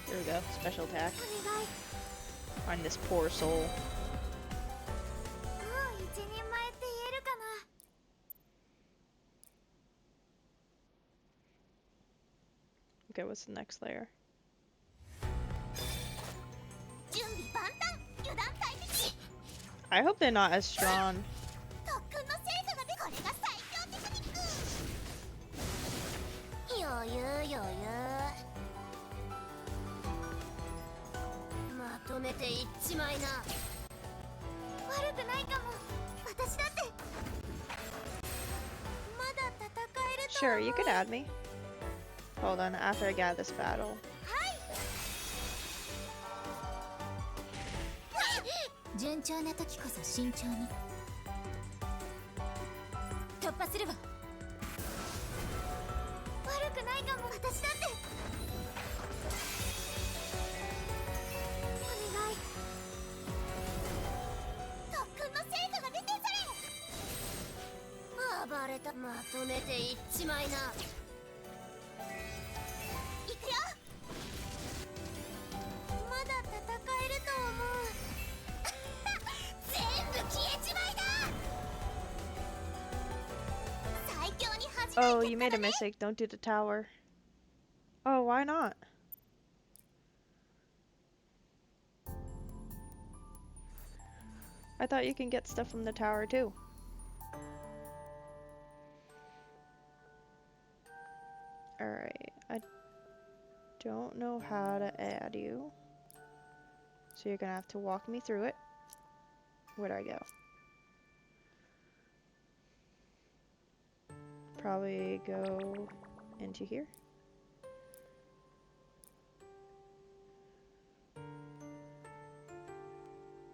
There we go, special attack. On this poor soul. Okay, what's the next layer? I hope they're not as strong. Sure, you could add me. Hold on, after I get this battle. Oh, you made a mistake. Don't do the tower. Oh, why not? I thought you can get stuff from the tower too. Alright, I don't know how to add you. So you're gonna have to walk me through it. Where'd I go? Probably go into here.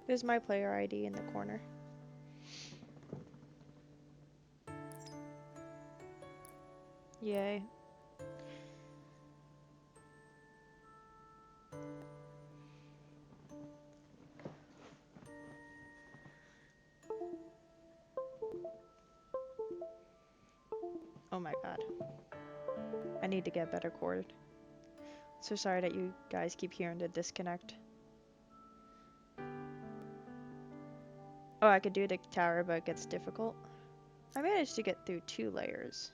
There's my player ID in the corner. Yay. Oh my god. I need to get better cord. So sorry that you guys keep hearing the disconnect. Oh, I could do the tower, but it gets difficult. I managed to get through 2 layers.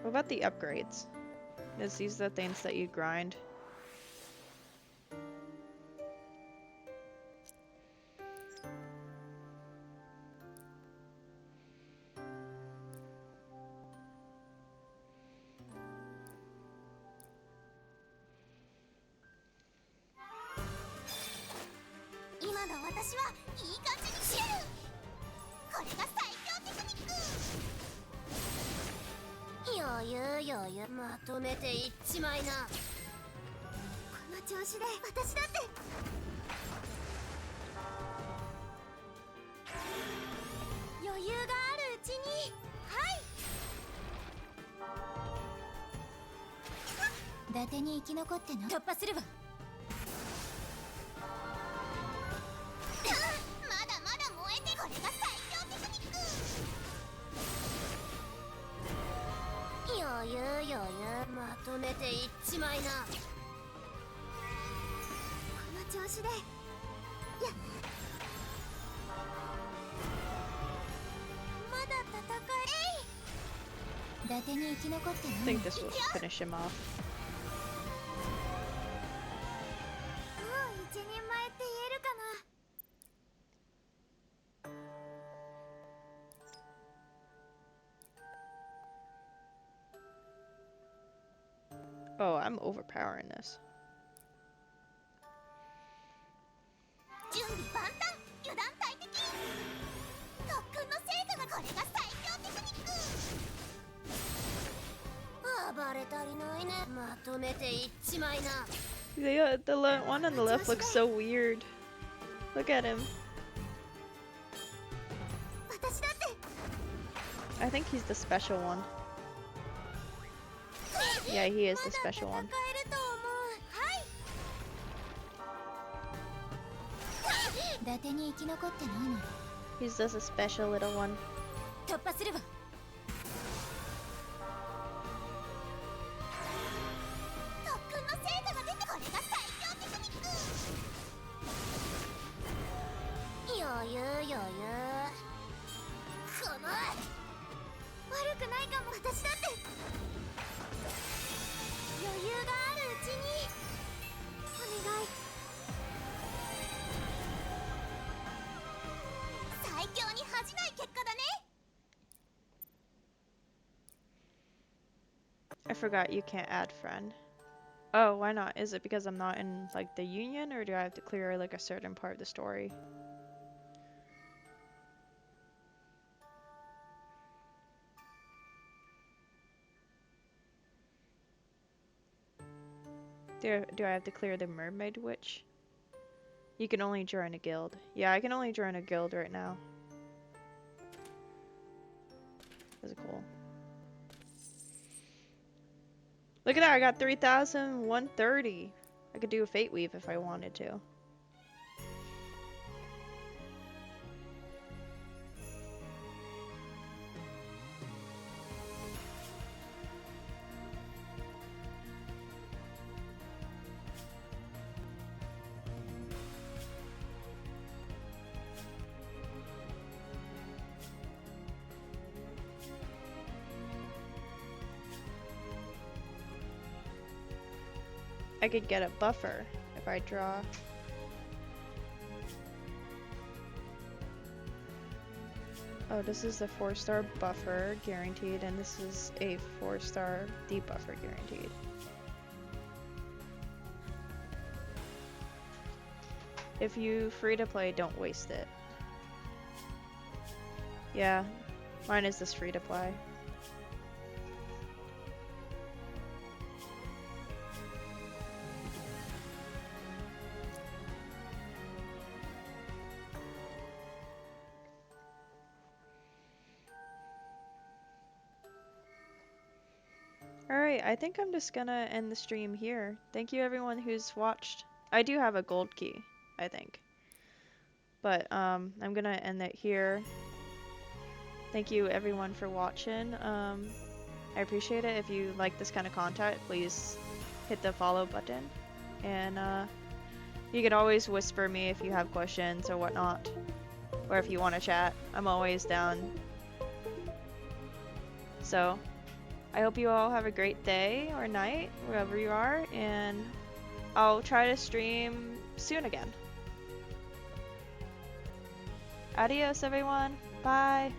What about the upgrades? Is these the things that you grind? I think this will finish him off. Oh, I'm overpowering this. The one on the left looks so weird. Look at him. I think he's the special one. Yeah, he is the special one. He's just a special little one. I forgot you can't add friend. Oh, why not? Is it because I'm not in like the union, or do I have to clear like a certain part of the story? Do I have to clear the mermaid witch? You can only join a guild. Yeah, I can only join a guild right now. That's cool. Look at that, I got 3,130. I could do a fate weave if I wanted to. I could get a buffer if I draw. Oh, this is the 4-star buffer guaranteed, and this is a 4-star debuffer guaranteed. If you free to play, don't waste it. Yeah, mine is this free to play. Alright, I think I'm just gonna end the stream here. Thank you everyone who's watched. I do have a gold key, I think. But I'm gonna end it here. Thank you everyone for watching. I appreciate it. If you like this kind of content, please hit the follow button. And you can always whisper me if you have questions or whatnot. Or if you want to chat. I'm always down. So, I hope you all have a great day or night, wherever you are. And I'll try to stream soon again. Adios, everyone. Bye.